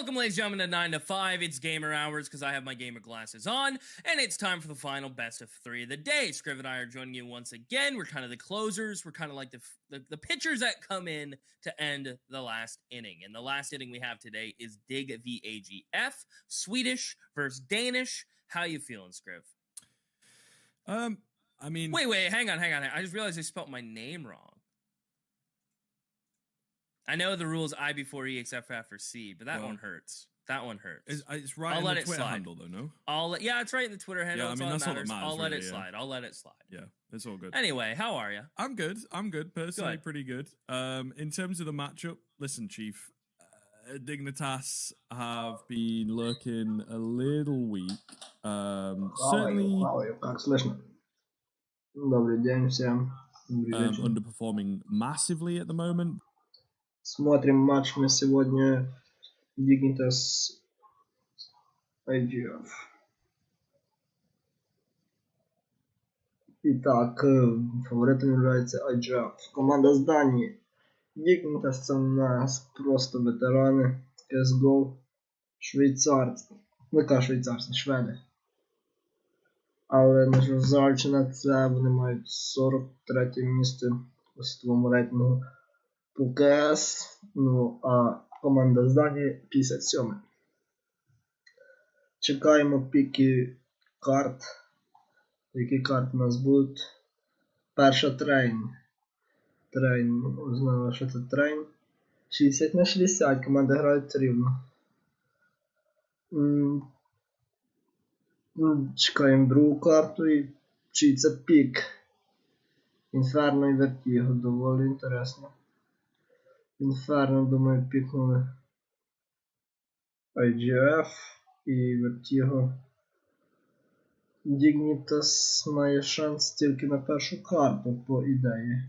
Welcome, ladies and gentlemen, to 9 to 5. It's gamer hours because I have my gamer glasses on, and it's time for the final best of 3 of the day. Scriv and I are joining you once again. We're kind of the closers. We're kind of like the pitchers that come in to end the last inning. And the last inning we have today is Dig v AGF, Swedish versus Danish. How you feeling, Scriv? I mean... Wait, hang on. I just realized I spelled my name wrong. I know the rules I before E except for after C, but that one hurts. That one hurts. It's right in the Twitter handle, though, no? Yeah, it's right in the Twitter handle. Yeah, I mean, that's all that matters. I'll let it slide. I'll let it slide. Yeah, it's all good. Anyway, how are you? I'm good. Personally, pretty good. In terms of the matchup, listen, Chief, Dignitas have been looking a little weak. Certainly... Добрый день всем. Underperforming massively at the moment. Смотрим матч мы сегодня Dignitas AGF. Итак, фаворитом является AGF. Команда з Данії. Dignitas це у нас просто ветерани CSGO. Швейцарці. Яка швейцарці? Шведи. Але, незважаючи на це, вони мають 43 місце у світовому рейтингу по КС, ну, а команда з Данії 57. Чекаємо піки карт. Які карти у нас будуть? Перша трейн. Знаю, що це трейн. 60/60, команди грають рівно. Чекаємо другу карту і чий це пік. Інферно і Вертіго, доволі інтересно. Інферно, думаю, пікнули AGF і Вертіго. Dignitas має шанс тільки на першу карту, по ідеї.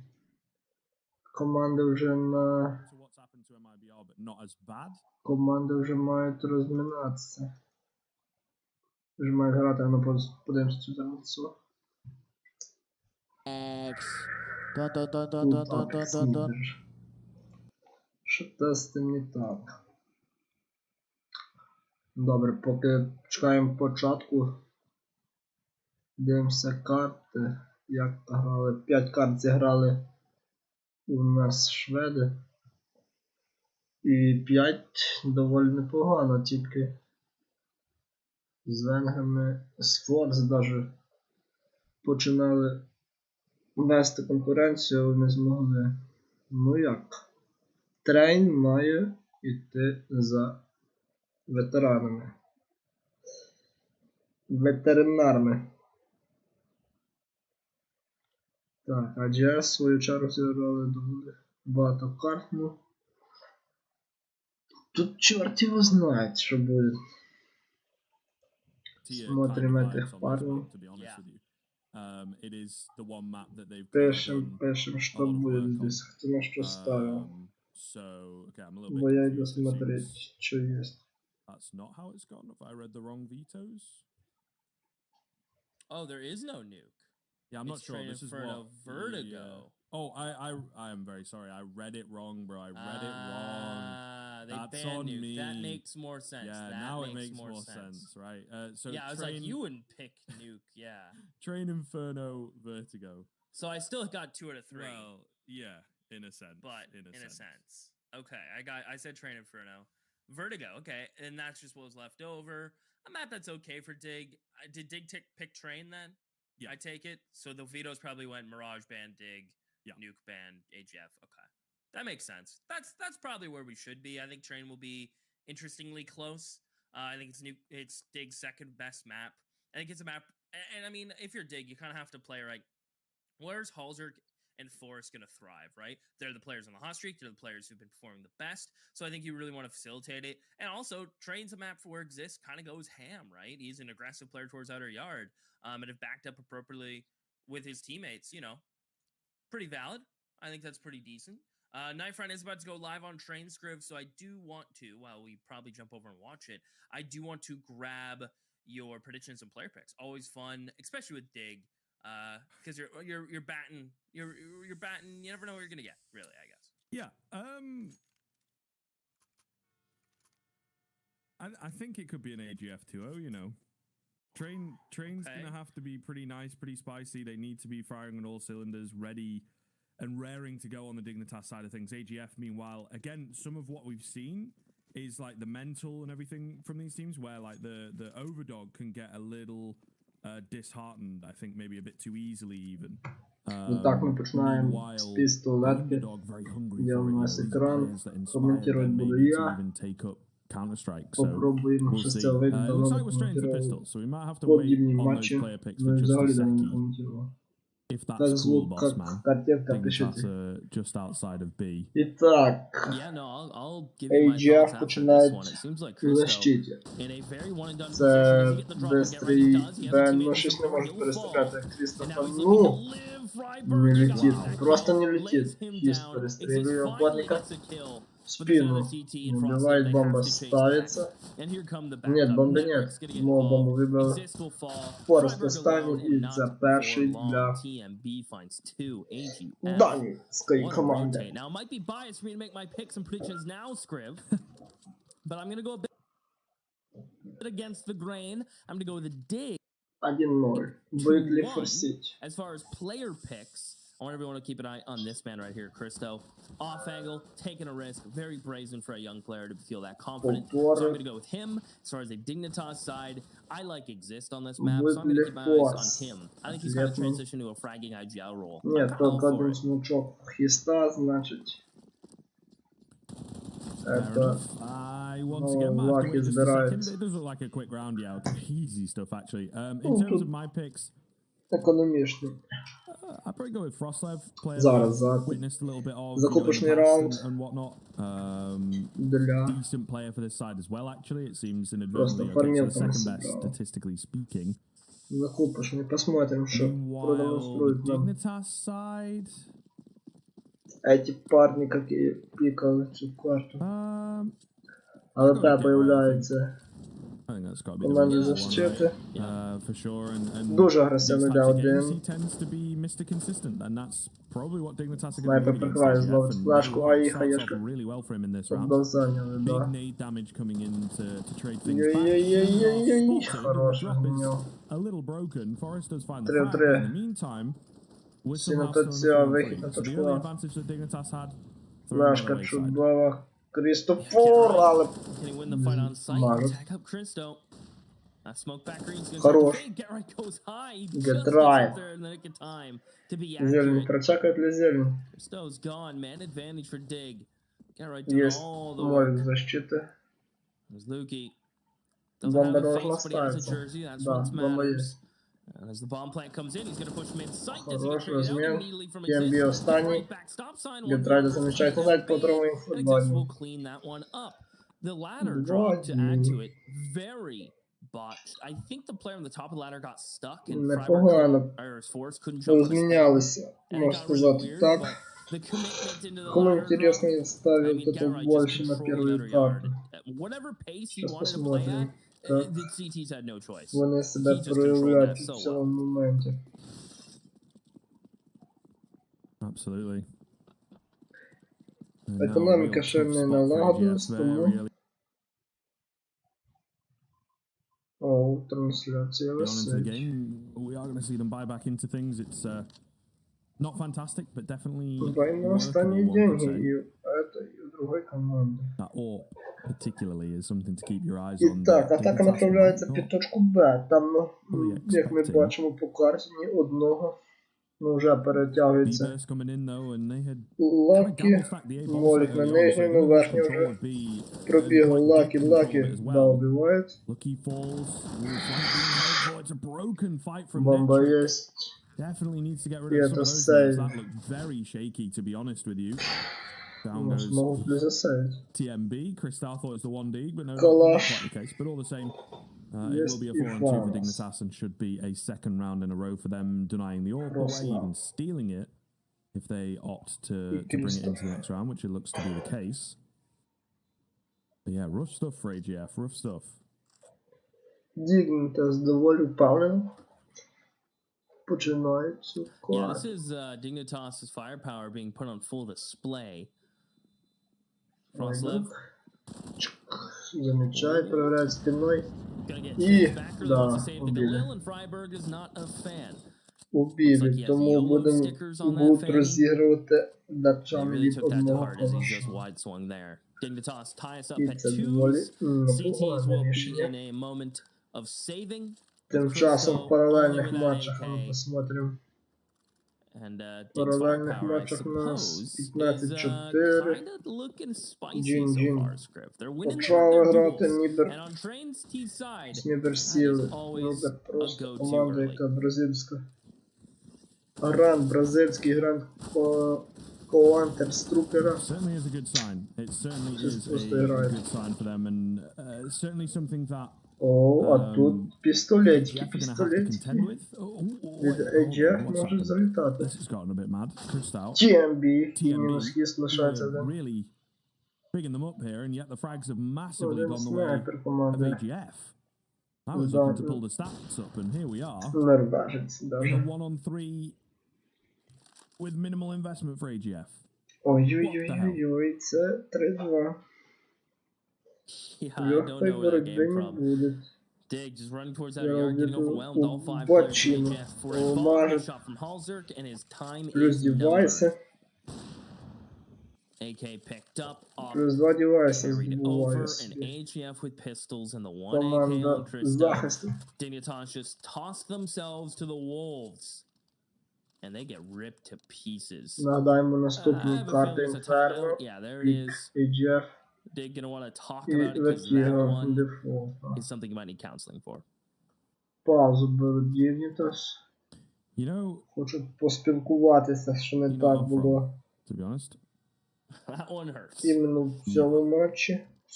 Команди вже мають розминатися. Вже мають грати, а ну подивимося цю таблицю. Що з тим не так? Добре, поки чекаємо початку. Дивимося карти. Як грали? 5 карт зіграли у нас шведи. І 5 доволі непогано, тільки з венграми, з Форс даже починали вести конкуренцію, але не змогли. Ну як? Трейн має йти за ветеранами. Ветеринарами. Так, AGF в свою чергу зіграли доволі багато карт. Тут чорт його знає, що буде. Смотрим этих парней. Пишем, что будет здесь. Кто на что ставил. Бо я иду смотреть, что есть. Oh, there is no nuke. Yeah, I'm not sure. This is what Vertigo. Oh, I am very sorry. I read it wrong, bro. I read it wrong. They banned nuke. Me. That makes more sense. Yeah, that now it makes more sense, right? So yeah, I was like, you wouldn't pick nuke. Yeah. Train Inferno Vertigo. So I still got 2 out of 3. Well, yeah, in a sense. But in a sense. Okay, I said Train Inferno. Vertigo, okay, and that's just what was left over. A map that's okay for Dig. Did Dig pick Train then? Yeah. I take it. So the vetoes probably went Mirage ban, Dig, nuke ban, AGF. Okay. That makes sense. That's probably where we should be. I think Train will be interestingly close. I think it's Dig's second best map. I think it's a map, and I mean, if you're Dig, you kind of have to play right. Where's Halzer and Forrest going to thrive, right? They're the players on the hot streak. They're the players who've been performing the best. So I think you really want to facilitate it. And also, Train's a map for where Exist kind of goes ham, right? He's an aggressive player towards outer yard. And if backed up appropriately with his teammates, you know, pretty valid. I think that's pretty decent. Knife Run is about to go live on Train Scriv, so I do want to, while we probably jump over and watch it, I do want to grab your predictions and player picks. Always fun, especially with Dig. Because you're batting, you're batting. You never know what you're gonna get, really. I guess. Yeah. I think it could be an AGF 2-0, you know. Train's going to have to be pretty nice, pretty spicy. They need to be firing on all cylinders, ready and raring to go on the Dignitas side of things. AGF, meanwhile, again, some of what we've seen is like the mental and everything from these teams where like the overdog can get a little disheartened, I think maybe a bit too easily even. Так, мы починаємо з пістолетки, де у нас екран, коментувати буду я. Попробуємо, що з цього вийде, давно не коментував. Подібні матчі, ну і взагалі давно не коментував. Как звук, как картинка, пишите. Итак, AGF починають в защиті. Це бистрий Бен, ну щось не можу перестріляти, як Крістофа. Ну, не летить, просто не летить. Хист перестрілює охотника. В спину не убивает, бомба ставится. Нет, бомби нет. Но бомбу вибив. Форест останній, і це перший для данської команди. 1-0. Будет ли форсить? I want everyone to keep an eye on this man right here, Christo. Off angle, taking a risk, very brazen for a young player to feel that confident. So I'm going to go with him. As far as the Dignitas side, I like Exist on this map, so I'm going to keep my eyes on him. I think he's going to transition to a fragging IGL role. Нет, только один смучок Хиста, значит. Это... Лаки избирает. It does look like a quick round, yeah. Easy stuff, actually. In terms of my picks, економічний. I'd probably go with Frostlev. Зараз. Witnessed a little bit of закупочний раунд. And whatnot. Для decent player for this side as well, actually. It seems inadvertently the second best, statistically speaking. Закупочный. Посмотрим, что продемонструет нам. Dignitas side. Эти парни, какие пикали цю карту. АВП появляється. Команди защити. Дуже агресивно йде один. Снайпер прикриває, зловить флешку, а їх хаєшка. Футбол зайняли, да. Йой-йой-йой-йой-йой. Хороший в нього. 3-3. Всі на точці, а вихід на точку. Флешка чудова. Кристофор, але мажуть. Хорош. Гетрайв. Зелень прочекает для зелень. Есть моль защиты. Бомба должна ставиться. Да, бомба есть. As the bomb plant comes in, he's going to push him inside. Хороший размен. TMB останній. Гетрайда замечательно дать по второму футболу. The ladder drop to add to it, very botched. I think the player on the top of the ladder got stuck and непогано розмінялися, можна сказати так. Кому интересно, я ставил вот это больше на первую карту. Сейчас посмотрим. Так. Вони себе проявляють в цьому моменті. Економіка ще не налагодилась, тому... О, трансляція висить. Not fantastic, but definitely. Война останні деньги і это і другої команди. Particularly is something to keep your eyes on. І так, атака направляється під точку Б. Там, як ми бачимо по карті, ні одного. Ну, вже перетягується. Лакі, молік на нижньому, верхній вже пробігли. Лакі, да, убивають. Бомба єсть. Definitely needs to get rid of some of those. That looked very shaky, to be honest with you. Down goes TMB. Kristal thought it was the 1D, but no, not quite the case. But all the same, it will be a 4-2 for Dignitas and should be a second round in a row for them, denying the AWP away, even stealing it if they opt to bring it into the next round, which it looks to be the case. But yeah, rough stuff for AGF, rough stuff. Dignitas доволі впевнено. Yeah, this is Dignitas' firepower being put on full display. Frostlev. Замечает, проверяет спиной. И, да, убили. Убили, тому будуть розігрувати датчан від одного калаша. І це доволі непогане рішення. Тим часом в паралельних матчах ми посмотрим. В паралельних матчах у нас 15-4. Джин-Джин почав грати, Нібер сіли. Нібер просто команда, яка бразильська. Грант, бразильський грант Коантер Струпера. Щось просто грає. О, а тут пістолетики. Від AGF можуть залітати. TMB, і мінус хіст лишається один. Один снайпер команди. Норвежець даже. Ой-ой-ой, це 3-2. Легкой боротьби не буде. Бачимо. Мажет. Плюс девайси. Плюс 2 девайси збуває собі. Команда захисту. Dignitas just toss themselves to the wolves. And they get ripped to pieces. Нагадаємо наступну карту Інферно. Від AGF. They're gonna want to talk about it because that one is something you might need counseling for. Паузу беруть Dignitas. Хочуть поспілкуватися, що не так було. That one hurts. Іменно в цьому матчі, в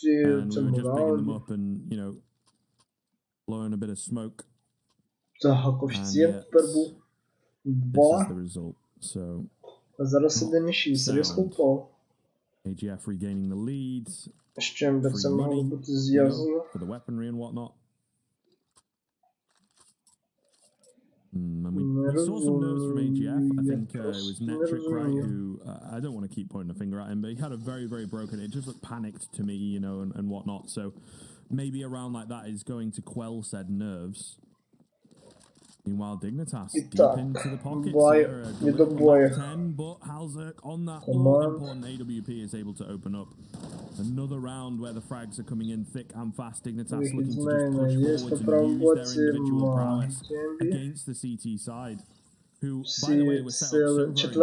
цьому раунді. Так, коефіцієнт тепер був 2. А зараз 1,6. Різко впав. AGF regaining the lead. З чим би це могло бути зв'язано? For the weaponry and whatnot. And we saw some nerves from AGF. I think it was Netric, right, who I don't want to keep pointing a finger at him, but he had a very, very broken. It just looked panicked to me, and whatnot. So maybe a round like that is going to quell said nerves. Meanwhile, Dignitas deep into the pockets here. With 10, but Halzerk on that all-important AWP is able to open up. Another round where the frags are coming in thick and fast. Dignitas looking to just push forward and use their individual prowess against the CT side. Who, by the way, was set up so very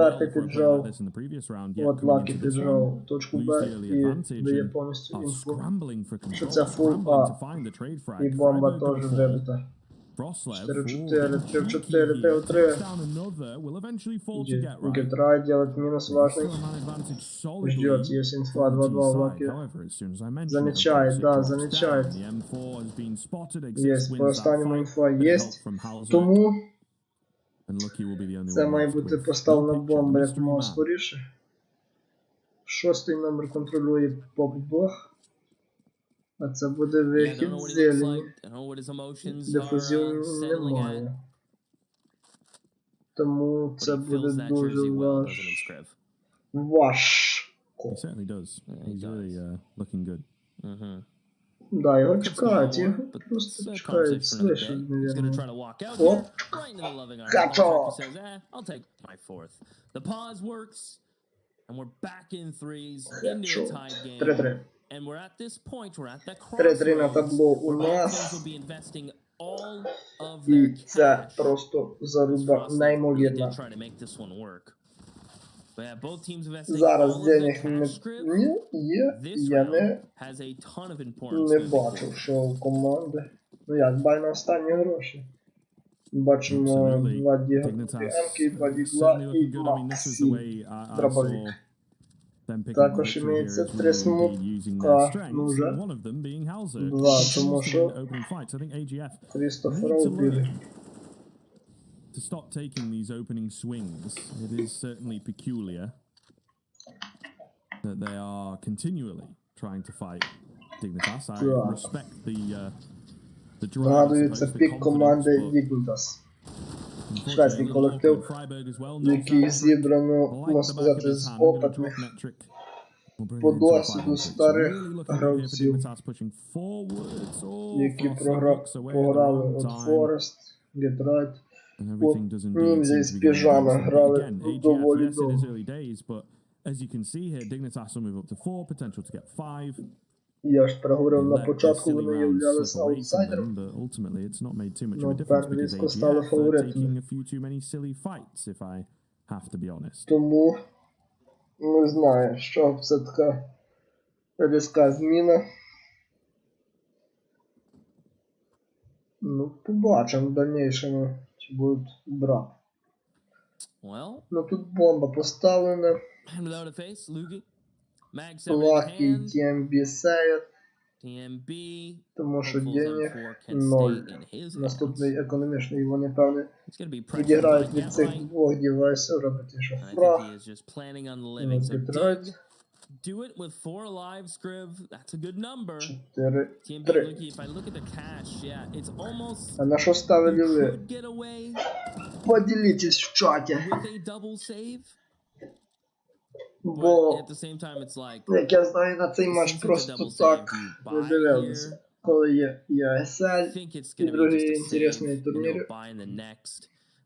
well for a play like this in the previous round. Yet coming into this one, lose the early advantage and are scrambling for control, scrambling to find the trade frag. І бомба теж вибита. 4-4, 3-4, Гетрай делает минус важный. Ждет, есть инфа 2-2 в лаке. Замечает, да, замечает. Есть, по останньому инфа есть. Тому це має бути поставлена бомба як мого скоріше. 6-й номер контролює поп-блок. А це буде вихід з зелені. Дифузів немає. Тому це буде дуже важко. Да, його чекають, його просто чекають, слышать, наверное. Оп! Качо! Хедшот. 3-3. 3-3 на табло у нас. І це просто заруба неймовірна. Зараз денег не є, я не бачив, що у команди. Ну як, бай на останні гроші. Бачимо 2 діамки, 2 дігла і Максі дробовик. Також імеється 3 смука, ну вже 2, тому що Крістофера вбили. To stop taking these opening swings, it is certainly peculiar that they are continually trying to fight Dignitas. I respect the drive. Нагадую, це пік команди Dignitas. Шведський колектив, який зібрано, можна сказати, з опитних по досвіду старих гравців, які пограли от Форест, Гетрайт. Ніндзя із піжами грали доволі довго. Я ж проговорив на початку, вони являлися аутсайдером, але тепер різко стали фаворитами. Тому не знаю, що це така різка зміна. Ну, побачимо в дальнейшому, чи будуть брати. Ну, тут бомба поставлена. Лаки і TMB сеють. Тому що денег 0. Наступний економічний вони, певне, відіграють від цих двох девайсів, робити шофра. Ну, підтрають. 4-3. А на що ставили ви? Поділітесь в чаті. Бо, як я знаю, на цей матч просто так не дивилися. Коли є і АСЛ, і другі інтересні турніри.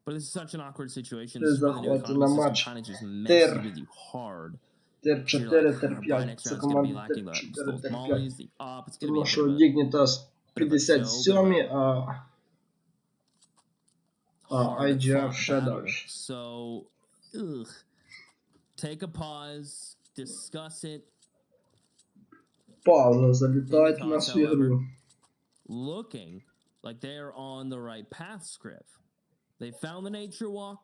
Ти заходиш на матч Тир-4, Тир-5. Це команда Тир-4, Тир-5. Тому що Dignitas 57, а AGF ще далі. Take a pause, discuss it. Пауза, залітають на свою ігру. Looking like they're on the right path, Scriv. They found the nature walk,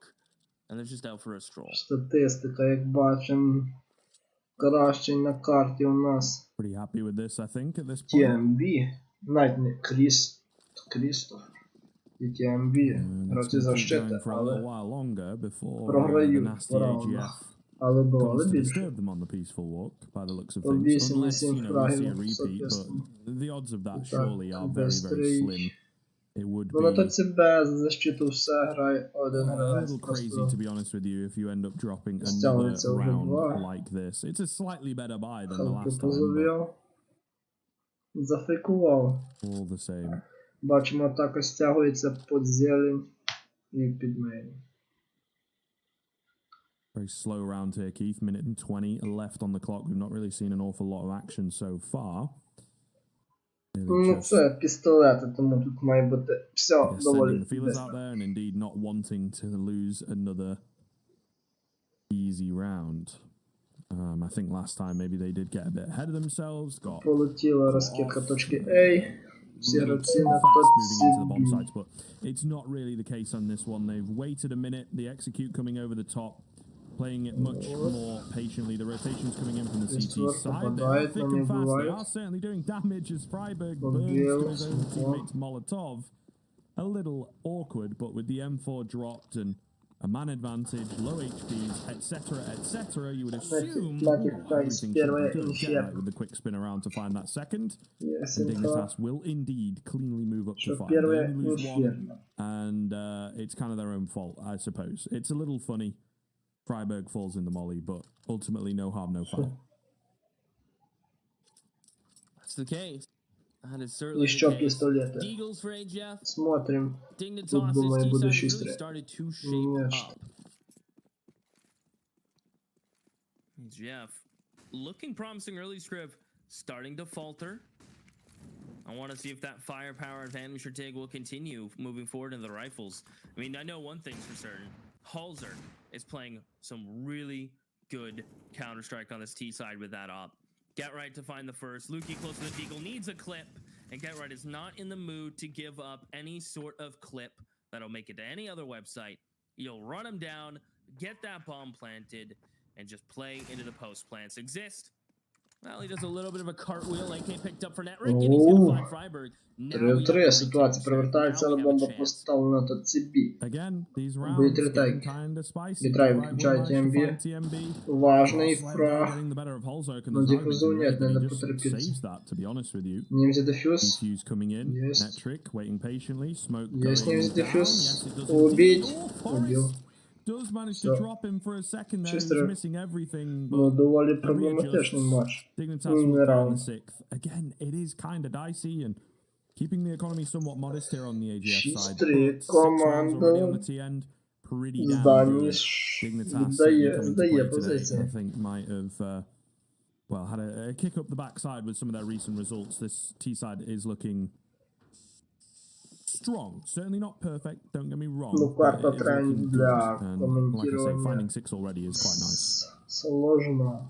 and they're just out for a stroll. Статистика, як бачимо, кращий на карті у нас TMB, навіть не Крістоф і TMB, гравці защити, але програють по раундах. Але було більше. По 8-7 фрагів, соответственно. Так, без 3. Ну, на тоці без защиту все грає один гравець. Просто стягується вже 2. Халки позов'яв. Зафейкував. Бачимо, атака стягується під зелень і під мейн. Very slow round here, Keith. Minute and 20 left on the clock. We've not really seen an awful lot of action so far. Ну, це пістолети, тому тут має бути все доволі out there and indeed not wanting to lose another easy round. I think last time maybe they did get a bit ahead of themselves. Полетіла розкидка точки A. Всі гравці на точці B. But it's not really the case on this one. They've waited a minute. The execute coming over the top. Playing it much more patiently. The rotations coming in from the CT side. They're thick and fast. They are certainly doing damage as Freiburg burns to his own teammate Molotov. A little awkward, but with the M4 dropped and a man advantage, low HPs, etc., etc., you would assume everything should be good with the quick spin around to find that second. And Dignitas will indeed cleanly move up to 5. They only lose 1, and it's kind of their own fault, I suppose. It's a little funny. Freiburg falls in the molly, but ultimately no harm, no foul. That's the case. That is certainly Еще the пистолеты. Eagles for AGF. Смотрим. Dignitas Думаю, буду really шустрее. started to shape up. AGF looking promising early, Scriv. Starting to falter. I want to see if that firepower advantage for Tig will continue moving forward in the rifles. I mean, I know one thing's for certain. Halzer is playing some really good Counter-Strike on this T side with that op. Get right to find the first. Lukey close to the Deagle needs a clip, and Get right is not in the mood to give up any sort of clip that'll make it to any other website. You'll run him down, get that bomb planted, and just play into the post. Plants exist. Well, he does a little bit of a cartwheel. AK picked up for Netrick, and he's going to find Freiburg. 3-3, ситуація перевертається, але бомба поставлена на точці B. Бо3 так. Гітрай виключає TMB. Важний фраг. Но дифузу нет, надо потерпіться. Німзі дефюз. Есть. Есть німзі дефюз. Убить. Убил. does manage to drop him for a second there. He's missing everything. Ну, доволі проблематичний матч. Dignitas will find the sixth. Again, it is kind of dicey and keeping the economy somewhat modest here on the AGF side. 6-3. Команда з Данії здає позиції. I think might have had a kick up the backside with some of their recent results. This T side is looking strong. Certainly not perfect, don't get me wrong. Ну, карта тренд для коментирования. Finding six already is quite nice. Сложно.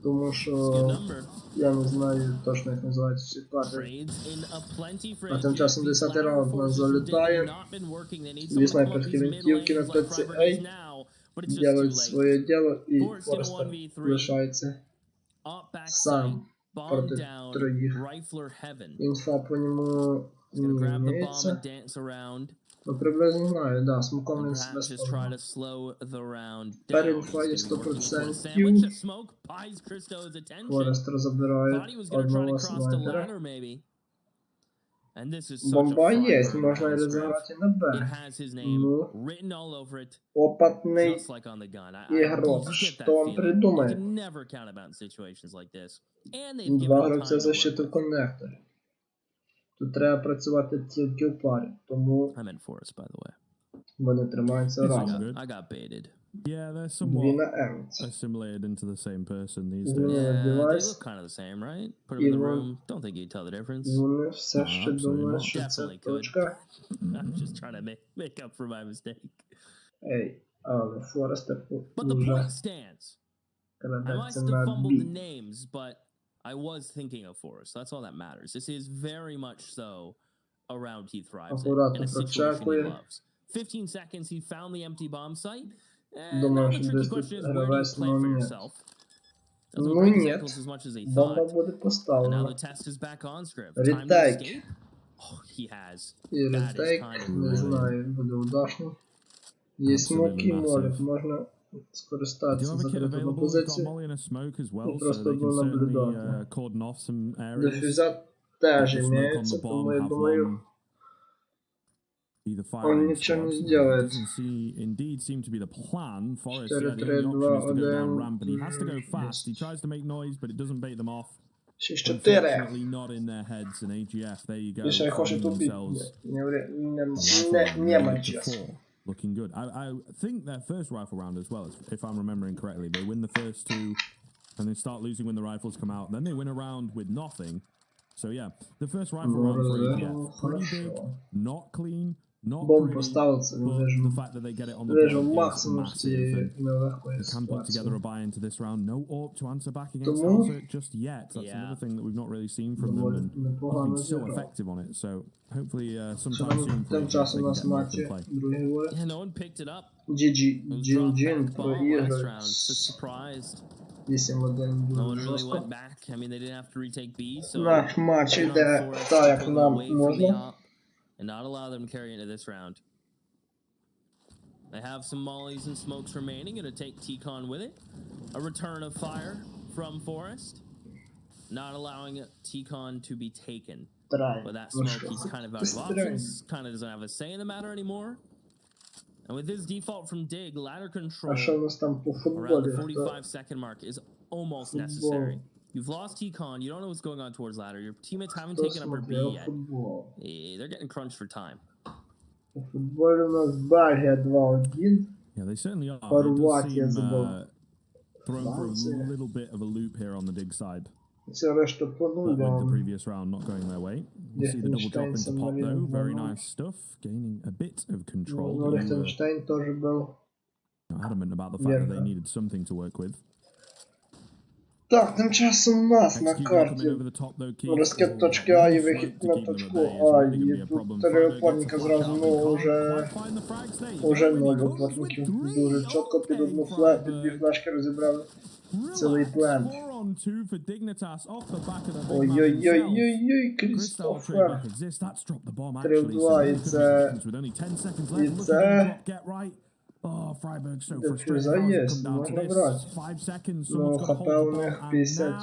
Тому що я не знаю точно, як називаються ці карти. А тим часом 10-й раунд у нас залітає. Дві снайперські винтівки на ТЦА делають своє діло, і Форестер лишається сам проти троїх. Інфа по ньому не імеється. Ну, приблизно знаю, да, смоком він себе спорно. Тепер інфа є 100%. Форестер забирає одного снайпера. Бомба є, можна розіграти на Б. Ну, опытный игрок, что он придумает? Два гравця защити в коннекторі. Тут треба працювати тільки в парі, тому вони тримаються разом. Yeah, they're Дві somewhat на М. assimilated into the same person these Дві days. на They девайс. look kind of the same, right? Put them in the Evil. room. Don't think you'd tell the difference. І вони все ще думають, що це Definitely could. точка. I'm just trying to make up for my mistake. Ей, але Форестер But the уже point stands. I must крадеться have на fumbled the бій. names, but I was thinking of Forrest. That's all that matters. This is very much so a round he thrives in, Акуратно and a situation he прочекує. loves. 15 seconds, he found the empty bomb site. Думаю, Now the що tricky десь question тут is, where do you гравець, play for но ні. yourself? Doesn't Ну break his ні. ankles as much as they Бомба thought. буде And now поставлена. the test is back on script. Time to Ретейк. escape? Oh, he has. І That is ретейк, kind of не rude. знаю, буде удачний. Є смоки, молік, можна Do you скористатися, have a kit закрити одну available? We've got позицію. Molly and a smoke as well, І so просто they can було certainly наблюдати. cordon off some areas. Дефюза теж Put the smoke on імеється, the тому bomb, я have думаю, one be the он firing нічого не squad. сделает. Doesn't indeed seem to be the plan. Forrest, 4, yeah, the 3, only 2, option is to go down 1. ramp, but he has to go fast. He tries to make noise, but it doesn't bait them off. 6-4. Unfortunately, not in their heads, and AGF, there you go. Пішай хоче finding тупити. themselves Не моча. looking good. I think their first rifle round as well, if I'm remembering correctly, they win the first two and they start losing when the rifles come out. Then they win a round with nothing. So yeah, the first rifle round for AGF, pretty big, not clean, not Бомб pretty, поставиться, but вижу. the fact that they get it on the Вижу board is максимум з massive. цієї And нелегкої they can put together a ситуації. buy into this round. No AWP to answer back against Тому- Alza just yet. That's Yeah. another thing that we've not really seen from them, Доволі and they've непогано been so зіграв. effective on it. So hopefully Що sometime там soon for тим AGF, часом they у can нас get в more матчі to play. другий вид. Yeah, no one picked it up. GG, It was Джин dropped Джин back ball last проіграють round. So surprised. 8-1 No дуже one really жорстко. went back. I mean, they didn't have to retake B, so Наш матч put on йде Forrest так, to як pull нам away from the можна. op and not allow them to carry into this round. They have some mollies and smokes remaining. Gonna take T-Con with it. A return of fire from Forrest. Not allowing T-Con to be taken. Трай. But that Ну smoke, що? he's kind of out Ти of страй. options. Kind of doesn't have a say in the matter anymore. And with this default from Dig, ladder control А що у нас там по around футболі? the Хто? 45-second mark is almost Football. necessary. You've lost T-Con. You don't know what's going on towards ladder. Your teammates haven't Хто taken up her B смотрел yet. футбол? They're getting crunched for time. У футболі у нас Бельгія 2-1. Yeah, they certainly are. It Хорватія does seem забув. thrown for a Франція. little bit of a loop here on the dig side. Це решта по What with the нулям. previous round not going their way. You see the double drop into Liechtenstein, pot though. Marine, Very Marine. nice stuff. Gaining a bit of control. Ну, They were Ліхтенштейн теж був. adamant about the fact that they Yeah. needed something to work with. Так, тим часом у нас на Execute coming карті over the top though. Keith. розкид точки А і вихід на точку А. І тут три опорника зразу, ну, уже 0 опорників. Дуже чітко під одну дві флешки розібрали. Цілий плент. Ой-ой-ой-ой-ой, Крістофер. 3-2, і це... Дефюза є, можна брати. Ну, ХП у них 50.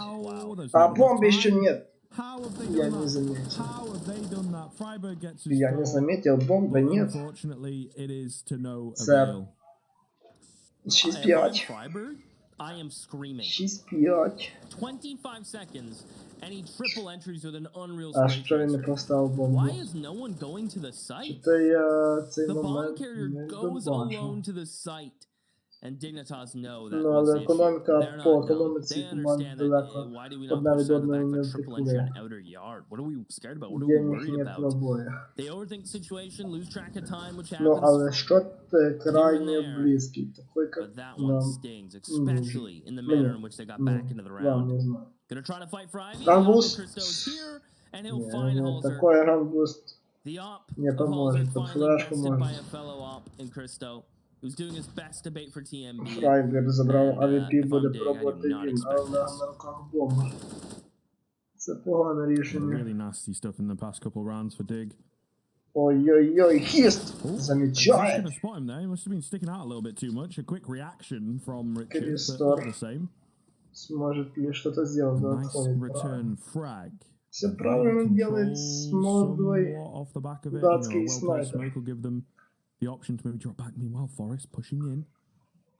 А бомби ще нет. How have they Я done не that? заметил. How have they done that? Freiburg gets his Я не goal, заметил, бомба but нет. unfortunately, it is to no Це avail. 6-5. Freiburg, I am screaming. 6-5. 25 seconds, and he triple entries with an unreal А straight що він не transfer. поставив бомбу? Why is no one going to the site? Чи-то я цей The ball момент carrier не goes добачив. alone to the site, and Dignitas know that Ну, what's але the issue. економіка, They're по not dumb. економіці They команд understand that далеко why do we not одна push від out of the одної back не for triple entry втекли. on outer yard? What are we scared about? What are we Денег worried нет в about? обоях. They overthink the situation, lose track of time, which Ну, але happens. шот крайне близкий. Такой, как But that one нам stings, especially in the manner in which they got back into the вам round. не знаю. Gonna try to fight for Ivy. Рамбус. Christo's here, and he'll Не, find не, Halzer. такой рамбуст The op не of Halzer поможет. Под finally флешку bested by может. a fellow op in Christo, who's doing his best to bait for TMB. Фрайбер забрав And, АВП, if буде I'm Dig, I do пробувати not він, expect але this. на руках бомба. Це погане Really рішення. nasty stuff in the past couple rounds for Dig. Ой-ой-ой, хіст! He's Замічає! going to spot him there. He must have been sticking out a little bit too much. A quick reaction from Richard, but Крестор. not the same. Сможет ли что-то сделать? Да, Nice отходит. return frag. Все правильно делает с молодой Somewhat off the back of it. датский A well-placed снайпер. smoke will give them the option to maybe drop back. Meanwhile, Forest pushing in.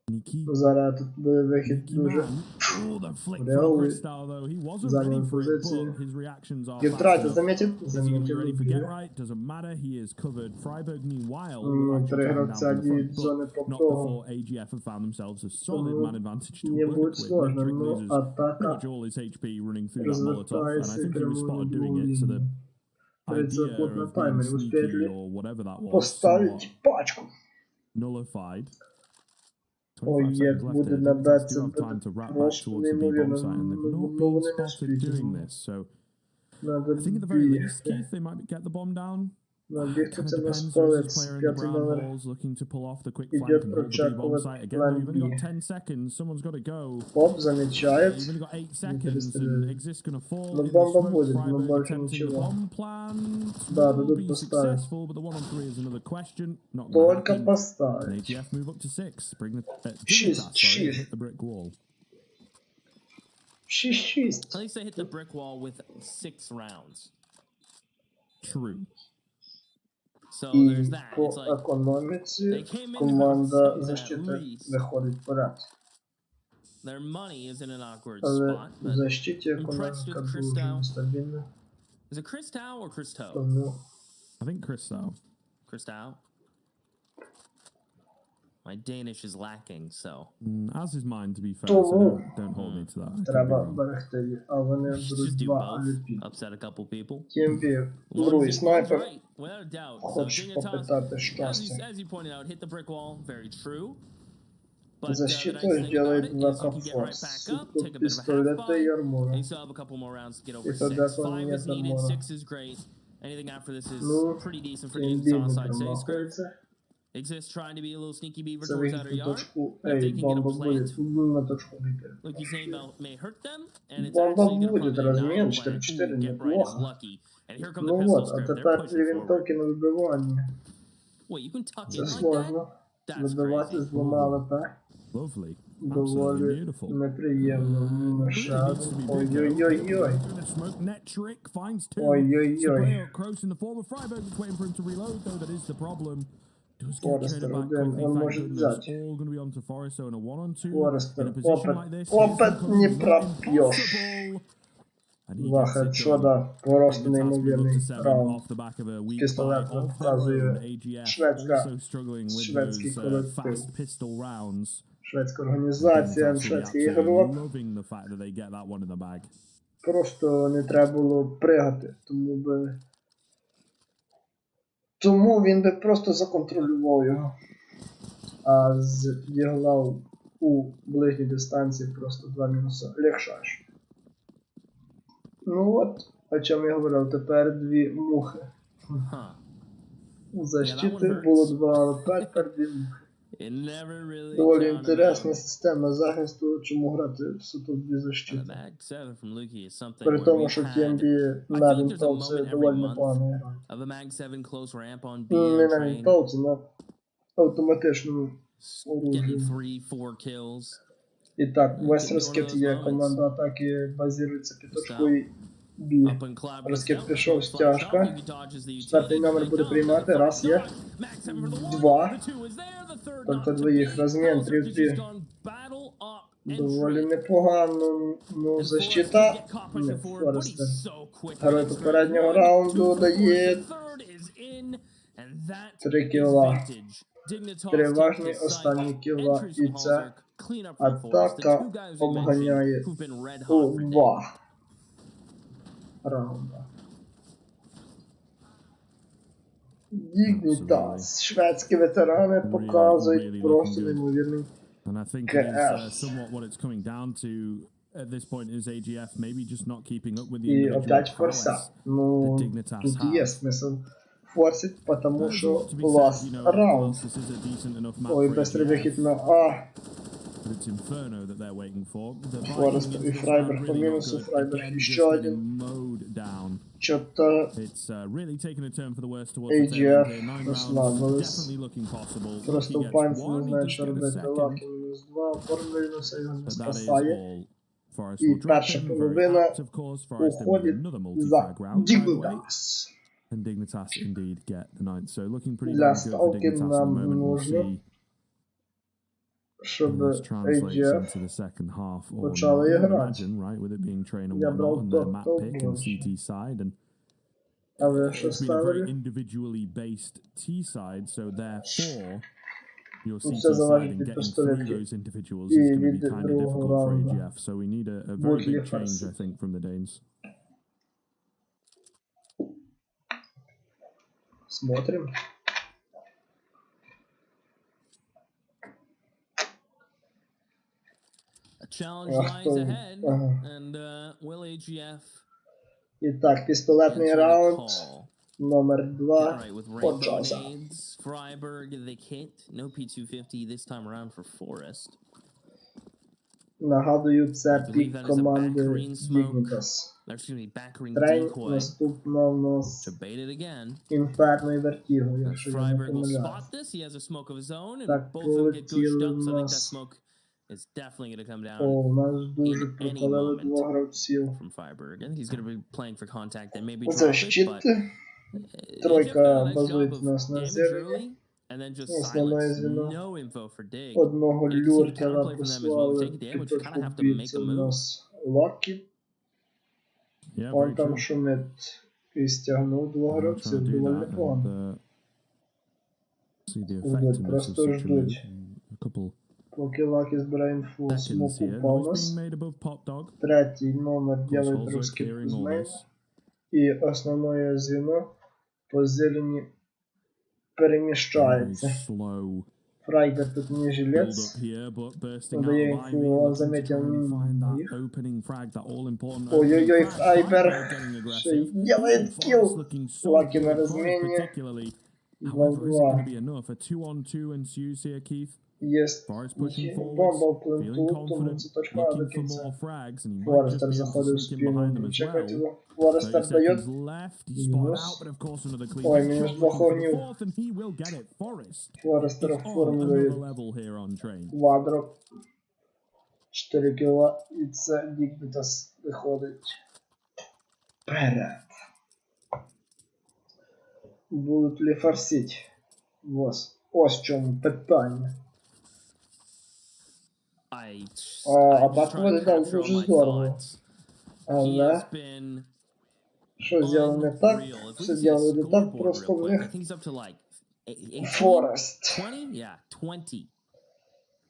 Sneaky. Зараз тут буде вихід Sneaky дуже. man. Oh, the flick from Реалий. Crystal, though. He wasn't Занял ready for it, позицию. but his reactions are Гертрайта fast enough. заметил? Is he going to be Заметил. ready for get Убил. right? Doesn't matter. He is covered. Freiburg, meanwhile, Ну, will actually три take him down гравця from the діють front, зони but по not того. before AGF have found themselves a solid Тому man advantage to не work будет with. сложно, Metric но loses pretty атака much all his HP running through that Molotov, and I розвертається think he was прямо spotted на doing другу it, so the лінію. 30 idea секунд на of being таймері. Успеет sneaky ли or whatever that was somewhat поставить пачку? nullified. Ой, 25 як seconds left буде here. на Dignitas бетці, do have time буде to wrap back просто towards the B bomb неймовірно. site, and they've not Ну, been вони не spotted спіть. doing this. So Надо I think at the very least, бігти. Keith, they might get the bomb down. Набігти Kind це of на depends. There is столик this з player in the 5 brown номер. halls looking to pull off the quick Идет flank and hold the B bomb прочекувати site again. план You've only got B. 10 seconds. Someone's got to go. Поп You've замечает. only got 8 Не seconds, and перестреляет. Exist gonna fall Ну, in the бомба smoke. будет, но Freiburg больше attempting the ничего. bomb plant Да, will дадут be поставить. successful, but the 1-on-3 is another question. Not gonna Только happen. And поставить. AGF move up to 6. Bring the Шесть, Dignitas, sorry, шесть. hit the brick wall. 6-6. At least they hit the brick wall with 6 rounds. True. So І there's that. по It's like економіці came in команда something at защити least. виходить вперед. their money is in an awkward Але spot. в But защиті impressed економіка with дуже Christo. нестабільна. Is it Christo or Christo? Тому I think Crystal. Christo. My Danish is lacking, so As is mine, to be fair, Тому so don't hold me to that. I could be треба wrong. берегти її. А вони we should беруть just do 2 both. АВП. Upset a couple people. TMB, One's другий one's снайпер. right, without a doubt. So Хоче Dignitas, попитати as щастя. you pointed out, hit the brick wall. Very true. But the nice Защиту thing about делает it is you Вака can get right Форс. back up, take a bit of a half Пістолета і buy, армора. and you still have a couple more rounds to get over І 6. тоді, коли 5 є is needed, армора. 6 is great. Anything after this is Ну, pretty decent for TMB Dignitas, не I'd say. Script промахується. exists trying to be a little sneaky beaver Це towards вихід outer на yard. точку. If they Ей, can get a бомба буде. plant, На точку вийти. Luki's name may hurt them, and it's Бомба actually going to будет, come in a размен, 9 plant. 4-4, Ooh, get right is неплохо. lucky. And here come the Ну pistol от, а script. They're тепер pushing дві forward. вінтовки на вибивання. Wait, you can tuck in Це like that? сложно. That's Вибивати crazy. з двома АВП. Lovely. Absolutely Доволі beautiful. неприємно. Ну, ще Really needs один. to be big, though. Ой-ой-ой-ой. Doing a smoke net trick, finds 2. Ой-ой-ой. Spray up close in the form of Freiburg, just waiting for him to reload, though. That is the problem. Does get Forrester traded back один, quickly, он thank может goodness. взять. All going to be onto Forest, so in a 1-on-2. Форестер, In a position опыт. like this, Опыт it's не not пропьешь. impossible. And he Два gets it done. хедшота. Просто Dignitas move up неймовірний to 7 раунд. off the back of a weak Пістолет buy of their показує own. AGF шведська, also struggling with шведський those колектив. fast pistol rounds. Шведська організація, Dignitas шведський really ігрок. loving the fact that they get that one in the bag. Просто не треба було пригати, тому він би просто законтролював його. А з діглав у ближній дистанції просто 2 мінуси. Легшаш. Ну от, о чому я говорив, тепер 2 мухи. Huh. У защити було 2 АВП, тепер 2 мухи. It never really Доволі counted інтересна out. система захисту, чому грати в суто 2 And a защити. mag 7 from Luki is something При where тому, we've що had TMB I на feel like there's a вінтовці moment every доволі month непогано грає. of a mag 7 close ramp on B Не on на train, вінтовці, на автоматичному оружі. getting 3-4 kills. І так, One весь of those розкид є, moments. команда атаки базується під точкою Бі. Up and collab Розкид gets пішов, out. стяжка. He dodges the Четвертий utility. номер буде приймати. Раз є. Два. Тобто двоїх розмін 3-3. Доволі непогано. Ну, защита. Не, Форестер. Герой попереднього раунду дає 3 кіла. Переважний останні кіла. І це атака обганяє у 2 раунда. Dignitas. Шведські ветерани показують просто неймовірний And I think it is somewhat what it's coming down to at this point is AGF maybe just not keeping up with the І individual опять prowess форса. that Ну, Dignitas тут є have. смисл форсить, потому що To be said, last you know, of раунд. course, this is a decent enough map Ой, for быстрый AGF, вихід на А. but it's Inferno that they're waiting for. The Форест Vikings і this Фрайберг round по really not мінусу, good. Фрайберг Again, іще just один. getting mowed down. Чо-то It's really taken a turn for the worst towards the tail end AGF here. 9 rounds розслабились. definitely looking possible. Просто Lucky в gets пальці не one, he знає, does що get a робити. second, Лакі -2, оформлюється, його не but that is спасає. all. Forest І will drop перша in, very половина apt, of course. Forest then with уходить another за multi-frag round, by the way. Dignitas. And Dignitas indeed get the ninth. So looking pretty Для damn good for ставки Dignitas at the нам moment. We'll нужно, see щоб how this translates AGF into the second half or not. почали You would грати. imagine, right, with it being train and Я whatnot, брав and their map топ pick and більше. CT side, and А ви що it's been a very ставили? individually based T side, so therefore your Ну, CT все side залежить and від getting through пістолетів those individuals і is going to від be kind of другого difficult for раунду. AGF. So we need a very Будуть big ли change, I форси? think, from the Danes. Смотрим. A challenge Ах, lies то- ahead, ага. and will AGF І так, пістолетний answer the раунд. call? Номер All 2. right, with rainbow Почався. nades, Freiberg, the kit, no P250 this time around for Forest. Нагадую, це I believe пік that is a команди back-green smoke. Dignitas. There's going to be backering Трейн, decoy наступна в to нас bait it again. Інферно і Вертіго, As якщо я не Freiberg will помиляюсь. spot this. He has a smoke of his own, and Так, both of them get gushed полетіли up. So I think that нас. smoke is definitely going to come down О, у нас дуже in any пропалили moment. двох гравців. From Freiberg. I think he's going to be playing for contact and maybe drop it, Защити. but Тройка AGF done a nice базується job у нас of на damage зелені. early, and then just Основне silence. звіно. No info for Dig. Одного And you can see the люртера counterplay from them as well. We послали. take damage, you kind of Підточку have to make бійця a у move. нас Лакі. Yeah, Он very там true. шумить і стягнув двох I'm trying to гравців. do Доволі that непогано. and see the Ждуть, effectiveness of просто such a move. ждуть. A couple Поки Лакі збирає інфу, seconds смоку here. впав у Noise being нас. made above Pop Dog. Третій номер Of course, делает Holzer русский clearing all кузьмейн. this. І основне звіно по зелені Very переміщається. slow Фрайбер тут не build жилец. up here, but bursting out Надає of Ivy, інфу, looking to заметил try and find that їх. opening frag, that all-important Ой-ой-ой, opening frag. Фрайбер Getting ще aggressive. й делает Forest килл. looking so Лаки good, на Forest размене. particularly. However, is it going to 2-2. be enough? A 2-on-2 ensues here, Keith. Єсть Forest pushing forwards, бомба в feeling пленту, тому confident, це точка до looking for кінця. more frags, and he might just Форестер be able to заходив в sneak in behind them спину. as Чекать well. його. 30 Форестер дает. seconds left. He's spotted Мінус. out, but of course another clean Ой, shot мінус looking двох for the огнів. fourth, and he will get it. Forest Форестер is on оформлює another level here on train. квадро. 4 кіла. І це Dignitas виходить вперед. Будуть ли форсити? Ось в чому питання. А так виглядав дуже здорово. Але що зробили не так? Все зробили не так, просто в них Форест.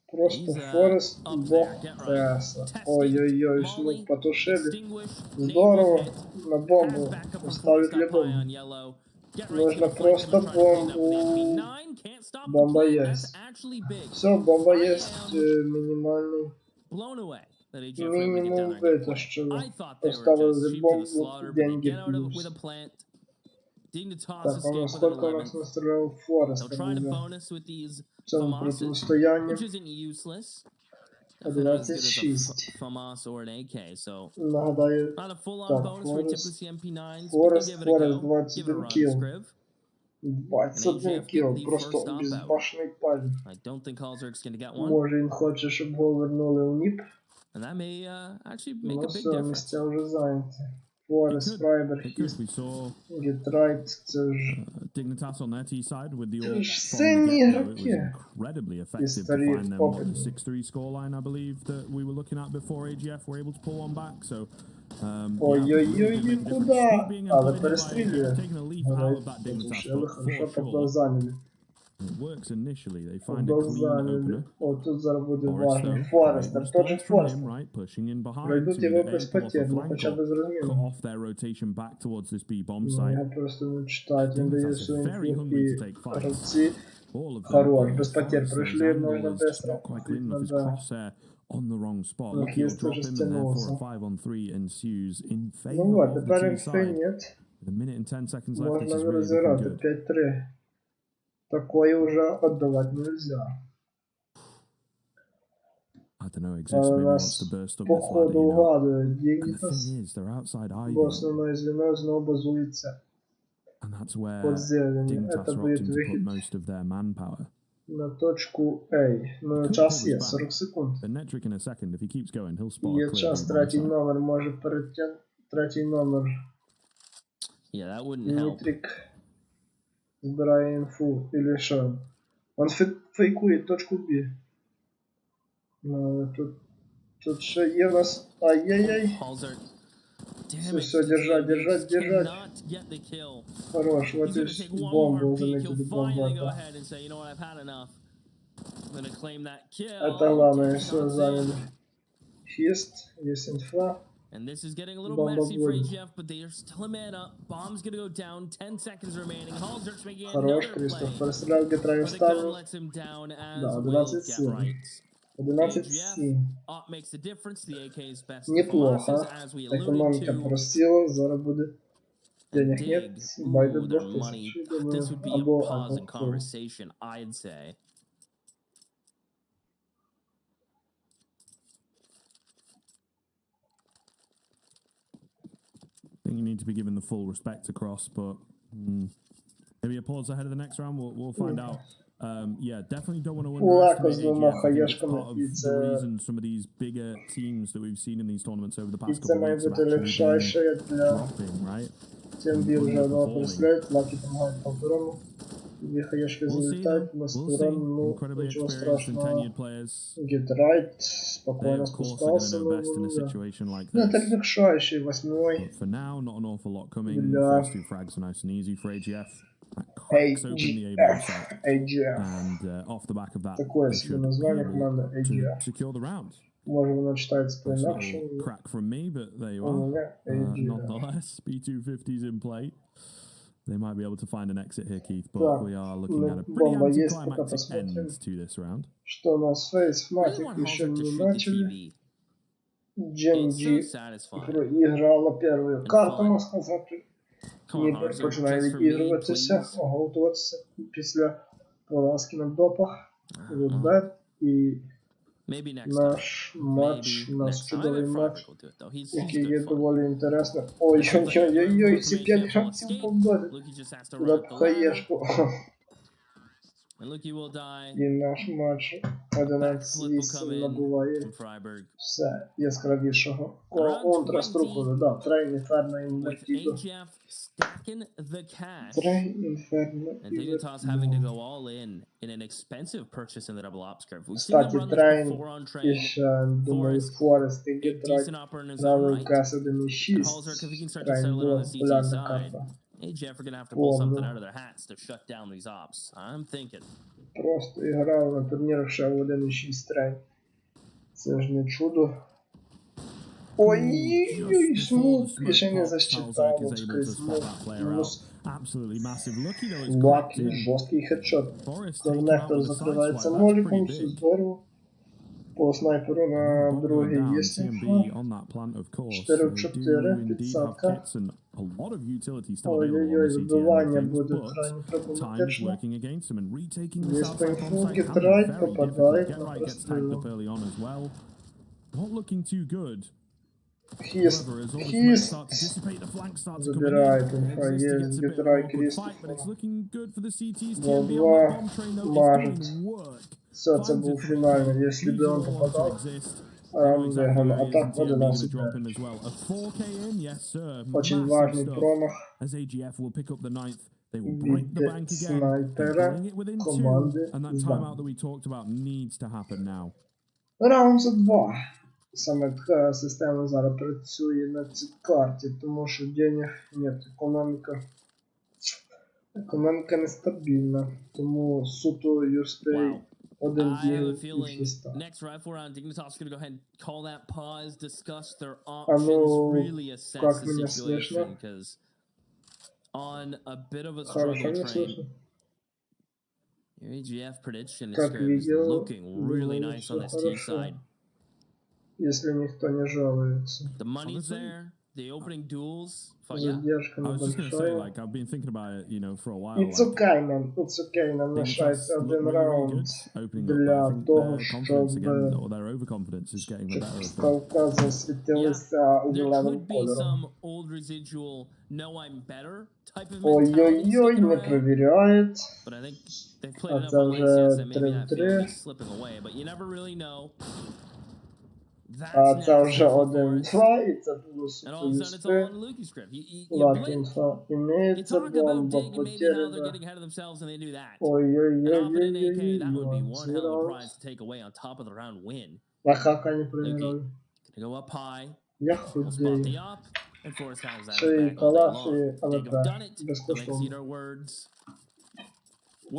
Просто Форест бог преса. Ой-ой-ой, смог потушили. Здорово. На бомбу. Поставить ли бомбу? Нужно просто бомбу. Бомба есть. Все, бомба есть. Минимальный. Минимум вытащили. Поставили бомбу. Деньги плюс. Так, а сколько у нас настроил Форест? В цьому противостоянні 26. Нагадаю, так, Форест 21 кіл. 21 кіл, просто безбашений парень. Може він хоче, щоб його вернули у НІП? Ну все, місця вже зайняті. Форест, Фрайбер, Хіст, Гетрайт, це ж... Dignitas on their T side with the Це all ж from the сильні get-go. It was ігроки. incredibly І effective to старі find them. What, опитні. the 6-3 scoreline, I believe, that we were looking at before AGF were able to pull one back. So, Ой-ой-ой, куди? Але перестрілює. taking a leaf out of that Dignitas, Зашили, but хорошо, for так sure, зайняли. it works initially. They find a Футбол clean зайняли. opener. О, тут зараз буде Forrest, важно. though, Форестер, great тот же response from him, Форестер. right? Pushing in behind Пройдуть to його either без A, pull off a потерь, ну flank хоча б or з розміну. cut off their rotation back towards this B bomb Ну, site. я просто не читаю, він дає Dignitas свою are very інфу hungry і to take fights. гравці. All of them. Хорош, без потерь Forrest, пройшли, his можна angle is just быстро. not quite clean enough. His Да. crosshair on the wrong spot. Ну, Lucky he'll Хіст drop уже him, and therefore стянулся. a 5-on-3 ensues in Ну favor вот, of the тепер T інфи side. нет. With a minute and 10 seconds left, this Можна is really looking розіграти good. 5-3. Такое уже отдавать нельзя. I don't know, Exist Але maybe wants нас to burst up по this ladder, ходу you know. вгадує And the Dignitas, thing is, they're outside бо Ivy, основне звіно знову базується and that's where под зелені. Dignitas Це are буде opting to put вихід most of their manpower. на точку A. Ну, Could час pull є, this 40 back. секунд. The Netric in a second, if he keeps going, he'll spot a Є clear час, B bomb третій site. номер може перетягнути. Третій номер. Yeah, that wouldn't help. Нітрик збирає інфу. Или що? Он фейкує точку B. Ну, тут ще є у нас... Ай-яй-яй. Halzer. Все, Damn it. все, держать, держать, держать. Cannot get the kill. Хорош, вот He's и gonna take one бомбу more peek. заметили, He'll finally go бомба. ahead and say, you know what, I've had enough. I'm gonna claim that kill. Это главное, Dignitas все in. заняли. Хист, есть инфа. And this is getting a little Bomba messy for wood. AGF, but they are still a man up. Bomb's gonna go down. 10 seconds remaining. Halzer's making Хорош, another Кристоф play. прострелял, Гетрай But the gun вставил. lets him down as Да, will 11-7. get right. 11-7. Up makes the difference. The AK is best Неплохо. of losses, as we alluded Экономика to. просила, зараз буде. Денег нет, Dig. байда Ooh, their 2000, money. думаю, This would be a або pause in або conversation, I'd say. I think you need to be given the full respect across, but maybe a pause ahead of the next round. We'll find out. Yeah, definitely don't want to Лако з underestimate двома AGF. I think it's хаєшками, part of і the це, reason some of these bigger teams that we've seen in these tournaments over the і past це couple of має weeks have бути actually been легшайше для dropping, right? тим вже одного перестрілять, Лаки допомагають по второму. Дві хаєшки We'll see, though. залітають на We'll сторону, see. ну, Incredibly нічого experienced and страшного. tenured players. Гетрайт They, спокойно of course, are going to спускался, know best in a ну, да. situation like Ну, так this. легшайший, восьмой. But for now, not an awful lot coming. Да. First two frags are nice and easy for AGF. That cracks open the A bomb site. AGF. And off the back of that, Такое they себе should be название able команды to AGF. secure the round. Може воно читається Nice little по-інакшому. crack from me, but there you У are. мене AGF. Nonetheless, B250's in play. They might be able to find an exit here, Keith, but Так, we are looking ну, at a pretty бомба есть, пока anticlimactic посмотрим. end to this round. Что у нас? Фейс, I really Фнатик want еще Halzer to не shoot the начали. TV. It's so Дженджи satisfying. проіграла першу карту, fun. можна сказати. Come on, Ніби Halzer, починає just for me, відігруватися, please. оголтуватися після поразки на допах. Рудбет і Maybe next time. наш матч, Maybe наш next time. I чудовий bet матч, Freiburg will do it, though. He's який є good fun. доволі інтересним. Ой-ой-ой-ой, ці 5 гравців побачить. Luki just has to Туди run up the ladder, хаєшку. and Luki will die. І наш матч 11-8 набуває From Freiburg. все яскравішого. Контраструкули, да, Трейн Інферно і With Нефтіго. AGF stacking the cash, Трейн Інферно and і Dignitas having to Нефтіго. go all in an expensive purchase in the double ops curve. We've seen them Кстати, run this Трейн before on і train. ще, думаю, Forrest, Форест і A Гетрайт decent upper in his own правив right. КС And 1.6. Halzer, if he can start to Трейн settle in on була the CT популярна side, карта. AGF are going to have to pull something Бомба. out of their hats to shut down these ops. I'm thinking. Просто грав на турнірах ще в 1.6 Трейн. Це ж не чудо. Ой-ой-ой, смук, і ще не засчитав. Absolutely massive. Lucky though, it's Лакі, cracked in. жорсткий хедшот. Forrest taking out Коннектор with a закривається sideswipe. That's ноліком, pretty все big. здорово. По снайперу на Bomb going другий down, є TMB інфа. on that plant, of course. 4-4, They do indeed have підсадка. kits and a lot of utility still available on Ой-ой-ой, the CT end вибивання of things, буде but крайне time is проблематично. working against them and retaking the Здесь south по side инфу bomb site can be Гетрайт very попадает difficult. Get на right gets tagged прострел. up early on as well. Not looking too good. Хист, However, as all the flanks хист. start to dissipate, the flanks start to come in. Забирает инфа, Exist есть gets a bit of an Гетрайт awkward fight, but Кристофа. it's looking good for the CTs. 2-2, TMB on that bomb train though is мажет. doing work. Все, це Finds був its way фінальний. through. Якщо б 3-0 він onto попадав, Exist. Виграли. А так 11. drop in as well. A 4K in, yes sir. Очень Massive важный stuff. промах. As AGF will pick up the ninth. They will break the Від bank again. They снайпера bring it within 2, команди and that timeout that we talked about needs to happen now. Раунд за 2. Саме така система зараз працює на цій карті, тому що денег нет, економіка нестабільна, тому суто юрспей один бігає і всі став. Next rifle round, Dignitas is going to go ahead and call that pause, discuss their А options, ну, really assess как the меня situation, слышно? because on a bit of a Хорошо struggle не train, слышно? your AGF prediction is Как видео, looking really думаю, nice on все this T хорошо. side. Если никто не жалуется. The money's there, the opening duels. Задержка I was just going to say, небольшая. like, I've been thinking about it, you know, for a while. It's like, okay, man. It's okay. Нам лишається один раунд для того, щоб their overconfidence is getting the better of them. Кавказ засвітилися There зеленим could be кольором. some old residual "no, I'm better" type of mentality Ой-ой-ой, sticking не around, провіряють. but I think they've played enough це on вже Laces that maybe that 3-3. feels is slipping away, but you never really know. А це That's вже next 1-2, і це плюс and all of a sudden it's all on плюс Lukey's script. You Лак blink, інфа you імеється, talk about бомба Dig and maybe how they're потеряна. getting ahead of themselves and they do that. And Ой-ой-ой-ой-ой-ой. off an AK, that would be one hell of a prize to take away on top of the round win. А как они Lukey проиграли? gonna go up high. Я We'll spot худею. the up, and Forrest has that Ще й back all day калаш, long. і Dig have АВП. done it. They'll exceed Безкоштовно. our words.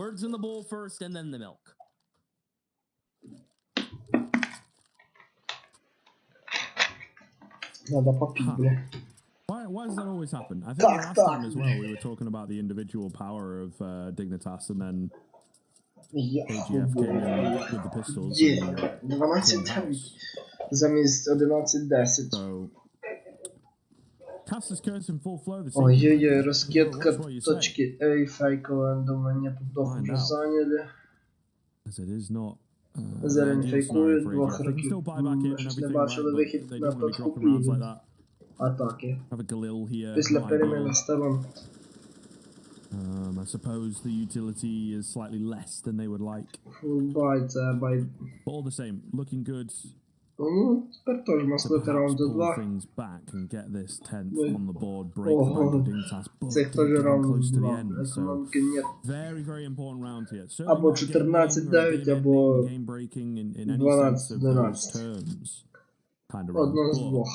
Words in the bowl first, and then the milk. Надо попить, бля. Why does that always happen? I think Так, last так. time as well we were talking about the individual power of Dignitas, and then Я AGF came худею. in with the pistols. Є. and 12-9. Замість 11-10. So Caster's curse in full flow. Ой-ой-ой, раскидка Watch what you say. точки A фейковая, думаю, нет, вдох уже заняли. As it is not. Зелень ideal фейкує, scenario for двох AGF. They can років. still buy back in and Щось не everything, бачили right, вихід but they на don't want to be dropping підхопі rounds like that. атаки. Have a Galil here. Після not переміни ideal. ставим. I suppose the utility is slightly less than they would like. Бай, це бай. But all the same, looking good Ну, тепер теж to маслити perhaps раунд за pull 2. things back and get this 10th Wait. on the board, break the bank of Dignitas, but Це they're теж getting раунд close to the 2. end. So Економіки нет. very, very important round here. Certainly Або not 14-9, game-winning or або game-ending, game-breaking in any sense of 12-11. those terms. Kind of round, Одно з but двох.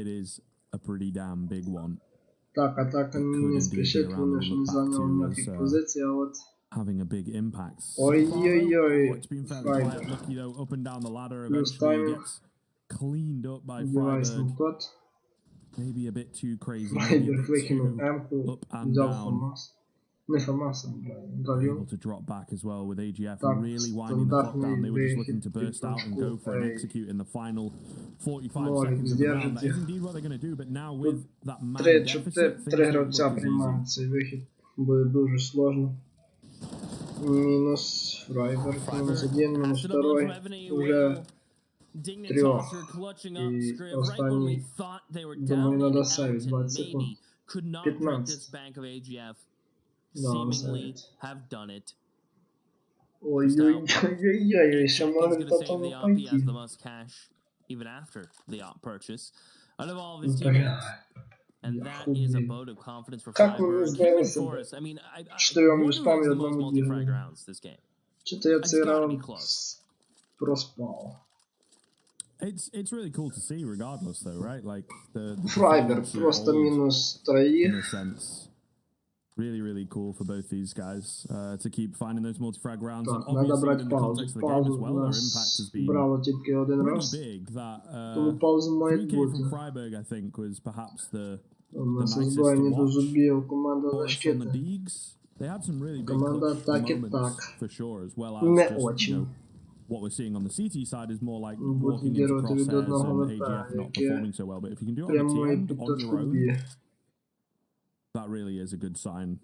it is a pretty damn big one. Так, атака не спішить, вони ж не зайняли ніяких позицій, а от... Having a big impact. Ой-ой-ой. It's been fairly Файбер. quiet. Lucky though, up and down the ladder, Плюс eventually таймінг. gets cleaned up by Девайс Freiburg. не тот. Maybe a bit too crazy. Maybe a Файбер bit викинув too М-ку, up and взяв down. Фамас. Не Фамаса, Able дав to drop back as well with AGF Так, really winding the clock стандартний down. They were just looking вихід to під burst out and точку go for an A. execute in the final 45 Ноль seconds of the round. That здержить is їх. indeed what they're going to do, but now with that man 3 deficit, things don't гравця look as easy. приймають цей вихід. Буде дуже сложно. Мінус Фрайбер, мінус 1, мінус 2. Уже Dignitas are clutching up І script right when we останній, thought they were думаю, down надо and сейвити out 20 and секунд. maybe could not 15. break this bank of AGF. Да, Seemingly сейвить. have done it. Ой-ой-ой-ой-ой, ще He's може going to по save тому the op. He has пойти. the most cash even after the op purchase out of all of his Бля. teammates. And Я that is a худею. vote of confidence for Как вы Freiburg. сделали Him and себе? Forrest. I mean, I Четырем wonder who люстам has и the most одному multi-frag дереву. rounds this game. Что-то я цей It's gotta be раунд close. проспал. It's really cool to see, regardless, though, right? Like the Фрайбер performance are просто old минус in троих. a sense. Really, really cool for both these guys to keep finding those multi-frag rounds. Так, And надо obviously, брать within the паузу. context of the game as Паузу well, у their impact has нас been брало тільки один pretty раз. big. That Тому пауза має 3K from бути. Freiburg, I think, was perhaps the У нас nicest озброєння to до watch. зубів. Команда Forest on the защити. Deegs, they had some really big Команда clutch атаки moments так. for sure, as well as Не just, you очень. know, what we're seeing on the CT side is more like Будуть walking into відігрувати від crosshairs одного and ВП, AGF not яке performing so well. But if you can do it on the прямує TN під on your точку own, Б. that really is a good sign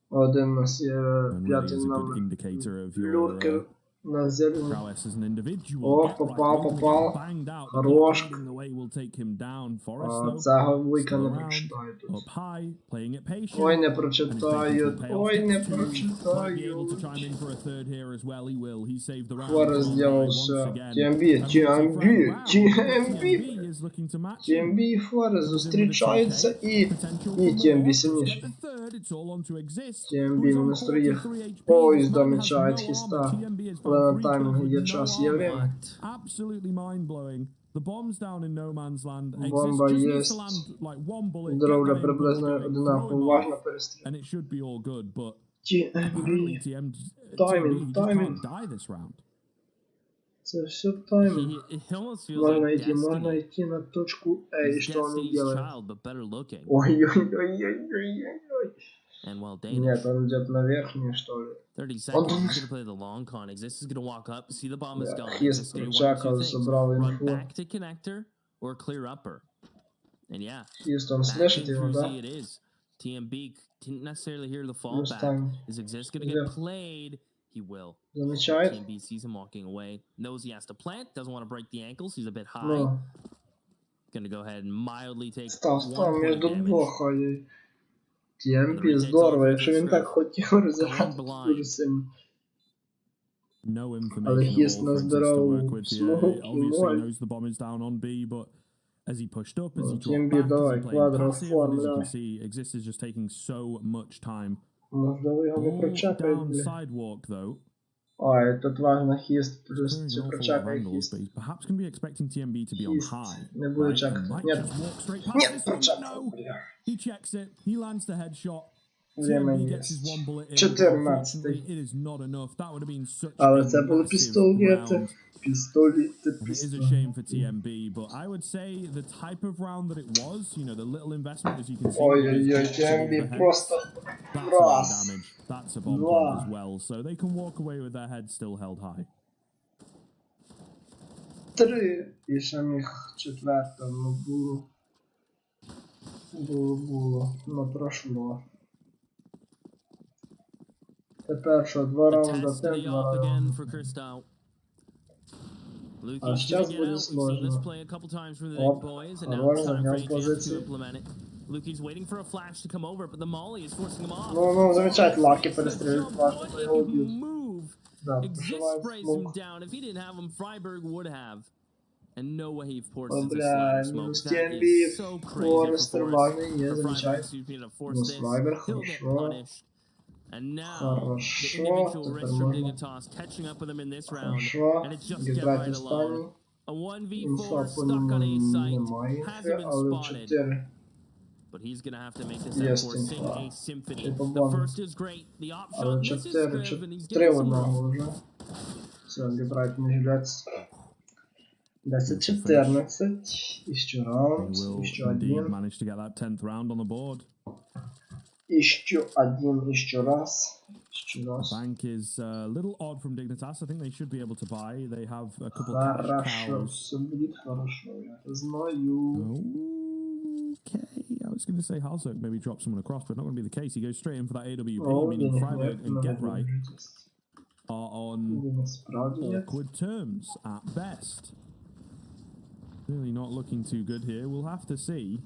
Один у нас є and really п'ятий is a good номер. indicator of your Люркер На зелені. Prowess as an individual. О, Get попав, right. попав. Banged out. Хорош. The way will take him down. Forrest, though, Цього вуйка не still around, прочитаю тут. up high, playing it patient. Ой, не And he's making прочитаю. good payoff. Ой, не Gets two. Might be able прочитаю. to chime in for a third here as well. He will. He saved the round. Форес Once сделался. again. TMB, And TMB, TMB. is looking to match him. TMB і Форес зустрічаються і TMB сильніше. TMB мінус 3. Ой, здомічають хіста. Але на таймінгу є час, є время. Absolutely mind-blowing. The bomb's down in no man's land. Бомба є. Здоров'я приблизно одинаково. Важно перестріл. And it should be all good, but TMB. Timing. Timing. Die this round. Це все таймінг. It almost feels Можно like идти, можно destiny. идти на точку А, и He's что он Destiny's делает? child, but better looking. Ой-ой-ой-ой-ой-ой. And while Dana, Нет, он идет на верхний, что ли? 30 seconds, he's gonna play the long con. Exist is gonna walk up, see the bomb is gone. Хист Exist gonna do one прочакал, of two things: забрал run инфу. back to connector or clear upper. And yeah, Хист, он back слышит in его, through да? Z it is. TMB didn't necessarily hear the Плюс fallback. тайм. Is Exist gonna Yeah. get played? He will. Замечает? TMB sees him walking away, knows he has to plant, doesn't want to break the ankles. He's a bit high. Ну, Gonna go ahead and mildly take став 1 там point между damage. двох, ой. TMP здорово, якщо він так хотів розіграти дуже сильно. No information Але at хіст all for Exist to назбирав work with here. смоки, Obviously ноль. knows the bomb is down on B, but as he pushed up, as he dropped TMB, back, as давай, he played квадро passive, and as you оформляй. can see, Exist is just taking so much time. Можливо, його не Ball прочакають, down бля. sidewalk, though. Ой, тут важно хіст, плюс Clearing цю an awful lot of прочакає angles, хіст. but he's perhaps going to be expecting TMB to be on Хіст. high. Не буде Right? He чекати. might Нет. just walk straight past Нет, this one. прочакав, No! бля. He checks it. He lands the headshot. Время TMB gets his есть. one bullet in. 14. Unfortunately, it is not enough. That would have been such Але a це були massive пістолети. round. Пістолети, And it is a пістолети. shame for TMB, but I would say the type of round that it was, the little investment, as you can see. Ой-ой-ой, TMB просто That's a lot of раз, damage. That's a bomb два. plant as well. So they can walk away with their heads still held high. 3. І ще міг четверта, ну було. Ну пройшло. Тепер що, 2 раунда, Test to темп, the 2 off again раунда. for Kristau. А Luki's gonna сейчас get будет out. We've seen this сложно. play a couple times from the Оп, big boys, and now хорош, it's time for занял AGF to позицию. implement it. Luki's waiting for a flash to come over, but the molly is forcing him off. Ну, замечательно, лаки Jump, перестрелить, важно, what что a его убьют. move. Да, Exist пошивает sprays him смог. down. If he didn't have him, Freiburg would have. And no way he forced О, into бля, slide smoke. минус That TMB, is so crazy for Форестер Forrest. важный, не For Freiburg замечает. to be able to force Ну, this, Слайбер, he'll get хорошо. punished. And now, the Хорошо, individual теперь risk from можно. Dignitas catching up with him in this round. Хорошо, And it's just get гидрать right останній. alone. A 1v4 Інфа по stuck on A ньому site. немає Hasn't інфи, been але spotted. 4. But he's going to have to make this Yes, effort. Sing infa. a symphony. Чи по The бомбі. first is great. The op Але shot misses 4, Scriv, and he's 3 getting в some одного room. вже. Все, гидрать не жилец. 10-14. Еще раунд, Will еще indeed один. manage to get that 10th round on the board. Еще один, еще раз. Еще раз. Bank is a little odd from Dignitas. I think they should be able to buy. They have a couple Хорошо, cash cows. все будет хорошо, я это знаю. Okay, I was going to say Halzok maybe drop someone across, but not going to be the case. He goes straight in for that AWP, О, meaning денег Freiburg нет, and надо Get Right выжить. are on Денег справді нет. awkward terms at best. Really not looking too good here. We'll have to see.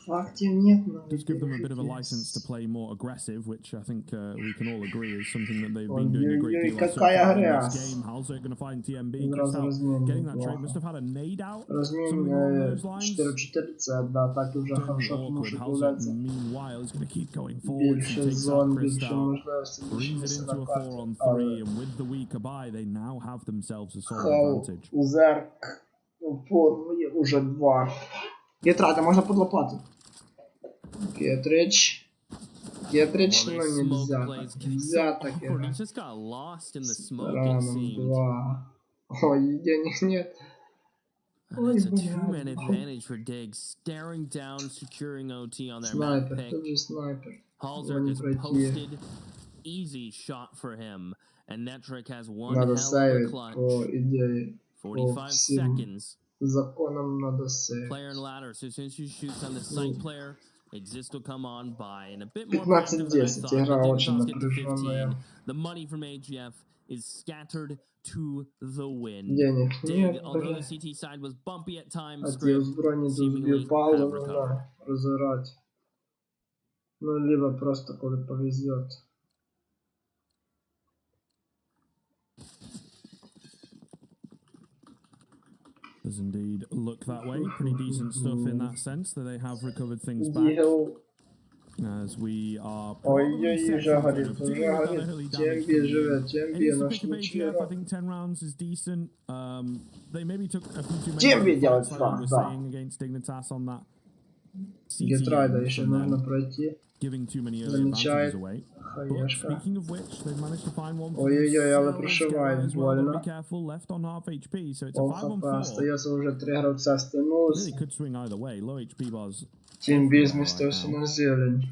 Факте нет, но Does give them a bit of a есть. license to play more aggressive, which I think we can all agree is something that they've been doing a great Ой-ой-ой, deal of so какая far in грязь. this game. Halzok going to find TMB. Сразу Kristau размен getting that trade неплохо. must have had a nade out. Размен Something along those lines. 4-4, да, так уже Certainly хорошо awkward. может Halzok, появляться. meanwhile, is going to keep going forward. He Більше takes out зон, більше Kristau, можливостей, більше brings it місця into на a карті. 4-on-3, Але and with the weaker buy, they now have themselves a solid Хал, advantage. Узерк, формує уже 2. Гетрата, можна під лопату. Гетрич. Гетрич, Well, ну their smoke нельзя plays так. getting so Нельзя так awkward. He играть. just got lost in the smoke, it Раном seemed. 2. Ой, денег нет. And Ой, it's a блядь. two-man advantage for Diggs, staring down, securing OT on their map Снайпер, pick. тут же снайпер. Halzerk не is пройти. posted. Easy shot for him. And Netrick has one Надо hell of a сейвить clutch. по идее. 45 всем. seconds. Законом надо сейвить. Player and ladder. So as soon as you shoot on the site player, Exist will come on by and a bit more 15-10, игра очень Dignitas get to напряженная. 15. The money from AGF is scattered to the wind. Денег Dig, нет, although the блин. CT side was bumpy at times, Отец Scrib брони тут seemingly збив Павла, have ну recovered. да, разорать. Ну, либо просто коли повезет. Does indeed look that way. Pretty decent stuff in that sense that they have recovered things back. Дігл. As we are Ой-ой-ой, вже горить, вже горить. Тембі живе, Тембі наш лучший I игрок. think 10 rounds is decent. They maybe took a few too many Тембі делает fights, like we фраг, were да. saying against Dignitas on that. Гетрайда CT еще from them, нужно пройти. giving too many early Замечает advantages away. But Хаешка. speaking of which, they've managed to find one for Ой-ой-ой, але themselves. прошивають As well, but больно. be careful, left on half HP, so it's a Пол 5-on-4. хп, остается уже 3 гравця стянулось. Really could swing either way. Low HP bars. Тімбі змістився на зелень.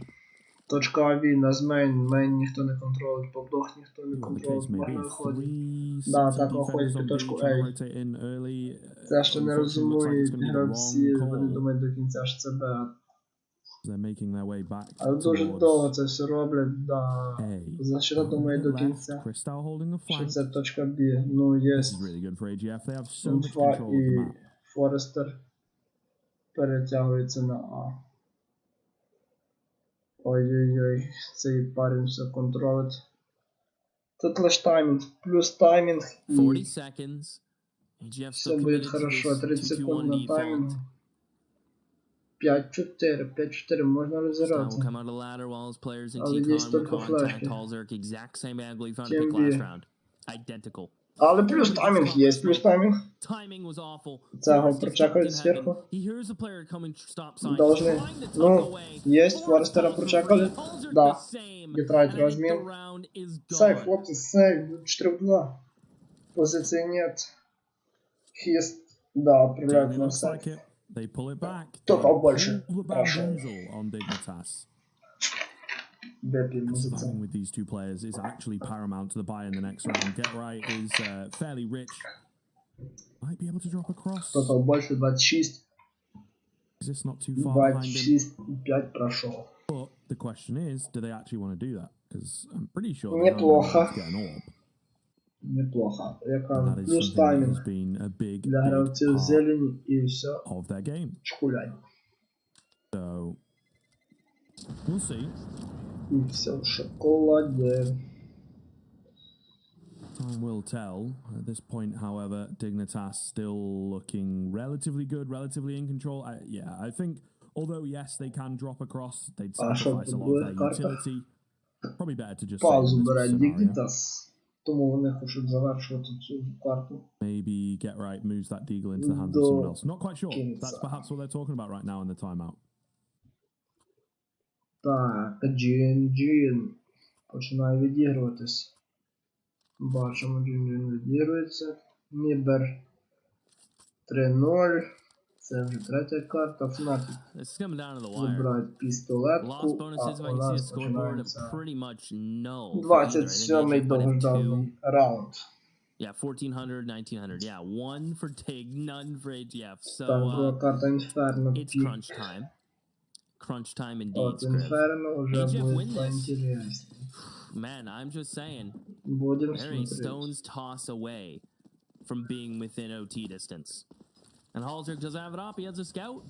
Точка вільна з мейн ніхто не контролить, поблок ніхто не контролить, можна виходити. Да, так виходить під точку A. Це ще не розуміють гравці, вони думають до кінця, що це Б. Але дуже довго це все роблять, да. Защита думає до кінця, що це точка Б. Ну, є Інфа і Форестер перетягується на А. Ой-ой-ой, цей парень все контролить. Тут лише таймінг, плюс таймінг і 40 seconds. AGF все still буде committed to хорошо. this 30 секунд 2-2-1 на default. таймінгу. 5-4 можна Star will розіграти. come out of ladder while his players in Але є T-Con will стільки contact флешки. Halzerk. Exact same angle he found to Тим pick last бі. round. Identical. Але плюс таймінг є, плюс таймінг. Timing was awful. Це його Forrest is прочекають stuck in зверху. heaven. He hears a player coming stop sign. Должны. Trying to tuck Ну, away. есть, Forrest Форестера falls for прочекали. free. Halzerk Да. the same. Гетрайт And I think the розмін. round is Сейв, gone. хлопці, сейв. 4-2. Позиції нет. Хіст. Да, отправляють на сейв. They pull it back. Кто больше? Pull the Прошел. bamboozle on Dignitas. Депі музиця. Surviving with these two players is actually paramount to the buy in the next round. Get right is fairly rich. Might be able to drop across. Тотал больше 26. Is this not too far behind him? 26-5 прошел. But the question is, do they actually want to do that? Because I'm pretty sure Неплохо. they're going to get an orb. Неплохо. Я And кажу, that is плюс something that таймінг has been a big, для big гравців part зелені і все. of their game. Чкуляй. So we'll see. І все в шоколаді. Time will tell. At this point, however, Dignitas still looking relatively good, relatively in control. I think, although yes, they can drop across, they'd sacrifice a lot of their utility. Probably better to just Паузу save in бере this scenario. Dignitas. Тому вони хочуть завершувати цю карту. Maybe Get Right moves that deagle into the hands of someone else. Not quite sure. That's perhaps what they're talking about right now in the timeout. Так, Джин починає відігруватись. Бачимо, Джин відігрується. Мібер 3-0. Це вже третя карта. Фнатік This is coming down to the wire. забирають Lost пістолетку, bonuses, if а I у can see a нас scoreboard, are починається pretty much null. for either. I think 27-й AGF might have two. довгожданий раунд. Yeah, 1400, 1900. Yeah, one for Tig, none for AGF. So Так, друга карта Інферно. it's crunch time. Crunch time indeed, От Scrib. Інферно вже AGF буде win this. поінтересніше. Man, I'm just saying, Будемо they're a смотреть. stone's toss away from being within OT distance. And Halzerk doesn't have it up. He has a scout.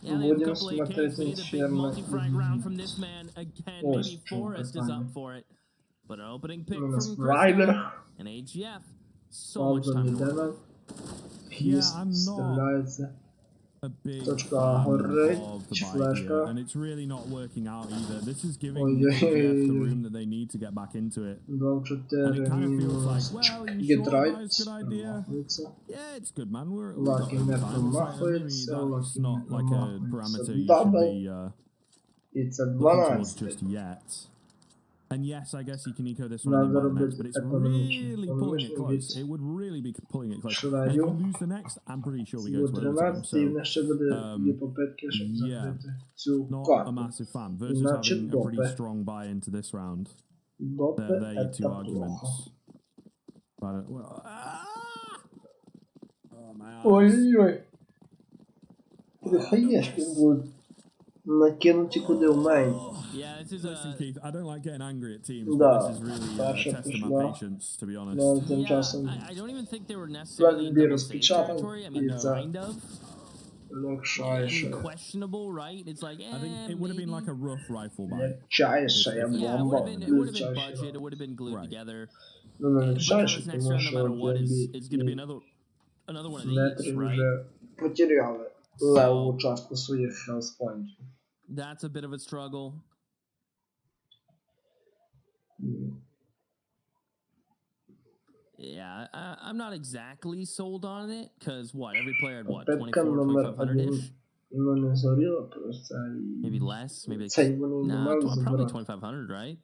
Yeah, they have a Будем couple of смотреть AKs. We need a big инферно. multi-frag round from this man. Again, Ой, maybe что Forrest is касание. up for it. But an opening pick У from нас Chris Райдер. and AGF. So much Пауза time to ніде work. нам. Хіст I'm not стріляється. a big Точка fan горить. of the buy Флешка. here, and it's really not working out either. This is giving Ой, AGF the ой, room that they need to get back into it. 2-4 And it kind of feels like, мінус. well, you sure, Гетрайт. guys, good idea? Махується. Yeah, it's good, man. We're Lucky we've got Never time. It's like, махується. maybe that's Lucky not Never like a махується. parameter you should Дабл. be І це looking towards 12. just yet. And yes, I guess you can eco this one and Надо then buy the next, робити but it's економічно. really pulling it close. Економічно It would really be pulling it close. Should I And if you do? lose the next, I'm pretty sure we go Сіло to overtime. 13, і в So нас ще буде дві попитки, щоб yeah. закрити цю not a карту. massive fan versus Значит, having a pretty допе. strong buy into this round. Допе There are your two это arguments. плохо. But, oh my eyes. Ой-ой-ой. Хаешки будут. Накинуті куди в мейн. Yeah, this is Listen, Keith, I don't like getting angry at teams, Да, but this is really a перша test of my пішла. patience, to be honest. Ну, тим Yeah, часом I don't even think they were necessarily Флаг in бі double save розпечатав, territory. I і mean, це kind of. I mean, легшайше. questionable, right? It's like, I think it would have been like a rough rifle buy. Легчайша Yeah, it бомба. would have been Легчайша. budget. It would have been glued Right. together. Ну, не But легчайше, Bananas next тому round, no що matter what, is TMB going to be another one of these, метри right? вже потеряли леву частку своїх хелспойнтів. That's a bit of a struggle. Yeah, I'm not exactly sold on it because what every player had what Петка 24, номер 2500 один. ish, Ну, не зоріла просто. maybe less, maybe Цей вони не мали probably забирати. 2500, right?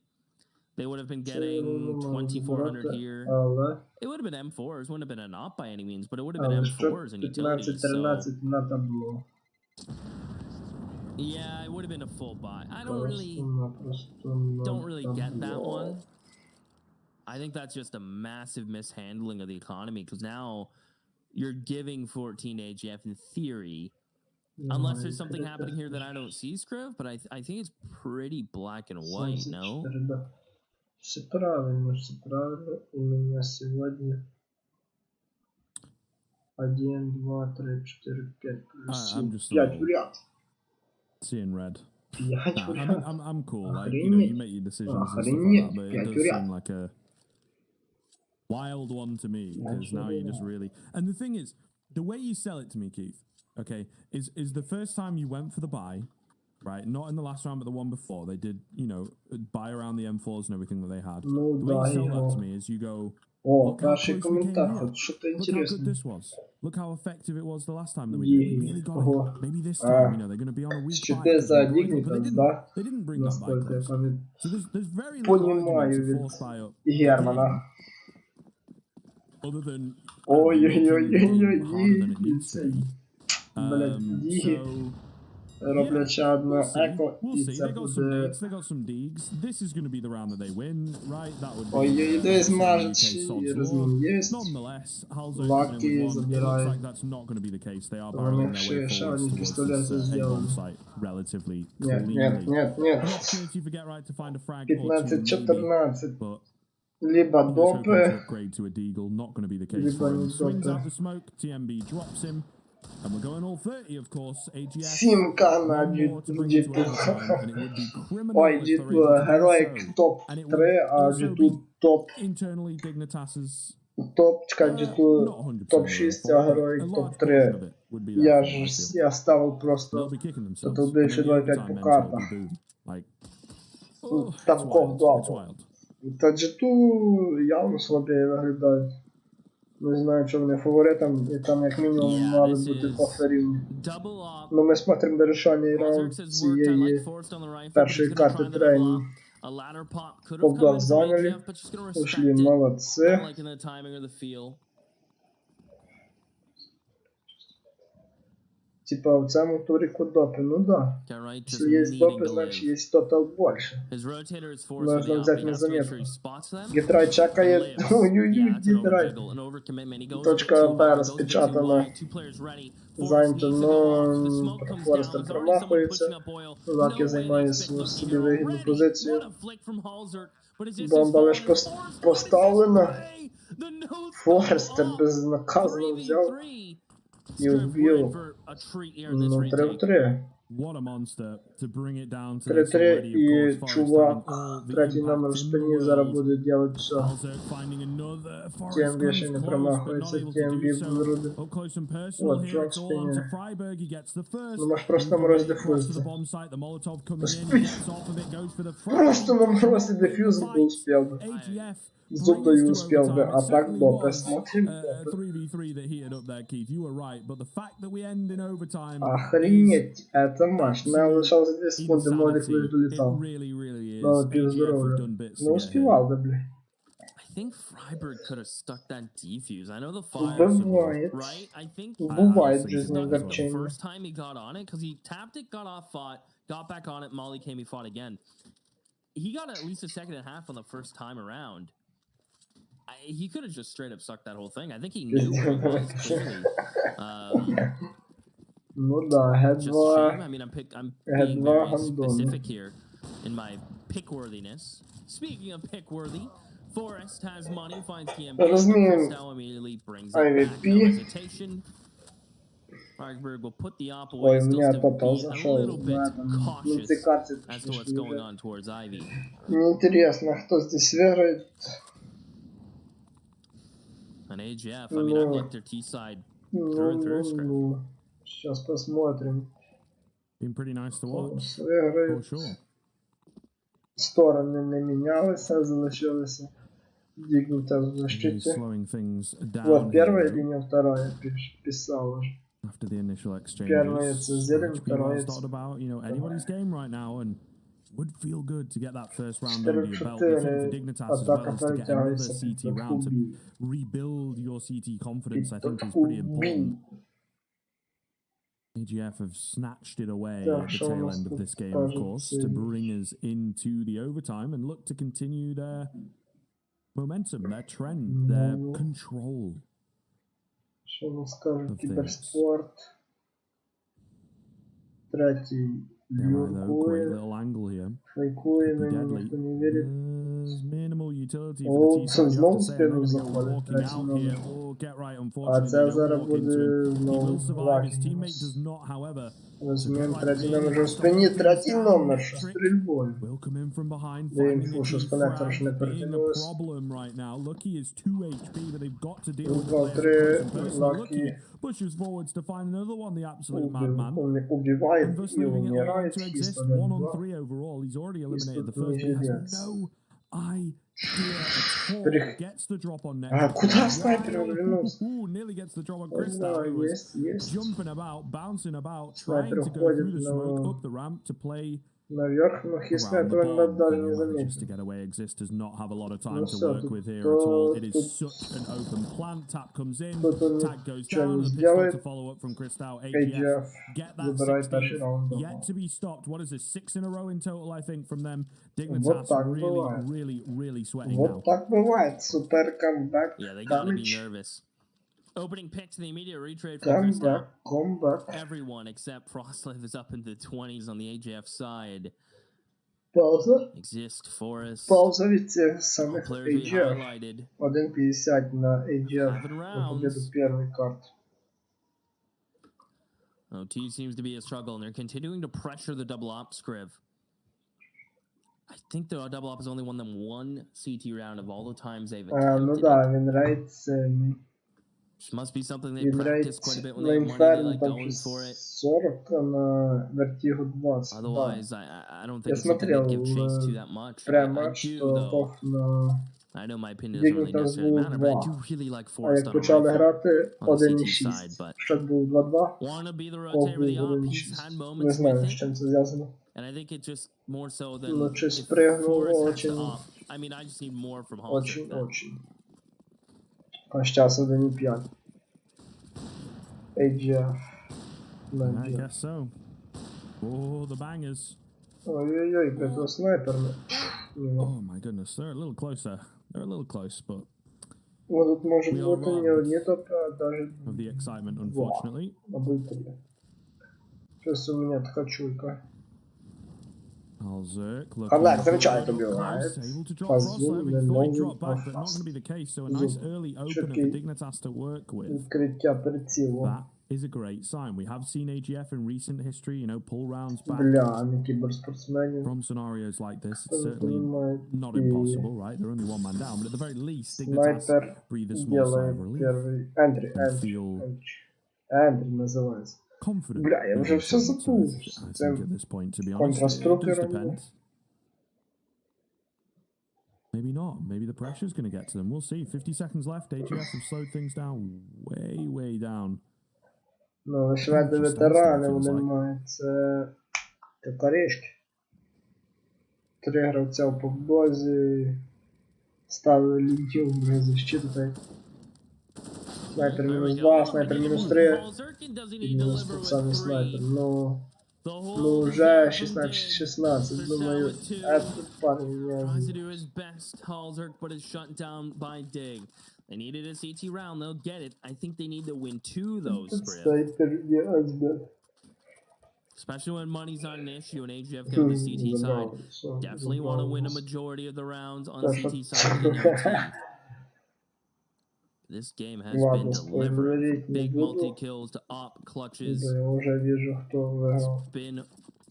They would have been Цей вони getting не мали 2400 забирати, here. але... It would have been M4s, wouldn't have been a not by any means, but it would have been Але що M4s and utilities. So 15-13 на табло. yeah, it would have been a full buy. I don't really get that one. I think that's just a massive mishandling of the economy because now you're giving 14 AGF in theory, unless there's something happening here that I don't see, Scriv, but I think it's pretty black and white, no? Все правильно, все правильно. У меня сегодня 1, 2, 3, 4, 5 плюс 7. I'm just 5 в ряд. Seeing red. 5 в ряд. I'm cool. Like, you make your decisions and stuff like that, but it does seem like a wild one to me because now you just really. And the thing is, the way you sell it to me, Keith, okay, is the first time you went for the buy, right? Not in the last round, but the one before. They did, buy around the M4s and everything that they had. The way you sell that to me is you go. О, перший коментар, хоч що-то Look how good інтересне. this was. Look how effective it was the last time that we did it. We really got it. Maybe this time, they're going to be on a weak Що buy. ти за But Dignitas, да? they didn't bring that buy Наскільки я close. пам'ятаю. So there's very little argument Понімаю to від force buy up. Германа. Other than Ой-ой-ой-ой-ой, цей, блядь, Діги so роблять ще одне еко, we'll і see. це They got some буде... nades, they got some digs. This is going to be the round that they win, right? That would be Ой-ой, де змажуть, UK sod's law. розумію, єсть. Nonetheless, Hal's Лаки opening with one. It looks забирає. like that's not going to be the case. They are Вони barreling their way ще forwards одні towards пістолети this зробили. A-bomb site relatively Нет, cleanly. нет, нет, нет. An opportunity for Get Right to find a frag or two, maybe, 15-14. but Либо he's hoping to допи, upgrade to a Deagle. Not going to be the case либо for him. не Swings допи. out the smoke. TMB drops him. And we're going all 30, of course. AGF. Сімка на One more to bring it to G2. overtime, and it would be criminal Ой, if they're able G2 to do героїк so. And it would топ-3, а also G2 be топ... internally Dignitas's Топчка G2 not 100% топ-6, their а fault, but a героїк large топ-3. portion of it would be their Я fault, I ж feel. я ставив They'll просто be kicking themselves. Тут And then 1, the 2, 5 overtime по mental картах. will be boom. Like, Там it's ков wild. два. It's wild. Та G2 явно слабіє виглядають. Не знаю, що вони фаворитом, і там як мінімум Yeah, мали this бути is поферівні. double up. Ну ми смотрим вирішальний раунд Ozarks has worked. I like цієї Forrest on the rifle, but першої he's gonna карти try the double тренінг. up. A ladder pop could have come Побдав in from зайняли, AGF, but just gonna respect ушли, it. молодці. Not liking the timing or the feel. Типа в цьому турі допи, ну да. Get right, just Если есть needing допы, to значит live. есть тотал больше. His rotator is forced Нужно on the взять up. He на has to make sure заметку. he spots them. Гетрай чекає, Lives. ой-ой-ой, Yeah, it's an Гетрай. overjiggle, an overcommitment. He goes a bit Точка too Б hard, goes a bit too розпечатана. wide. Two players ready. Forrest Зайнято, needs to go off. The smoke но comes down. Форестер There's already someone промахується. pushing up oil. No Лаки way займає they expect us to собі hear вигідну already. позицію. What a flick from Halzert. But is this Бомба his лиш fault? Forrest, what is поставлена. this play? The no Форестер throw up. безнаказано взяв 3v3. і Scriv, we're in вбив. for a treat here in this Ну, retake. 3-3. What a monster to bring it down to this 3-3 already. Of course, і Forrest чувак, having all the третій номер impact в in the спині, зараз world. буде робити все. Halzert finding another. Forrest TMB ще comes не close, but not промахується, able to TMB do so. вроде. Up close and personal От, here. чувак в It's all on to спині. Freiberg. He gets the first. Ну, може просто на Moving мороз across to the дефузиться. bomb site. The Molotov coming in. He gets off of it. Goes for the front. Просто на морозі дефюз би успел бы. AGF С зубдою успел бы, а так certainly допы was смотрим. 3v3 that heated up there, Keith. You were right, but the fact that we end in overtime Охренеть, это матч. Нам лишалось 2 is секунды, Молик insanity. лишь It долетал. really, really is. Ну, AGF пиздорово. have done bits Ну, to get here. успевал, да, бля. I think Freiberg could have stuck that defuse. I know the fire, Бывает. right? I think Бывает в honestly, жизни stuck it the огорчение. first time he got on it because he tapped it, got off, fought, got back on it. Molly came, he fought again. He got at least a second and a half on the first time around. He could have just straight up sucked that whole thing. I think he knew what it was clearly. Ну да, Just a shame. Г2. I mean, I'm being Г2 very гандони. specific here in my pick worthiness. Speaking of pick worthy, Forrest has money, finds TMP, but Розуміємо. Crystal immediately brings it back. IVP. No hesitation. Marksburg will put the op away, Ой, у still меня to тотал be a зашел little bit на этом. На cautious этой карте as to what's пришли going уже. on towards Ivy. Мне интересно, кто здесь выиграет. And AGF, I mean, I've looked their T side through and through. Ну. Сейчас посмотрим. Been pretty nice to watch. For Выиграет. sure. Стороны не менялися, залишилися. Dignitas в Really защите. slowing things down. Вот первая here, линия, вторая писала. after the initial exchanges. Первая это зелень, HP вторая well started about, you know, anybody's game right now, and would feel good to get that first round 4 under your belt. We think for 4 Dignitas as well атака is to get another перетягується CT під round to бій. rebuild your CT confidence. I think is Під pretty important. бій. AGF have snatched it away Так, at the що у tail нас end of тут this game, of кажуть, course, це to bring us into the overtime and look to continue their momentum, their trend, their control. Що нам скажуть? Of Кіберспорт. Третій There are though, great люркує. little angle here. Фейкує, Could be на нього deadly. ніхто не вірить. There's minimal utility for О, the T це side, you have знову to say. спину I'm gonna go заходить, walking третій out номер. here. Or get right, А unfortunately. це Don't зараз walk into буде him. He will знову survive. His teammate лакінг. does not, however. Розуміємо, третій номер вже в спині, третій номер, що стрільбою. Will come in from behind, Де finding інфу, a що key з коннектора ж не frag, being a перетягнулось. problem right now. Lucky is 2 HP, but they've got to deal with the Два, players три, close and personal. Lucky. Lucky pushes forwards to find another one, the absolute madman. Убивает And thus и leaving it all умирает. to exist. Хист 1-on-3 overall. He's already eliminated the first, but he has жилец. no idea at all. Прих- Gets the drop on next. А куда снайпер вернулся? Nearly gets the drop on Да, Crystal, who was есть. jumping about, bouncing about, trying Снайпер to go уходит through the на- smoke, up the ramp to play Наверх, но хист around the этого ball. даже He не manages to заметил. get away. Exist does not have a lot of time Ну to всё, work тут- with here at all. It is тут- such an open plant. Tap comes in, Тут он tag goes ничего down, не and the pistol сделает. to follow up from Crystal. AGF AGF get that забирает 16th. перший раунд. Yet to be stopped. What is this? 6 in a row in total, I think, from them. Вот Dignitas так really, бывает. really sweating now. Вот так бывает. Супер камбэк. Yeah, they gotta be Камыч. nervous. Opening pick to the immediate retrade from Crystal. Камбэк. Комбэк. Everyone except Frostlive is up in the 20s on the AGF side. Пауза. Exist, Forest. Пауза від цих All самих players we AGF. highlighted. 1.50 на AGF. 7 На rounds. победу первой карты. OT seems to be a struggle, and they're continuing to pressure the double op scriv. I think the double op has only won them 1 CT round of all the times they've Ну attempted да, it. вінрейт сильний. Which must be something they Вінрейт practice quite a bit when на they have money. They Інферно like там going for it. 40, а на Вертігу 20. Да. Otherwise, I don't think Я it's something they'd give смотрел chase to that much. I прем-матч, do, то though. топ на... I know my opinion doesn't really Dignitas necessarily був matter, but I 2. do really like А Forrest як on a почали rifle. грати on the CT 1.6. side, but Щот був 2-2. wanna be the Топ rotator був of the op. He's 1.6. had Не moments знаю, with з it, чим це зв'язано. and I think it's just more so than Ну, чи if спригнув Forrest has the очень, op. I mean, I just need more from Halsey. очень. А зараз 1.5. AGF. На I AGF. guess so. Oh, the bangers. Ой-ой-ой, это снайпер. Ну, Oh my goodness, they're a little closer. They're a little close, but вот тут может We are бути не топ, а даже of the excitement, 2. unfortunately. Або 3. Сейчас у меня ткачулька. Alzerk looking Халак good, замечательно up убивает. close, able to drop Фазу Frostlive. He на thought he'd новый drop back, but not фаст. going to be the case. So a nice early opener for Чіткий Dignitas to work with. відкриття прицілу. That is a great sign. We have seen AGF in recent history, you know, pull rounds back Бля, не кіберспортсменів. from scenarios like this. It's Хто certainly понимает. not І impossible, right? They're only one man down, but at the very least, Dignitas снайпер breathe a small sigh делает of relief первый. Энтри, and энтри, feel энтри называется. confident. Бля, я вже все забув. I Це think at this point, to be honest, it контраструктор does робив. depend. Maybe not. Maybe the pressure's going to get to them. We'll see. 50 seconds left. AGF have slowed things down way down. Ну, шведи ветерани, вони мають це какарішки. 3 гравця в поблозі. Ставили лінію вже защиту. Снайпер мінус 2, снайпер мінус 3. І мінус тот самий снайпер. Ну вже 16-16. Думаю, этот парень не Tries to do his best, Halzerk, but is shut down by Dig. They needed a CT round, they'll get it. I think they need to win 2 though, Spriv. Снайпер не азбет. Especially when money's not an issue and AGF getting the CT side. Definitely want to win a majority of the rounds on CT side in OT. This game has been delivered. Big multi-kills to op clutches. It's been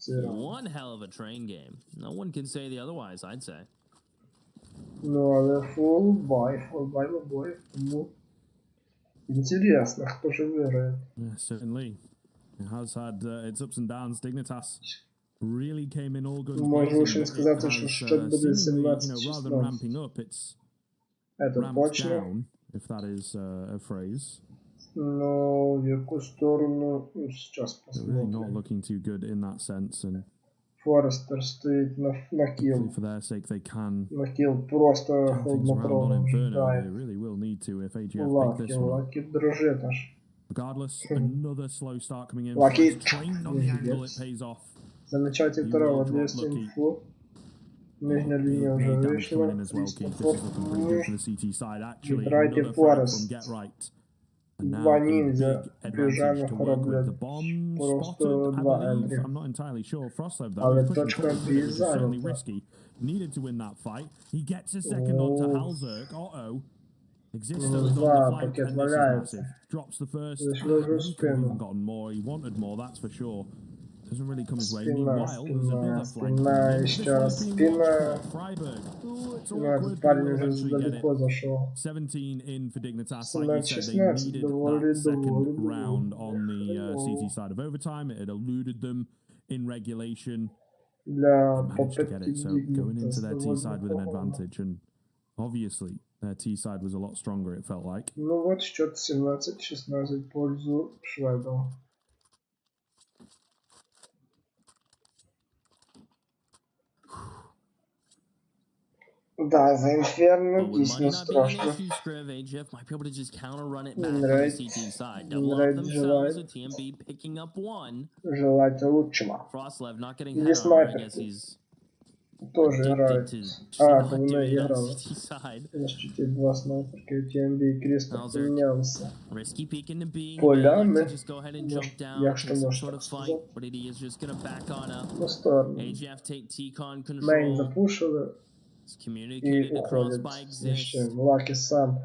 one hell of a train game. No one can say the otherwise, I'd say. Ну, але full buy обоих. Ну, интересно, кто же выиграет. Yeah, certainly. It has had its ups and downs. Dignitas really came in all guns Можно blazing, лучше but сказать, it что has, счет будет seemingly, rather than 17-16. ramping up, it's Это ramped точно. down, if that is a phrase. Но в какую сторону сейчас They're really not посмотрим. looking too good in that sense, and Форестер стоит на килл. for their sake they can На килл просто turn things around on хладнокровно Inferno. They ожидает. really will need to if AGF take Лаки, this one. Лаки дрожит аж. Regardless, another slow start coming in. Lucky. Trained on the angle, it pays off. Замечайте второго 200 инфу. Нижняя линия уже вышла. 300 Играйте Форест. Два ниндзя бежали хороблять. Просто два энтри. Але точка B занята. Needed to win that fight. He gets a second onto Halzerk. Existence on the Да, flank, пакет and this is валяется. massive. Drops the first. Зашло уже He could have even спину. gotten more. He wanted more, that's for sure. Doesn't really come his way. Спина, Meanwhile, there's another flank. спина, еще раз спина. Freiburg. It's Ну, этот awkward, but парень we'll уже eventually get далеко it. зашел. 17 in for Dignitas. Like you said, they 17-16, needed довольно, that second довольно, round on the довольно. CT side of overtime. It had eluded them in regulation. Для They managed to get попытки it, so going into Dignitas their T довольно side with an плохо. advantage, and obviously their T side was a lot stronger, it felt like. Ну вот счет 17-16 в пользу шведов. Да, за Инферно But with действительно money not being an страшно. issue, Scriv, AGF might be able to just counter run it back Не on the нравится. CT side. Не Double up нравится, themselves желает. with TMB picking up one. Желайте лучшего. Frostlev not getting Или head on. I снайпер guess he's тоже addicted играет. to just А, not там не doing it on играл. the CT side. Подождите, два снайперка, и TMB и Кристоф Halzerk. поменялся. Risky peek into B. He may Полями. like to just go ahead and jump Может, down, як что take some может sort так of fight, сказать. but he is just gonna back on up. На сторону. AGF take T-Con Мейн control. запушили It's и communicated across уходит. by Еще Exist. Лаки сам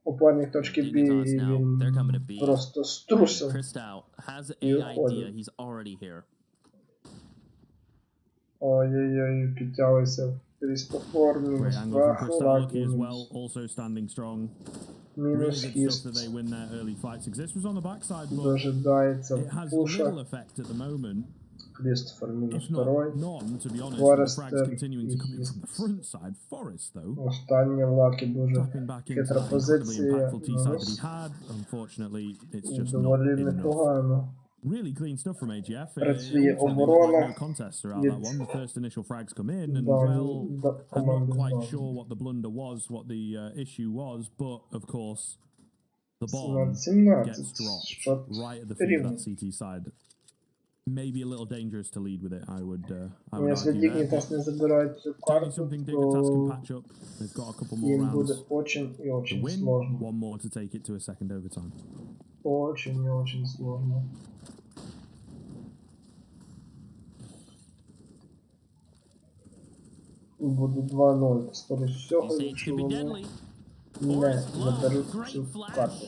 упорник точки B, Dignitas и now. They're coming to він B. просто струсил. Christou has И a idea. уходит. He's already here. Ой-ой-ой, підтягується Крістофор, Great мінус angle from Вах, Christou, Лаки, Lucky as well, мінус also standing strong. мінус Really good stuff that хіст. they win their early fights. Exist was on the backside, but Дожидається it has пуша. little effect at the moment. Крістофер мінус If not второй. none, to be honest, with the Forrester frags continuing to come in is- from the front side. Forrest, though, Останнє Лаки дуже tapping back into хитра that incredibly позиція. impactful T side that he Мінус. had. Unfortunately, it's І just not доволі enough. непогано. Really clean stuff from AGF. Працює Ultimately, оборона no contest throughout that від- one. The first initial frags come in, and Да, well, да, I'm not команди quite знову. sure what the blunder was, what the issue was, but of course, the bomb 17-17. gets dropped Счет right at the feet of рівний. that CT side. Maybe a little dangerous to lead with it, I would Ну, якщо argue there. Dignitas не забирають цю Certainly карту, something Dignitas can то patch up. They've got a couple more їм буде rounds очень і to очень win, сложно. one more to take it to a second overtime. Очень и очень сложно. Буде 2-0. Скоріше всього, They say it якщо could be вони deadly. не Forest low. заберуть Great цю flash. карту.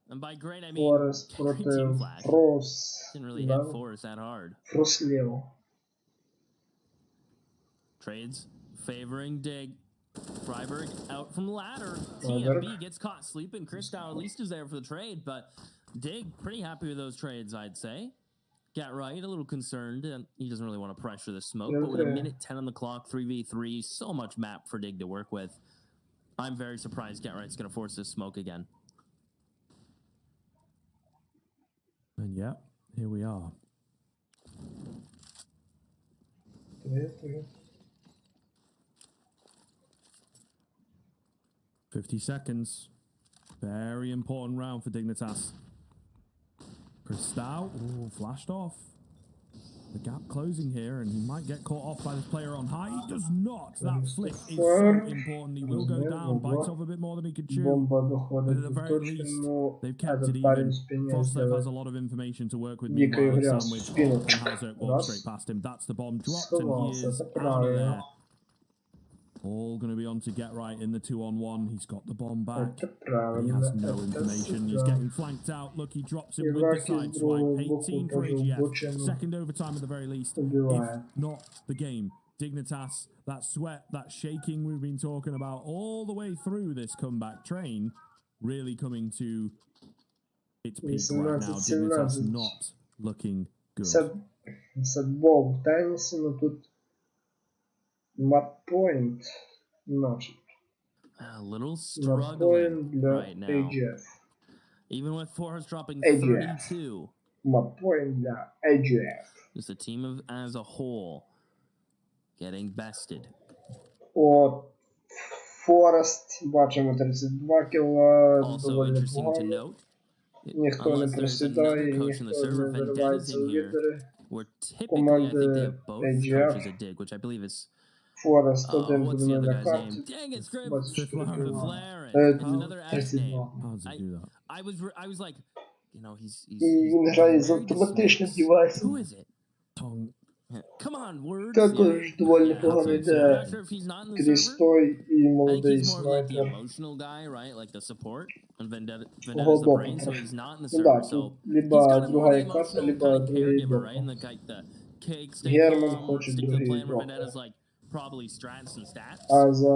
And by great, I mean Форест great проти team flash. Фрос. Didn't really Да? hit Forest that hard. Фрослево. Trades favoring Dig. Freiburg out from ladder. Freiburg. TMB gets caught sleeping. Christou at least is there for the trade, but Dig pretty happy with those trades, I'd say. Got right, a little concerned, and he doesn't really want to pressure the smoke. But with a Okay. minute 10 on the clock, 3v3, so much map for Dig to work with. I'm very surprised Get Right's going to force this smoke again. And yeah, here we are. Привет. 50 seconds. Very important round for Dignitas. Christou, flashed off. The gap closing here, and he might get caught off by this player on high. He does not. That flick is so important. He will go down, bites off a bit more than he could chew. But at the very least, they've kept it even. Frostlev has a lot of information to work with. Meanwhile, Sandwich and Hauser walk straight past him. That's the bomb dropped, and he is out of there. All going to be on to get right in the 2-on-1. He's got the bomb back. He has no information. He's getting flanked out. Look, he drops him with the side swipe. 18 for AGF. Second overtime at the very least. If not the game. Dignitas, that sweat, that shaking we've been talking about all the way through this comeback train, really coming to its peak right now. Dignitas not looking good. Map point, значит. A little struggling right now. AGF. Even with Forrest dropping AGF. 32. Map point для AGF. Just the team as a whole getting bested. От Forrest бачимо 32 кіла. Also interesting to note, Ніхто не присідає, ніхто не виривається в лідери. Where typically I think they have both coaches at dig, which I believe is Forrest один what's буде the other на guy's карті. name? Dang it, Scrib! 24 Flaring. It's another S 32. name. How does he do that? I was like, you know, he's І він грає з автоматичним девайсом. Who is it? Tongue. Come on, words. Також доволі погано йде крізь той і I think молодий he's more like the снайпер. emotional guy, right? Like the support. And Vendetta's the Голдопа brain, so he's not in the Ну да, server. So тут he's либо got a more другая the карта, emotional либо kind of другий caregiver, right? And доп. the like the cake, stay Герман calm, хоче stick to the другий plan. Where доп. Vendetta's like probably strats and stats. А за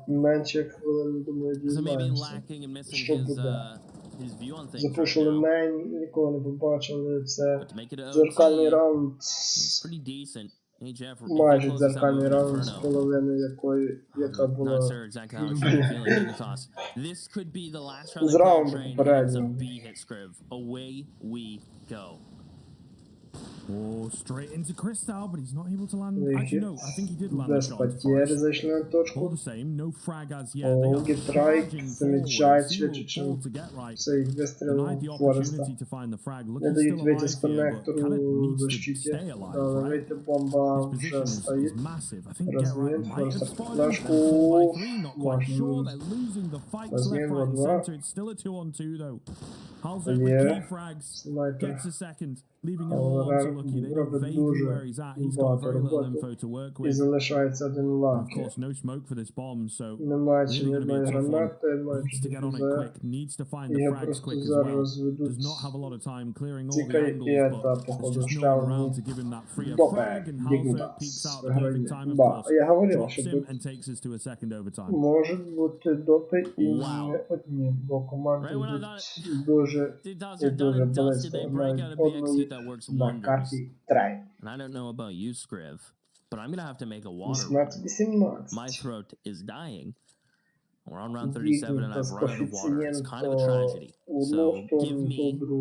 менше хвилин, думаю, So maybe дізнаємося. lacking and missing Що his буде? his view on things. Запушили Right now. мейн, нікого не побачили. Це But to make it a дзеркальний OT, раунд. it's pretty decent. AGF, Майже if he closes out дзеркальний with раунд з Inferno. половиною якої, яка I'm not була. sure exactly how much you're feeling Dignitas. This could be the last round З of the раунду train. It's a попереднього. B-hit Scriv. Away we go. Oh, straight into Crystal, but he's not able to land. They Actually, no, hit I think he did land the Без shot. потери Forrest. зайшли на All точку. the same, no frag as yet. They are Гітрайк charging замічає forward. швидше, Single чим ball to get right. цей Denied the вистріл Фореста. opportunity to find the frag. Look, Не he's дають still вийти з alive here, but kind of коннектору в needs to защиті. stay alive, Дали right? вийти, бомба His вже position is стоїть. massive. I think Розмін, Get Right might have Фореста spotted him. флешку. By 3, not quite Можна. sure. They're losing the fights Розмін left, right, and 2-2. center. It's still a 2-on-2 though. Halzer with Є. key frags. Снайпер. Gets a second, leaving it all on to Lucky. They know Робить vaguely дуже where he's at. He's got багато very little роботи. info to work І with. залишається один Of лаки. course, no smoke for this bomb, so Немає ще really ні going to be одної a tough one. гранати, Needs майже to get on it ДФЗ. quick. Needs to find the Я frags просто quick as зараз well. ведуть Does not have a lot of time clearing all the тільки angles, і but це, there's походу, just no ще one around одну to give him that free of допе frag, and Halzer Dignitas peeks out the виграє. perfect time, of Да, course. я говорив, Drops що him тут and takes us to a second overtime. можуть бути допи і Wow. не одні, бо команди Right when I йдуть дуже Dignitas і are done дуже and dusted. близько They break одна out від a BX одної suit that works на wonders. карті трейн. And I don't know about you, Scriv, but I'm gonna have to make a water run. 18-18. My throat is dying. We're on round 37 and I've run out of water. It's kind of a tragedy. So give me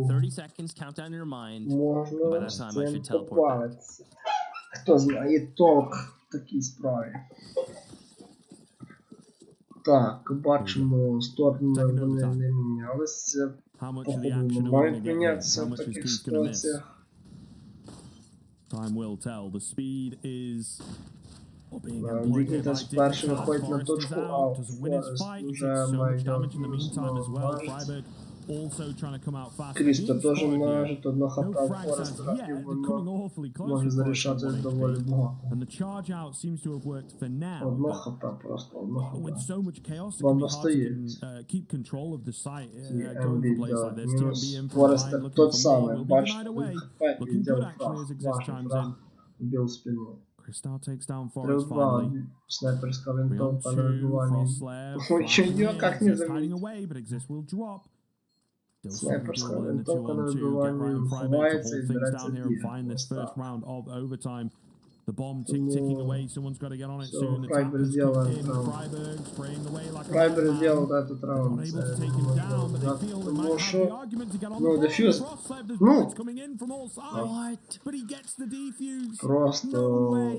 30 seconds, count down in your mind. By Можна that з time I цим should teleport back. побавитися. Хто знає толк в такій справі. Так, бачимо, сторони вони не мінялися. How much of the Походу, action не are we going мають to get here? мінятися How в much is таких Keith going to miss? ситуаціях. Time will tell. The speed is being Да, employed here by Dignitas перший Dignitas. виходить на Forrest is точку, а out, doesn't win his Forrest fight. He вже takes so much майже damage in the meantime as well. знову Freiburg also trying to come out fast. Крісто He's теж spotted here. майже, одно No хп frags as Фореста, і yet. They're воно coming awfully close. може with Forrest зарішати on 1 доволі HP. багато. And the charge out seems to have worked for now. Одно but хп просто, одно with хп. so much chaos, it can Бомба be hard to стоїть. keep control of the site. TMB, Going for plays да, like this, TMB мінус in from Фореста behind, looking тот for more. самий, Will be бачите, denied away. він хп Looking підняв good actually as фраг, Exist важний chimes фраг, in. бив спину. Crystal takes down Forrest 3-2, finally. снайперська 3 on винтовка на 2, вибиванні. Frostlev. Ой, чё, flashing in, никак не Exist hiding заметил. away, but Exist will drop. Still something Снайперська doable in the 2 винтовка на on 2. Get вибиванні, right and він Freiburg to ховається і hold things береться down here and біг. find this Ось first так. round of overtime. The bomb Тому ticking away. Someone's got to get on it все, soon. The Фрайбер tappers сделал come in. этот раунд. Freiburg spraying away like a Фрайбер madman. сделал этот Not раунд. able to take him down, but they feel they might Ну have що? the argument to get on Ну, the ball. дефьюз. Frostlev, there's Ну. bullets coming in from all sides. What? But he gets the defuse. Просто No way.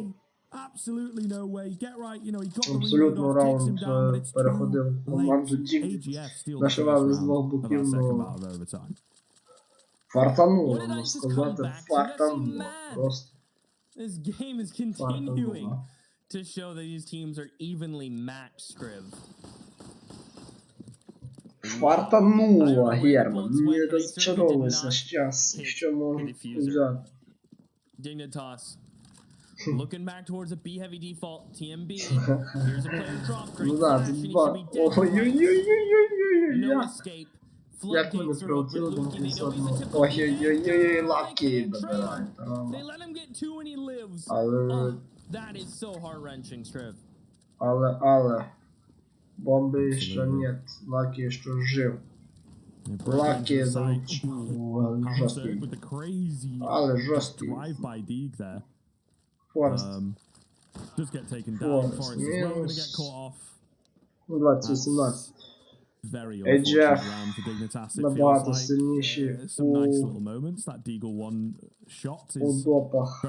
Absolutely no way. Get right, you know, he got the reload абсолютно off, takes him раунд down, but it's too переходив в команду late. Dignitas. AGF steal the first Нашивали з двох round of боків, our second ну, battle of overtime. фартануло, What did I можна just come сказати, back to? That seemed фартануло mad. просто. This game is continuing to show that these teams are evenly matched, Scriv. Фартануло, Герман. Не розчаровуйся зараз. Що можуть взяти? Dignitas. Looking back towards a B-heavy default. TMB. Here's a player drop. Great flash, and he should be dead. No escape. Як вони прилетіли до нас одного. Ой-ой-ой, лаки добирають. They let him get two and he lives. That is so heart-wrenching, Striv. Але. Бомби ще нет. Лаки ще жив. Лаки залетів. Жорсткий. Але жорсткий. Форст. Форст мінус. 20-18. AGF набагато сильніші у допах.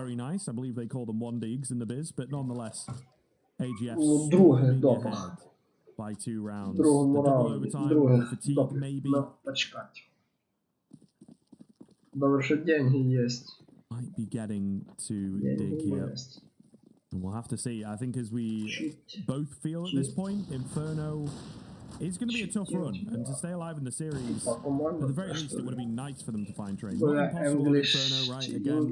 У других допах. В другому раунді. Других допах. Ну, почекати. Добре, що деньги есть. Деньги есть. We'll have to see. I think as we both feel at this point, Inferno is going to be a tough run, and to stay alive in the series, at the very least, it would have been nice for them to find trade. Not impossible with Inferno, right? Again,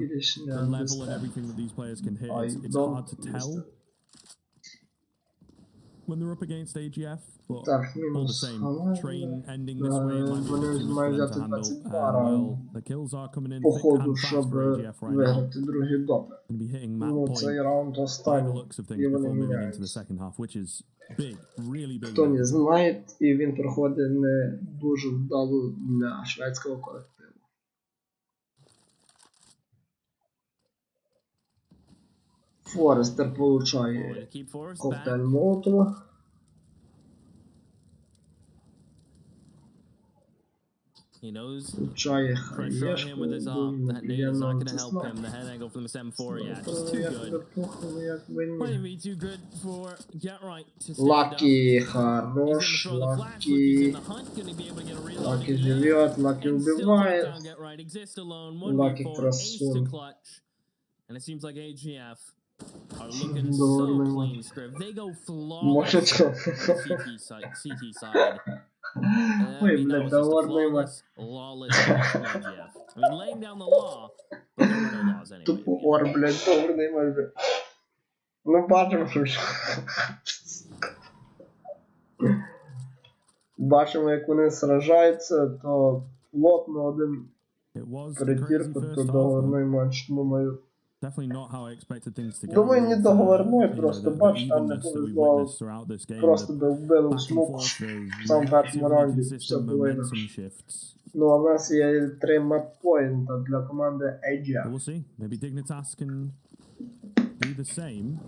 the level and everything that these players can hit, it's hard to tell when they're up against AGF, but all the same, train ending this way might be a bit too much for them to handle. Well, the kills are coming in thick and fast for AGF right now. Going to be hitting map point by the looks of things before moving into the second half, which is big, really big. Хто не знає, і він проходить не дуже вдало для шведського колективу. Форестер получає коктейль Молотова. He knows Получає pressure on him with his up. That nade is not going to help him. The head angle from the 7-4, yeah, just too good. Might be too good for Get Right to save Лаки хорош, Лаки. Лаки живет, Лаки убивает. Лаки красун. And it seems like AGF are looking so clean, Scriv. They go flawless CT side. Ой, блядь, довольный матч. Lawless AGF. I mean, laying down the law, but there were no laws anyway. Тупор, блядь, довольный матч. Ну, бачимо, що... Бачимо, як вони сражаються, то плотно один притір, тобто договорний матч, думаю. Думаю, не договорной, просто бач, там не повезло, просто би вбили в смук в самому першому раунді, все було інакше. Ну, а в нас є 3 маппоінта для команди AGF. Maybe Dignitas can do the same.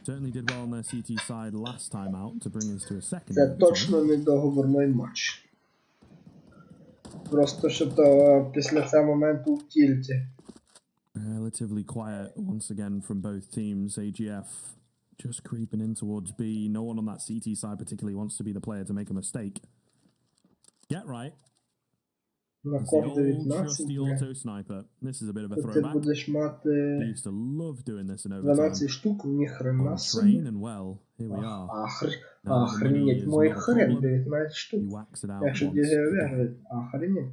Certainly did well on their CT side last time out to bring us to a second. Це точно не договорний матч. Просто що то після цього моменту в тільті. Relatively quiet once again from both teams. AGF just creeping in towards B. No one on that CT side particularly wants to be the player to make a mistake. Get right. На It's the код old 19, trusty auto sniper. This is a bit of a ти throwback. будеш They мати used to love doing this in overtime. 12 штук, ні хрена On собі. train and well, here we are. Охренеть, мой хрен 19 штук. He whacks it out Якщо once. дезервировать, охренеть.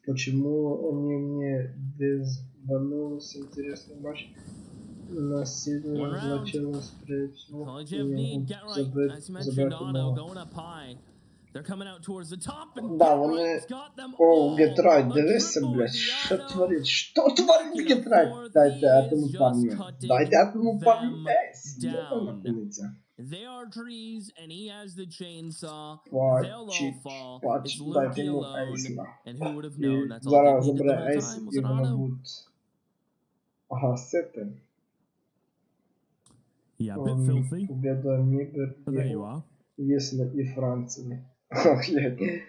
Почему они мне дезбанулся, интересный матч. Насильно началось прежде всего. Да, вони... О, Get-Right, дивися, блядь, що творить? Що творить Get-Right? Дайте этому парню. Дайте этому парню эйс. Де там находиться? They are trees, and he has the chainsaw. They'll all fall. It's Lucky alone, and who would have known? That's all they needed the whole time was an auto. Ага, сети. Yeah, a bit filthy. Победа Мибер, если и Франции. И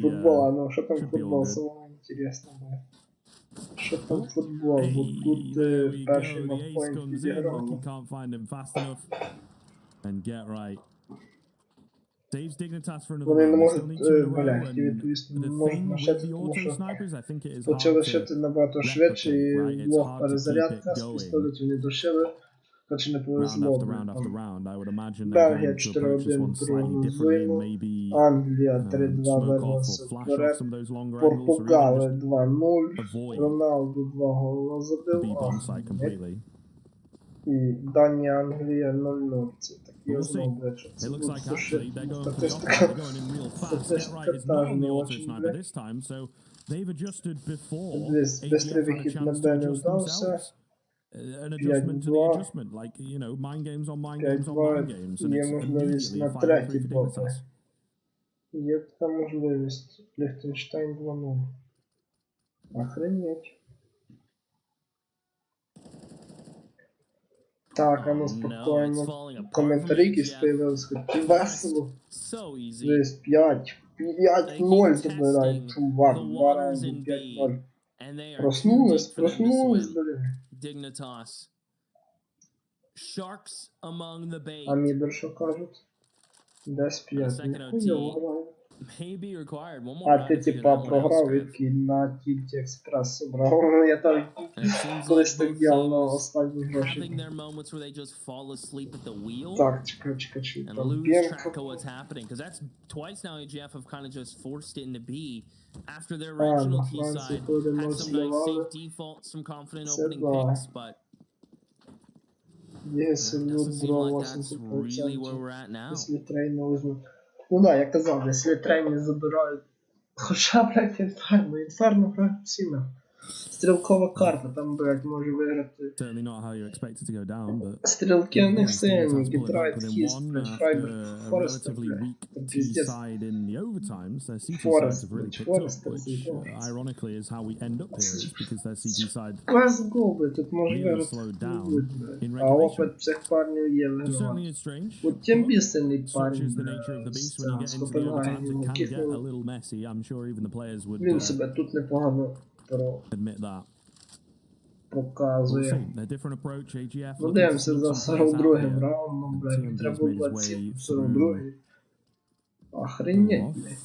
футбол, ну что там футбол, самому интересно было. Що там футбол? Вот тут перший маппоінт підіграв. And Get Right Saves Dignitas for another Вони не round. They still можуть, need two in a row, хотів and відповісти, не the можуть thing with машити, the тому auto що snipers, I think it is почали hard to шити набагато швидше, і replicate, right? It's двох hard to keep перезарядка it з going пістолетів не дошили, хоч і не round повезло. after round after round. I would imagine they're Бельгія going to approach this 4-1 one slightly differently and прогнозуємо, maybe Англія 3-2 smoke off or вернеться flash off вперед, some of those longer angles, or even Португали just 2-0, avoid Роналду 2 гола the забив, B bomb site completely. і Данія, Англія 0-0. Це такі We'll see. основи, що It це looks буде like сушити. actually they're going for the opposite. Статистика, They're going in real fast. Get статистика right, it's not теж on не the auto очень, sniper бля. this time, so they've adjusted before. Десь AGF бистрий had a вихід на chance to Б не adjust вдався. themselves. An adjustment to the 5-2. adjustment, like, you know, mind games on mind games on 5-2, mind games, and є it's можливість immediately на a 5-3 третій for боти. Dignitas. Є така можливість. Ліхтенштейн 2-0. Охренеть. Так, а ну спокійно. Коментарі якісь появились, хоч і весело. Десь 5. 5-0 забирають, чувак. 2 раунди 5-0. Проснулись, блин. Dignitas. Sharks among the bait. А мідер що кажуть? Десь 5. Ніхуйово грає. Maybe required. One more А round ти to figure типа that one out, програв, Script. який на Тільті Експрес собрав. Я там колись так діяв на останні Having гроші. their moments where they just fall asleep at the wheel Так, чекай, and там lose Бенко. track of what's happening, because that's twice now AGF have kind of just forced it into B after their original на key Франції side коли had ми some nice зливали. safe defaults, some confident Це opening да. picks, but Є it салют doesn't seem бро like that's really 80%. where we're at now. Якщо трейн не візьмуть. Ну да, я казав, якщо трейн не забирають. Хоча, блядь, Інферно грають всі на. Стрілкова карта, там, блядь, може виграти. Certainly not how you expect it to go down, but Стрілки не сильні, Dignitas гідрайт, pulled it back хіст, within блядь, one Фрайберг, after a Форестер, relatively блядь. weak Це T піздець. side in the overtimes. Their CT sides Forest, have really which picked up, Forest is which the ironically is how we end up here, is because their CT side Let's go, блядь, тут може really виграти. slowed down in А regulation. опит цих парнів є It certainly вигравати. is strange. От тим бісений Such парень, is the nature of the beast. When you get з into the overtimes, Копенгагену, it can get a кихнув. little messy. I'm sure even the players would Він себе тут непогано admit that. We'll показує. see. Their different approach, AGF. Ну looking to дивимося sneak за some players out 42-м here. раундом, блядь. TMD's Треба made his 27, way 42-й. Охренеть, блядь.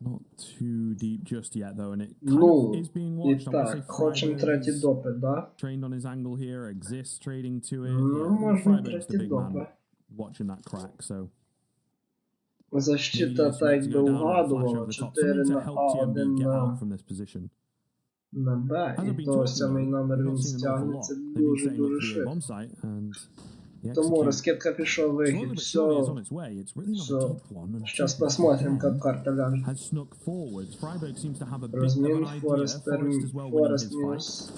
Not too deep just yet, though, and it kind Ну, of is being і watched. I would say так, хочемо третій Freiburg's допит, да? trained on his angle here, exists trading to it. Ну, Yeah, можна Freiburg's the третій big man допит. watching that crack, so Защита maybe так it's якби to go down and flash угадувала. over the top. 4 Something to на help А, TMB 1 get out на, from this position. на Б. As I've І been то talking, самий though, номер we've він not seen an awful стягне. lot. Це They've been дуже setting up дуже for the швидко. bomb site, and the Тому execute розкидка пішов slowly вихід. but Все. surely is on its way. It's really not a Все. deep one. And Сейчас TMB посмотрим, again как карта ляжет. has snuck forwards. Freiburg seems to have a bit of Размен, an idea. Форест, Forest as well winning Форест his fight. минус.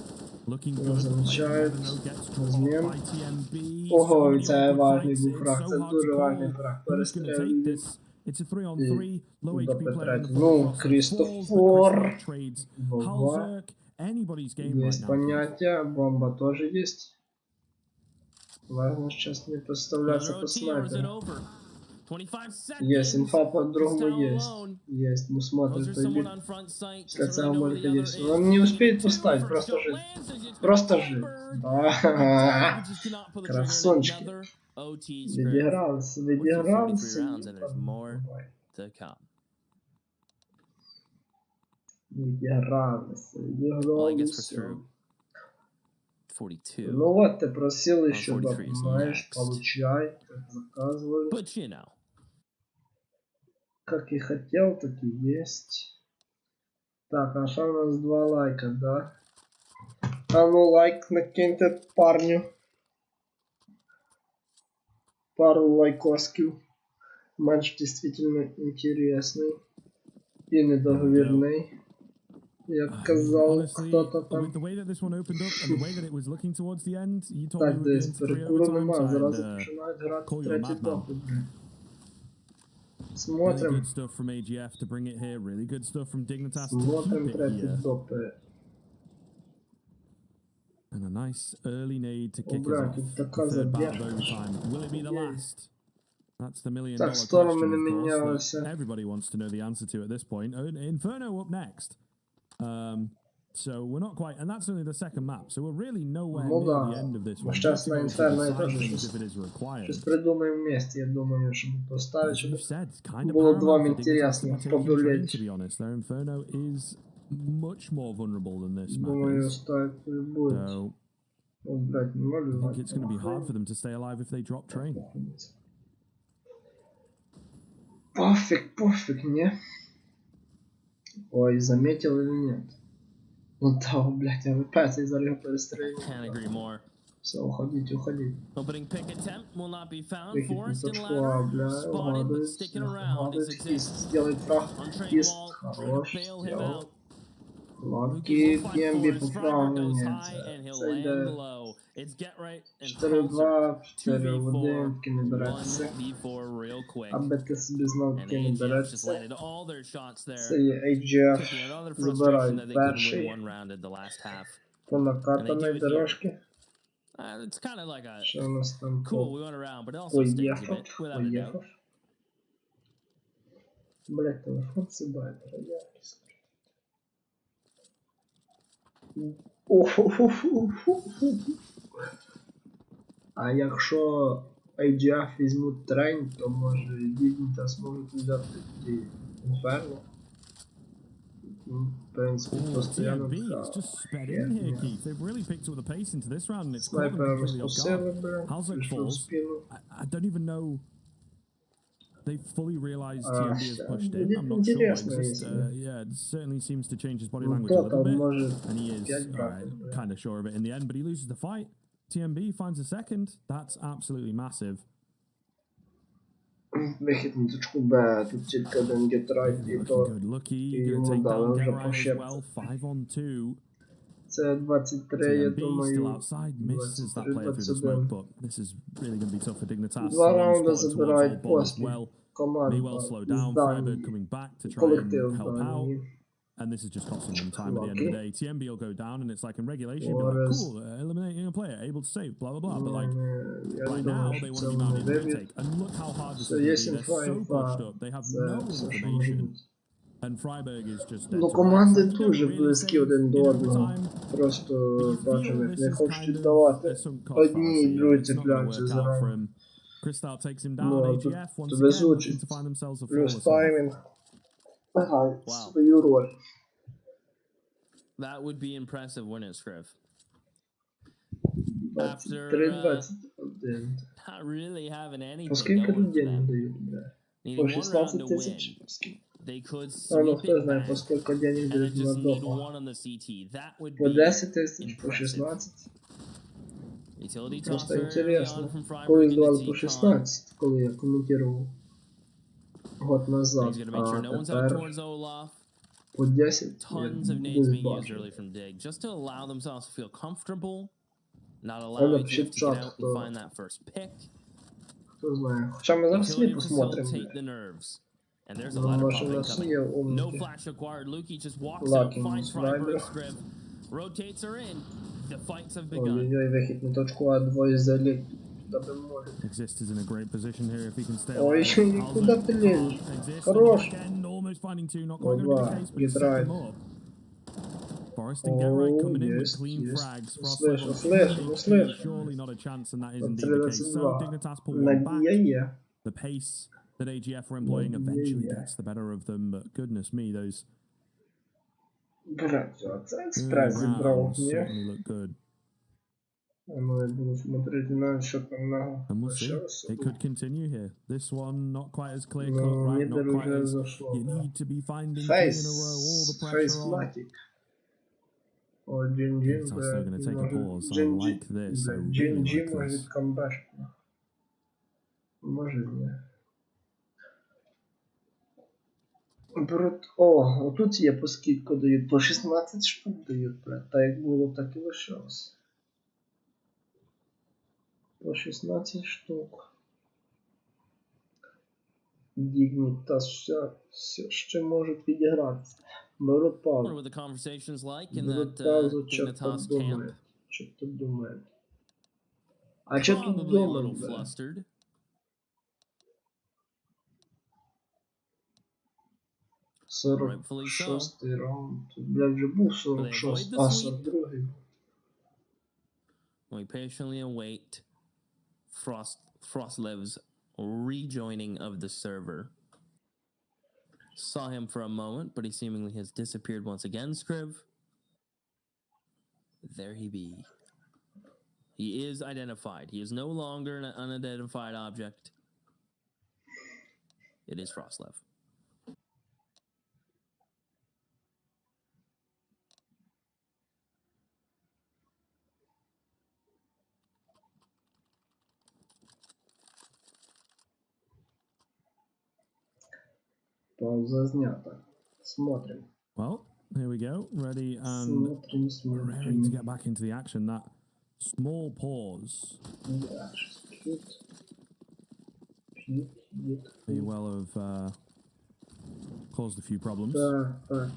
Looking good. Замечает. Never gets caught Размен. by TMB. Ого, So many це awkward важний fights. був It's фраг. so Це hard to дуже call важний фраг. who's going to take Перестрілює. this. It's a 3-on-3. Low HP допит player in the третій. front Ну, row falls, but Крістофор. Christoph trades Вова. Halzerk. Anybody's game right Есть now. понятие. Бомба тоже есть. Важно сейчас не подставляться Another по OT, or is it снайперу. over? 25 seconds. Есть, инфа This по-другому time есть. alone. Есть, мы смотрим Was there по someone бит. on front sight? С конца Certainly know where может the other есть. is. Он не успеет Two поставить, first просто shot жить. lands, and just Просто goes жить. Freiburg. Да. Just cannot pull the trigger on Красунчики. another OT script. Відігрався, We're through 43 відігрався. rounds, and there's more to come. Відігрався, Well, I guess we're відігрався. through 42. Ну вот, ты просил еще, 43 is знаешь, next. получай, как заказывали. But you know. Как и хотел, так и есть. Так, а что у нас 2 лайка, да? А ну лайк накиньте парню. Пару лайкосків. Матч действительно интересный. И недоговорный. Як казав хто-то With там. the way that this one opened up and the way that it was looking towards the end, you told me Так, we were десь going to 3 перекуру нема, overtimes. зразу I'd, починають грати call you a третій madman. допит. Really Смотрим. good stuff from AGF to bring it here. Really good stuff from Dignitas to Смотрим keep it третій here. допит. And a nice early nade to kick us Бля, off. тут The така third battle of забіжка. overtime. Will it be the last? That's the million Так, dollar сторони question, не of course, мінялися. that everybody wants to know the answer to at this point. Inferno up next. So we're not quite, and that's only the second map. So we're really nowhere Ну near да. the end of this Ну, one. сейчас на Інферно теж If it is required. щось придумаємо вместе, я думаю, щоб поставити, As щоб you've said, kind of було paramount вам for Dignitas to be інтересно taking train, побулеть. to be honest. Their Inferno is much more vulnerable than this map Думаю, is. ставити буде. So О, блядь, не I можу. think it's going to be hard for them to stay alive if they drop train. Пофиг, не? Ой, заметил или нет? Ну да, блядь, я опять из-за его перестроения. Can't agree more. Все, уходите. Opening pick attempt will not be found. Выход Forced in точку ladder. А, бля, Spotted, but sticking around. Is Ист, exists. сделай трах, On train Ист, wall, хорош, bail him сделал. out. Лаки, Кемби по правому Goes нет. high and he'll Це land йде low. It's get right and 4-2, 4-1, 2v4, ким не береться. 1v4 real quick. Аби ти собі знав, And ким не AGF just береться. landed all their shots there. Це є AGF, Taking another frustration that забирають they couldn't win перший. one round in the last half. По накатаної дорожки. It's kind of like a Що у нас там cool, we went around, but it also stings a поїхав, bit, without a doubt. Блять, телефон сідає, якість. А якщо AGF візьмуть трейн, то може Dignitas можуть взяти тоді Inferno. В принципі, постоянно така херня. Снайпера розпустили, пішов в спину. I don't even know they fully realized TMB has pushed in. Будет I'm not sure. интересно, It's just, если- yeah, it certainly seems to change his body Ну, language a кто-то little bit. может And he is пять брать, да. kind of sure of it in the end, but he loses the fight. TMB finds a second. That's absolutely massive. Вихід на точку Б, тут тільки один гетрайт, і Looking то good. Lucky і gonna йому take дали down вже Get по Right as щепці. well. 5-on-2. Це 23, я TMB still думаю, outside, misses that player through the 23-21. smoke, but this is really going to be tough for Dignitas. Два One раунди spotted towards забирають all ball as поспіль. well. Команда May well slow з down. Freiburg Данії. coming back to try and Колектив з help out. Данії. And this is just costing them time at the end of the day. TMB will go down, and it's like in regulation, you'd be like, Whereas- cool, eliminating a player, able to save, blah, blah, blah. But Ну, like, я не right now, думаю, they що want це to be вони mounting a виб'ють. retake. And look how hard this Це is є going to be. They're so pushed 7-5, up. They have це no все, що може information. бути. And Freiburg is just dead Ну, to команди rights. They don't дуже really близькі save один до in одного. overtime. Просто You feel бачимо, як this не is хочуть kind of давати. a sunk cost Одні і fallacy. другі It's not going to цепляються work за out for ран. him. Crystal takes him Ну, down. а тут AGF once again looking везучість, to find themselves a плюс flawless win. таймінг грають Wow. свою роль. That would be impressive, wouldn't it, Scriv? 23-21. Not really having По anything скільки going for людей не them. дають, бля? Needing По one round 16 to тисяч? win. They could А ну sweep хто it знає, back, по скільки денег and then дають на just need допах. one on the CT. That would По be 10 тисяч, по impressive. 16. Utility toss Просто early on інтересно. from Freiburg Колись into давали по T-Con. 16, коли я коментував год назад, He's going to make sure а no one's out тепер towards Olaf. по 10 Tons of я nades десь being used бачив. early from Dig, just to allow themselves to feel comfortable, not allow Але AGF to get чат, out and хто, find that first pick. хто знає. Хоча ми зараз самі Utility посмотримо. facilitate the nerves. And there's a Ну, ladder може pop у нас incoming. є No умники. flash required. Lukey just walks Lucky out, finds slider. Freiburg, Scrib, rotates her in. The fights have begun. Ой-ой-ой, вихід на точку А, двоє заліт. Туди би може. Exist is in a great position here if he can stay Ой, alive. куда ты лезешь? Exist Хорош. again, almost finding two, not Ну quite going to be да, the case, but he's get set right. them up. Forrest and Get Right coming in with Есть, clean есть. frags. Ну, Frost слышу, level слышу, 2, ну, слышу. surely not a chance, and that is От indeed the case. So 32. Dignitas pull one back. Надія є. The pace that AGF are employing eventually yeah. gets the better of them, but goodness me, those Блядь, а це early експрес зібрав, rounds ні? certainly look good. А ну я буду смотреть на що там на And we'll see. лишилося. It could continue here. This one not quite as clear Ну, cut, right? Not Мідер quite уже as зашло. you need to be finding three Фейс, in a row, all the фейс pressure on. флатик. О, Джин-Джин, Dignitas still going to take a pause. I like this. I really Джин-Джин like може this. камбеш. Може ні. О, отут є по скидку дають, по 16 штук дають, блядь. Так як було, так і лишилось. По 16 штук. Dignitas все ще можуть підігратися. Беруть I wonder паузу. what the conversation's like in Беруть that паузу, що Dignitas тут camp. думають. Що тут думають. А що тут Probably a little думають, бля? flustered. 46-й раунд. Блядь, вже був 46, а 42-й. We patiently await Frostlev's rejoining of the server. Saw him for a moment, but he seemingly has disappeared once again, Scriv. There he be. He is identified. He is no longer an unidentified object. It is Frostlev. Пауза знята. Смотрим. Well, here we go. Ready and Смотрим. ready to get back into the action. That small pause may well have caused a few problems. Так.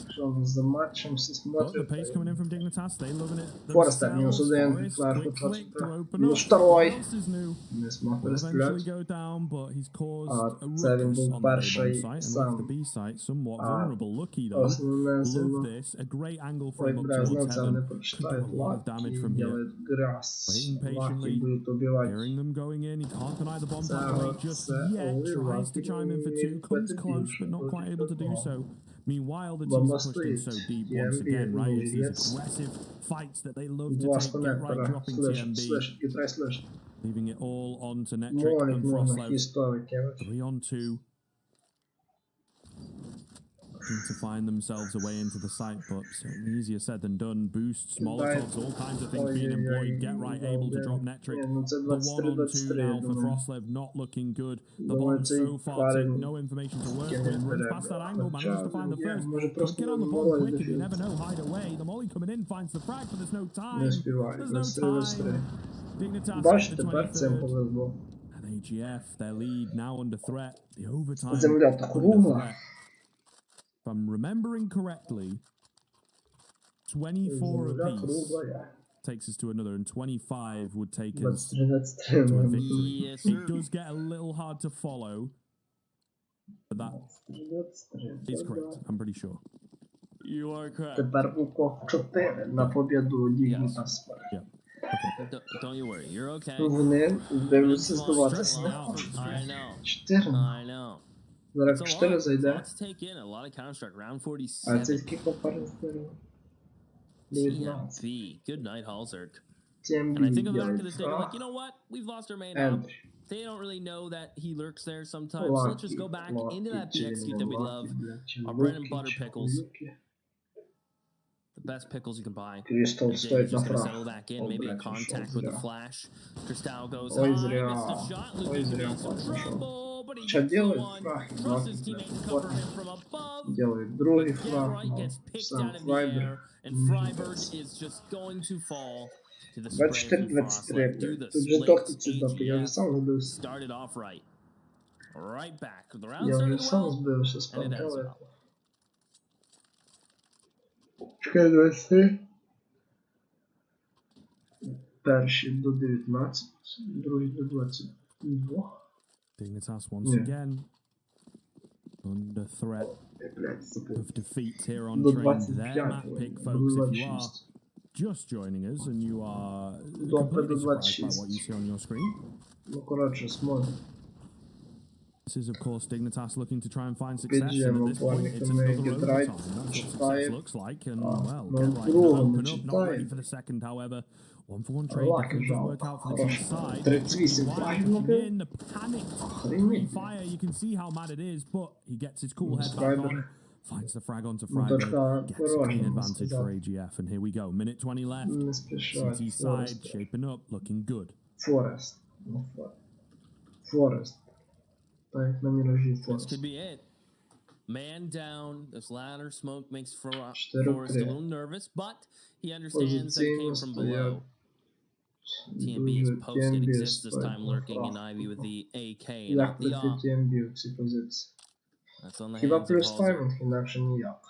Що ми за матчем всі But the смотрим? pace coming in from Dignitas, they loving it. Форестер минус 1, флешку 22. Минус 2. Не смог Eventually перестріляти. go down, but he's caused a Це він ruckus був on the A перший bomb site, and сам. with the B site somewhat vulnerable. Lucky though, Основне love сильно. this. A great angle Ой, from up бля, знал, towards це вони heaven. Could do прочитають a lot of damage лаки, from here. делають грас. Waiting Лаки patiently, будуть убивати. hearing them going in. He can't deny the bomb Це rate just yet. Tries to chime in for two, comes close, but not quite able to do so. Meanwhile, the teams are pushed in so deep once again, right? It's these aggressive fights that they love to Два take, get right спонектора. dropping TMB, Слышь, Китай, слышь. leaving it all onto Netric Молик and можна Frostlev. хістовий кевич. 3-on-2. Looking to find themselves a way into the site, but certainly easier said than done. Boosts, Molotovs, all kinds of things being employed. Get right, able to drop Netric. The 1-on-2 now for Frostlev, not looking good. The bomb so far taking no information to work with. Runs past that angle, manages to find the first. Could get on the ball quick, you never know, hide away. The molly coming in, finds the frag, but there's no time. There's no time. Dignitas Бачите, the тепер цим 23rd. повезло. And AGF, their lead now under threat. The overtime Земля under кругла. threat. If I'm remembering correctly, 24 Земля apiece круглая. takes us to another, and 25 would take us 23. to a victory. Yes, It sir. does get a little hard to follow, but that is correct. I'm pretty sure. You are correct. Тепер у кох 4 на побіду Dignitas. Don't you worry, you're okay. Вони дивляться здаватися. I know. 4. I know. Зараз It's a 4 lot зайде. to take in. A lot of Counter-Strike. Round А 47. це скільки пари здорово? 19. TMB. Good night, Halzerk. TMB And I think on the back of делает this day, we're like, you know what? We've lost our main op. They don't really know that he lurks there sometimes. So let's just go back into that BX kit that we love. Our bread and butter pickles. The best pickles you can buy. Crystal He's стоит на just gonna фраг. settle back in. О, Maybe a блядь, contact ушел with the зря. flash. Cristal goes Ой, high, зря. missed a shot. Ой, Looking зря in some пошел. trouble, but he Что gets the делает one. фраг? Trusts his teammate to cover him from above. Делает другой Get фраг. right gets picked Сам out of the Фрайбер. air, and Freiberg is just going to fall to the spray from 24-23. Frostlev. Do the Тут же splits. тортицы здати. Я вже AGF сам збився. started off right. Right back. The round Я вже started сам well, збився з and it ends панкали. well. Чекай, 23. Перший до 19, другий до 22. Dignitas once again under threat Блядь, забув. of defeat here on До train. Their 25, map pick, до folks. If you are 26. just joining us and you are Добре, completely до surprised by 26. what you see on your screen, Ну, коротше, смотрим. this is of course Dignitas looking to try and find success. And at Піджемо this point, it's планиками another Гідрайт. overtime. That's what success Читає. looks like. And well, Ну, get right, другому open up. Not ready читає. for the second, however. 1-for-1 trade Лаки doesn't жал. work out for the team Хорошо. side. 38 Wild фрагів looking набив. in, the panicked Охренеть. fire. You can see how mad it is, but he gets his cool head back Freiberg. on. Finds the frag onto Ну, точка Freiberg. Gets a clean порожня, advantage for сказав. AGF. And here we go. Minute 20 left. Не спішать. CT side shaping up, looking good. Форест. Ну, Форест. Так, як на міражі This Форест. could be it. Man down. This ladder smoke makes Forrest a 4-3. little nervous, but he understands that it came from below. TMB is posted, TMB exists this стоїть time на lurking in фраг. Ivy with the AK and Як not the проти op. TMB в цій позиції? That's on the Хіба hands of плюс Halzer. таймінг, інакше ніяк.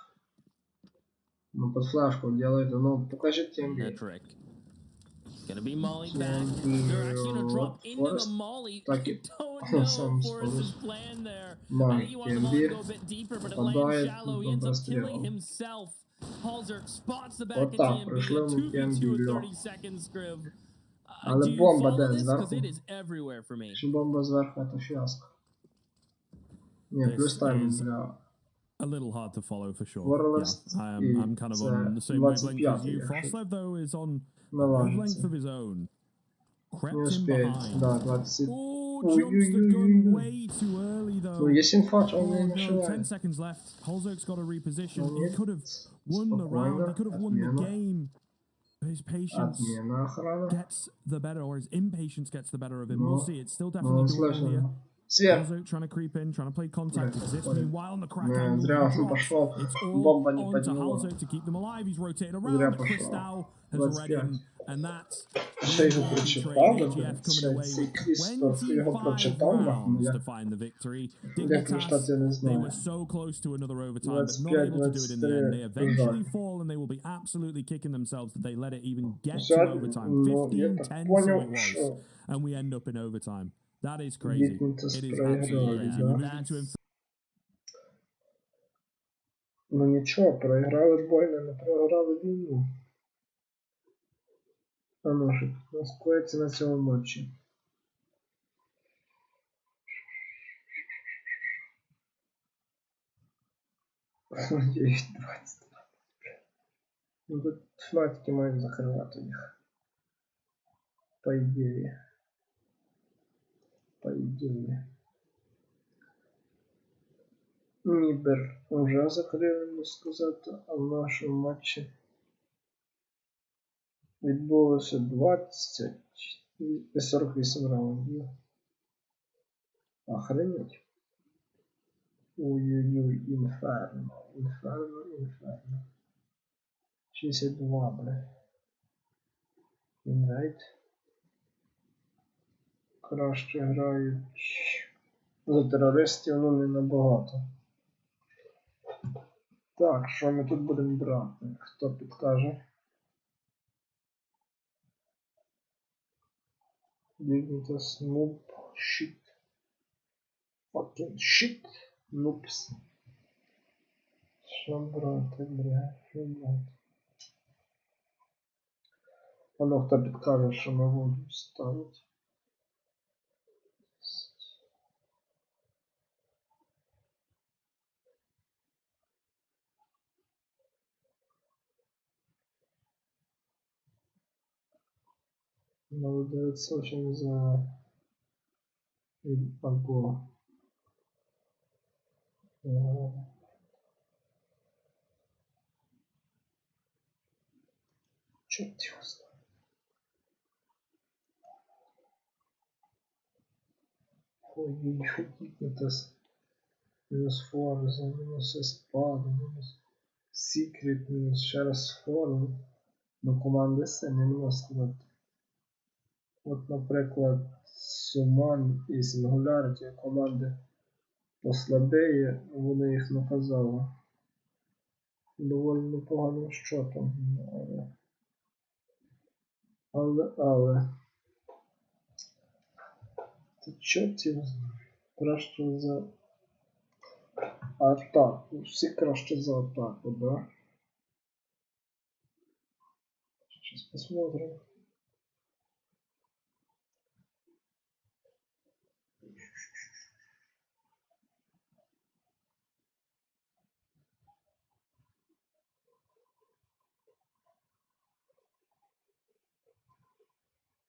Ну, під флешку делаєте, ну, покажіть TMB. Metric. Gonna be Molly back. They're actually gonna drop into the Molly. I don't know Forrest's plan there. I think he wanted the Molly to go a bit deeper, but it lands shallow. He ends up killing himself. Halzerk spots the back of TMB. A 2v2 with 30 seconds, Scriv. Але Do you бомба follow де this? Because зверху? it is everywhere for me. Якщо бомба зверху, то фіаско. Ні, плюс таймінг для a little hard to follow for sure. Warlist I'm kind of on the same wavelength as you. Frostlev, though, is on a wavelength of his own. Crept in behind. Да, 20. Oh, jumps the gun way too early, though. Ну, есть инфа, что он Oh, не no, 10 мешает. seconds left. Holzerk's got to reposition. He could have won the round. He could have won the game. But his patience gets the better, or his impatience gets the better of him. We'll see. It's still definitely doable here. Holzerk trying to creep in, trying to play contact. Exists. Meanwhile, on the crack angle, it's all on to Holzerk to keep them alive. He's rotated around. Crystal has read him, and that's AGF coming away with 25 rounds to find the victory. Dignitas, they were so close to another overtime, but not able to do it in the end. They eventually fall, and they will be absolutely kicking themselves that they let it even get to overtime. 15-10, so it was, and we end up in overtime. That is crazy. It is absolutely crazy. We're moving to Ну нічого, проіграли бой, не програли війну. А ну, що тут у нас коїться на цьому матчі? Надіюсь, 20. Ну тут фнатики мають закривати їх. По ідеї. По ідеї. Нібер вже закрили, можна сказати, а в нашому матчі відбулося 48 раундів. Охренеть. Ой-ой-ой, інферно, інферно, інферно. 62, бля. Інрайт. Краще грають за терористів, ну не набагато. Так, що ми тут будемо брати? Хто підкаже? Dignitas, noob, shit. Fucking shit. Noobs. Що брати, бля, що брати? А ну, хто підкаже, що ми будемо ставити? Молодец, очень за Панко. Черт его знает. Ой-ой-ой, Dignitas. Минус Форза, минус Еспада, минус Секрет, минус ще раз Форза. До команди самі не можна сказати. От, наприклад, Суман і Сингуляріті команди послабіє, вони їх наказали. Доволі непоганим щотом. Але. Це чортів краще за атаку. Всі краще за атаку, да? Сейчас посмотрим.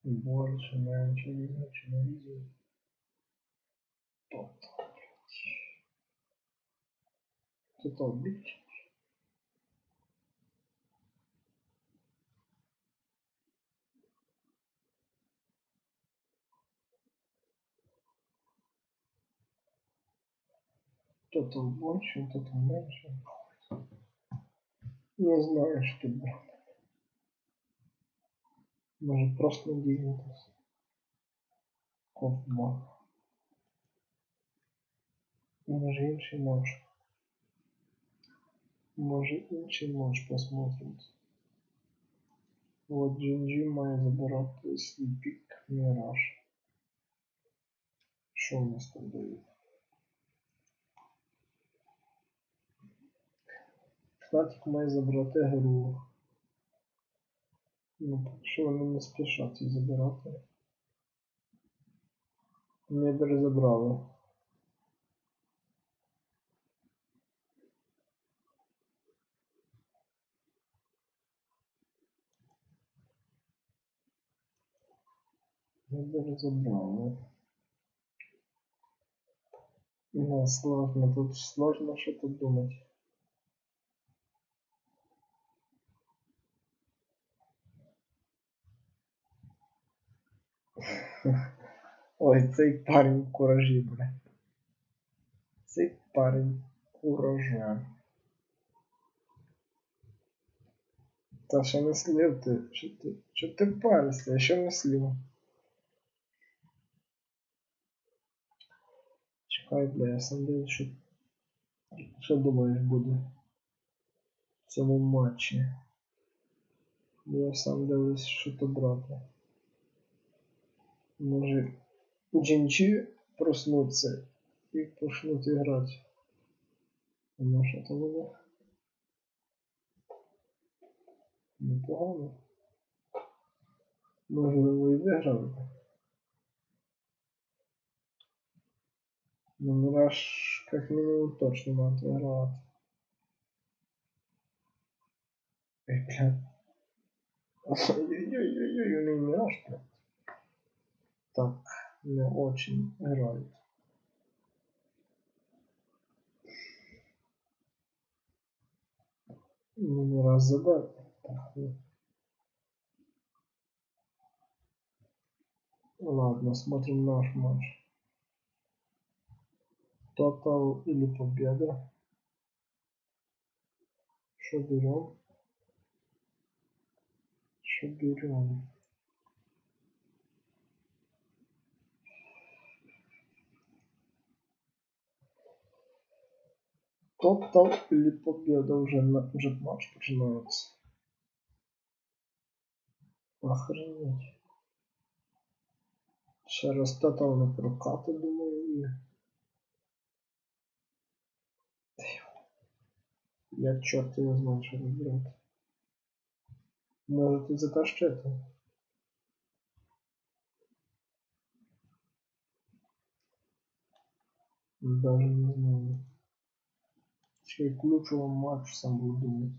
Больше, меньше, видно, не видно. Кто-то бич. Кто-то больше, кто-то меньше. Не знаю, что брать. Может просто Dignitas. Ковбой. Може інший матч. Може інший матч посмотрим. От GG має забирати свій пік Міраж. Що у нас тут дають? Фнатик має забрати гру. Ну, поки що вони не спішать її забирати. Мідер забрали. Мідер забрали. Да, сложно. Тут сложно что-то думать. Ой, цей парень в куражі, бля. Цей парень куража. Та ще не слив ти. Що ти паришся? Я ще не слив. Чекай, бля, я сам дивлюсь, що думаєш буде в цьому матчі. Я сам дивлюсь, що то брати. Може джинчі проснуться і почнуть грати. Ну що то буде? Непогано. Можливо і виграли. Ну, Мираж как минимум точно надо выигрывать. Эй, блядь. Ой-ой-ой-ой-ой, не Мираж, блядь. Так, не очень играют. Ну, Мираж забыл. Так, ну. Ладно, смотрим наш матч. Тотал или победа? Что берем? Что берем? Тотал или победа? Уже матч начинается. Охренеть. Ще раз тотал не прокати, думаю, і... Я чорт не знаю, що робити. Може ти затащити? Даже не знаю. Ще й ключовий матч сам буду думати.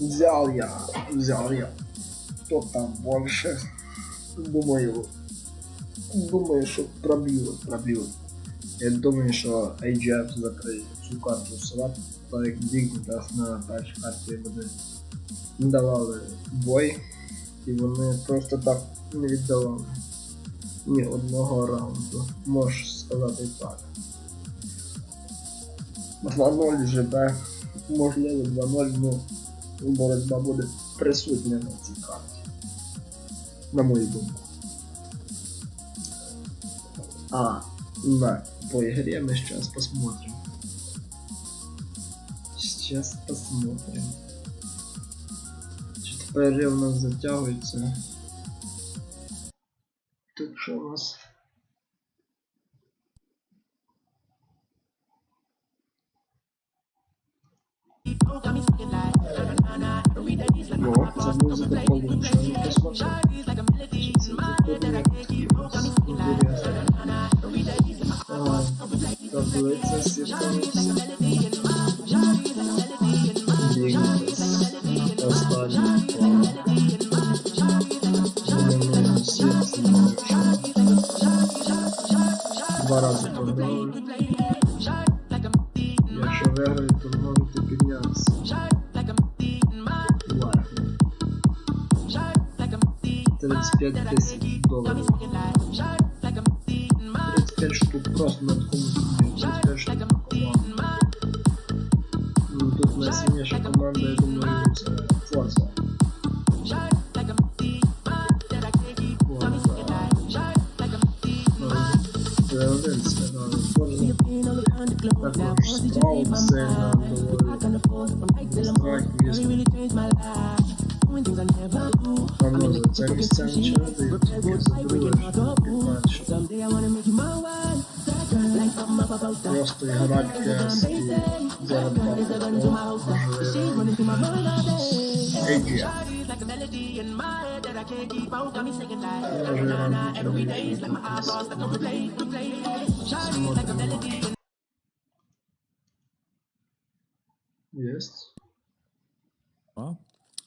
Взял я. Кто там больше? Думаю, что пробьют. Я думаю, что AGF закриє цю карту слаб, так як Dignitas на першій карті вони давали бой, і вони просто так не віддавали ні одного раунду, можеш сказати так. 2-0 ЖБ, можливо 2-0, ну боротьба буде присутня на цій карті, на мою думку. А на по игре мы сейчас посмотрим. Что-то перерыв у нас затягивается. Тут что у нас? Вот, за музыку получше. Мы посмотрим. Таблица ситуация. Dignitas. Последний план. Два раза програли. Якщо виграю, то можете піднятися. Лайк. 35 тисяч доларів. 35 штук просто на такому турнірі. 35 штук на команду. Ну, тут найсильніша команда, я думаю, це Форса. Це один сказав. Форса. Також справа сильна доволі. Страйк візьме. Прогнози. Це місцеві череди, які задрують 15. Просто играть КС и зарабатывать. AGF. Есть. Well,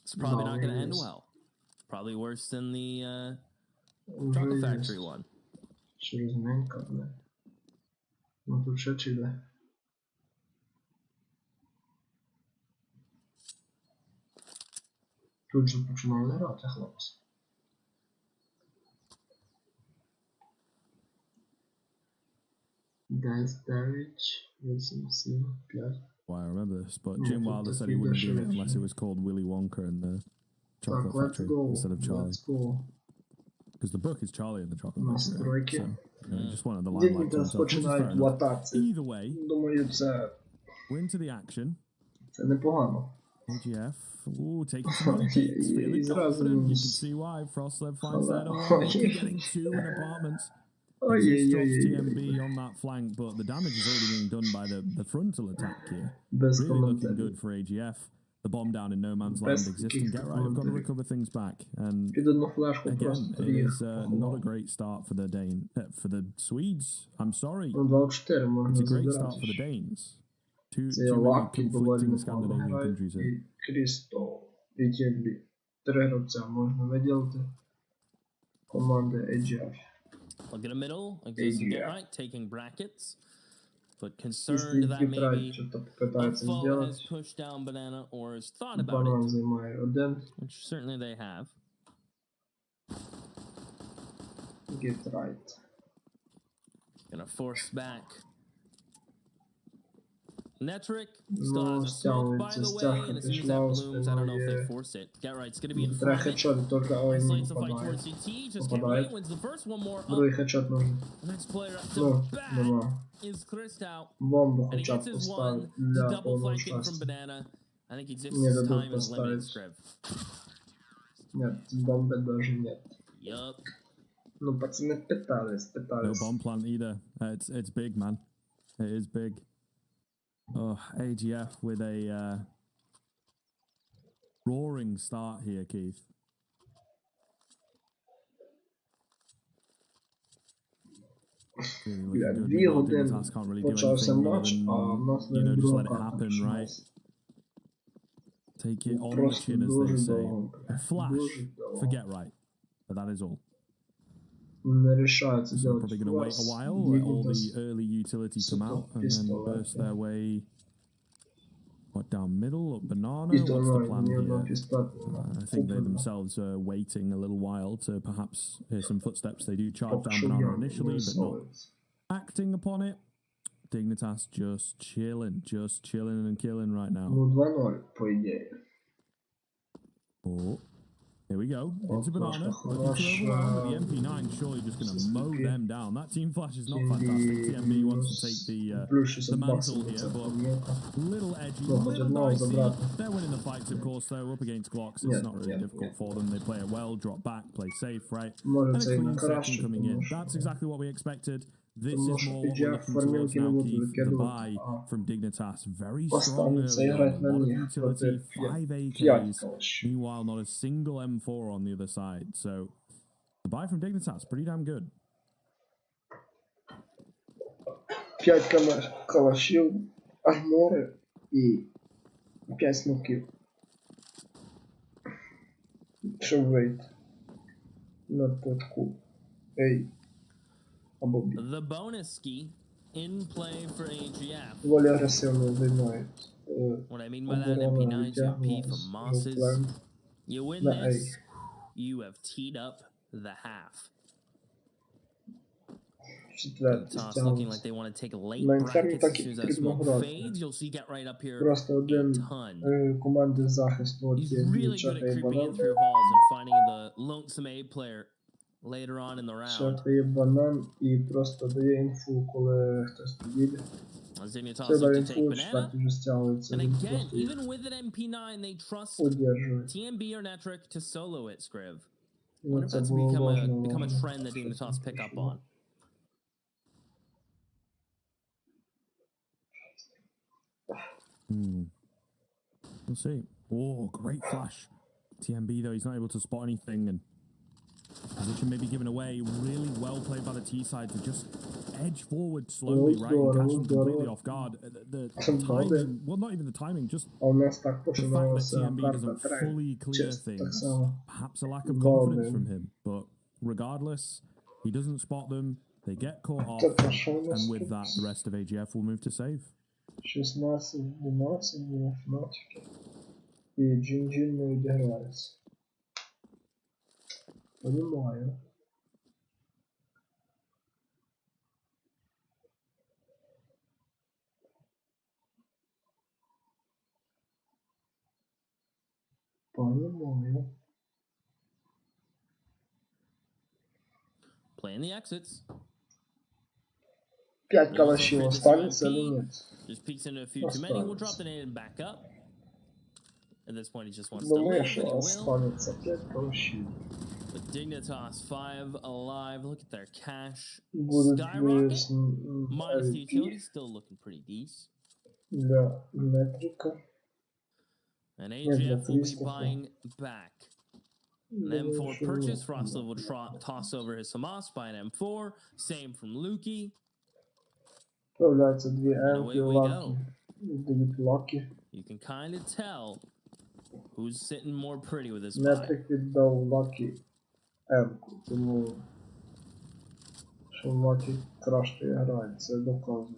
it's probably not going to end well. Probably worse than the Chocolate Factory one. Через менька, бля. Ну тут ще чи де? Тут же починали грати, хлопці. Десь 9, 8, 7, 5. Well, I remember this, but Jim Wilder said he wouldn't do it unless it was called Willy Wonka and the Chocolate Factory instead of Charlie. Let's go. Because the book is Charlie and the Chocolate Factory. Настройки. So, you know, just wanted the limelight to Dignitas himself, which is fair починають в enough. атаці. Either way, Думаю, це we're into the action. непогано. AGF, ooh, taking some money peaks, feeling confident. You can see why Frostleb finds that away, getting two in apartments. Just drops TMB on that flank, but the damage is already being done by the frontal attack here. Really looking good for AGF. The bomb down in no man's land existing. Get right, I've got to recover things back. And again, it is not a great start for the for the Swedes. I'm sorry. It's a great start for the Danes. Two really conflicting Scandinavian countries here. Крісто і TMB. 3 гравця можна виділити. Команди AGF. Look at the middle, like this and get right, taking brackets. But concerned that maybe Buffalo has pushed down Banana or has thought about it, which certainly they have. Get right. Gonna force back. Netric still has a smoke, by the way, and as soon as that blooms, I don't know if they force it. Get right's gonna be in front of it. Isolates the fight towards CT, just get right, wins the first one more up. Next player up to bat is Christau, and he gets his one, the double flank in from Banana. I think he zips his time and is limiting Scriv. Нет, бомбы даже нет. Yup. Ну, пацаны пытались. No bomb plant either. It's big, man. It is big. Oh, AGF with a roaring start here, Keith. Really 2 години почався матч, а в нас не just друга let it happen, right? Take it on the Просто chin, as they дуже say. довго. A flash, Дуже довго. forget right. But that is all. Не решается So they're делать probably going to wait a форс. while, let all the Dignitas early utility come super out, and then pistol, burst yeah. their way. What, down middle, up banana? И What's то, the ну, plan ни одного here? пистолета. I think they themselves are waiting a little while to perhaps hear some footsteps. They do charge down Пока banana я initially, but not высовывается. acting upon it. Dignitas just chilling and killing right now. Ну, 2-0, по идее. Oh, here we go. Into banana. Хорошо, Looking to overwhelm, but the хорошо. MP9 surely just going to mow them down. That team flash is not TMB fantastic. TMB wants to take плюс the 600 mantle баксов here, but мелко. little edgy, Ну, хоть little одного dicey. забрать. They're winning the fights, of course, though. Up against Glocks, it's not really difficult for them. They play it well, drop back, play safe, right? Может, And a це і не clean second краще, coming in. тому що... That's exactly what we expected. This Тому is що more what we're AGF looking towards формілки не now, будуть Keith. The викидувати, buy from Dignitas. Very strong останеться early on. грати A на lot of них utility, проти 5 AKs. Фіатькалищ. Meanwhile, not a single M4 on the other side. So, the buy from Dignitas, pretty damn good. 5 калашів, армори і 5 смоків. Щоб вийти на точку A або B. The bonus ski in play for AGF. Доволі агресивно займають. What I mean by that, Оборона MP9s, you P витягнула from з Mosses. план You win на this, A. you have teed up the half. Четвертий Toss looking like стягнувся. they want to take late На інферні brackets as так soon і as that потрібно smoke грати. fades. You'll see get right up here Просто a один ton. команди захисту от He's є really good дівчата at і creeping in банан. through halls and finding the lonesome A player later on in the round. Дівчата є банан і просто дає інфу, коли хтось підійде. As Dignitas Це look дає to take інфу, banana. четвертий вже стягується. And Він again, просто їх even with an MP9, they trust удержує. TMB or Netric to solo it, Scriv. I Ну, wonder if це that's було become a ложно. trend that Dignitas pick up on. We'll see. Oh, great flash. TMB, though, he's not able to spot anything, and position maybe given away. Really well played by the T side to just edge forward slowly, right, and catch them completely off guard. The timing, well, not even the timing, just А у нас так the fact that починалася TMB карта doesn't 3. fully clear Чесно, так things, само. perhaps a lack of Golden. confidence from him. But regardless, he doesn't spot them. They get caught off, Так, а що у нас and with тут? that, the rest of AGF will move to save. 16-12 було фнатики. І Джин-Джин не відіграється. Понимаю. Понимаю. Playing the exits. 5 калашів останеться, але ні. Just peeks into a few too many. We'll drop the nade and back up. At this point, he just wants to Думаю, live, що and he will. останеться 5 калашів. But Dignitas 5 alive. Look at their cash. Будуть Skyrocket. плюс Minus the LP utility, still looking pretty decent. для метрика. And для AGF will be Christopher. buying back. An M4 purchase. Frostlov will toss over his Hamas by an M4. Same from Lukey. Появляються 2 And М-ки, away we лаки. go. Дають лаки. You can kind of tell who's sitting more pretty with this buy. Метрик віддав лаки М-ку, тому що лаки краще грають, це доказує.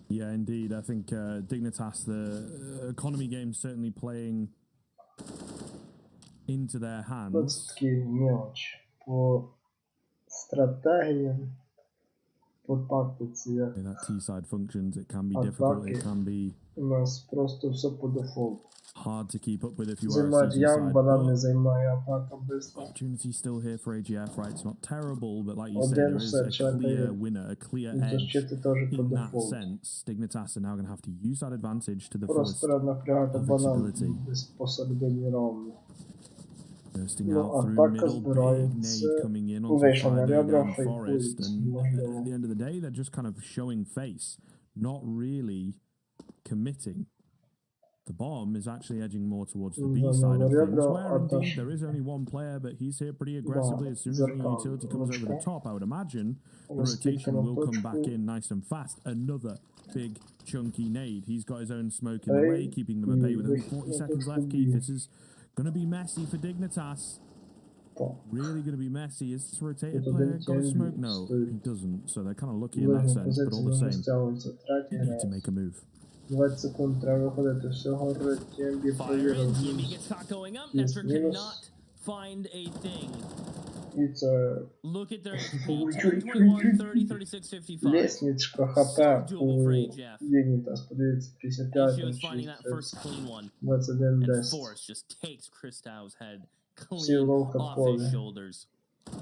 Yeah, indeed. I think Dignitas, the economy game, certainly playing into their Це hands. такий мелоч. По стратегіям, по тактиці, як The way that T-side functions, it can be difficult. It can be у нас просто все по дефолту. hard to keep up with if you are a Займають CT ям, side. банан не But займає атака быстро. opportunity still here for AGF, right? It's not terrible, but like you say, Один there is все a чекає. clear winner, a clear І edge. защити теж по In that дефолту. sense, Dignitas are now going to have to use that advantage to the fullest. Просто треба напрягати банан flexibility. десь посередині раунду. Bursting Ну, out through атака middle, big збирається. nade coming in onto Вийшов на Friday ребра, down Forest, фейкують. and at Можливо. the end of the day, they're just kind of showing face, not really committing. The bomb is actually edging more towards the B side of things, where indeed there is only one player, but he's here pretty aggressively. As soon as the utility comes over the top, I would imagine the rotation will come back in nice and fast. Another big chunky nade. He's got his own smoke in the way, keeping them at bay with only 40 seconds left. Keith, this is going to be messy for Dignitas. Really going to be messy. Is this rotated player got a smoke? No, he doesn't. So they're kind of lucky in that sense, but all the same, they need to make a move. 20 секунд треба виходити, все горить, TMB провірив. Мінус. І це... Лесничка ХП у Dignitas, подивіться, 55, 21, 10. Всі лоу хардкові.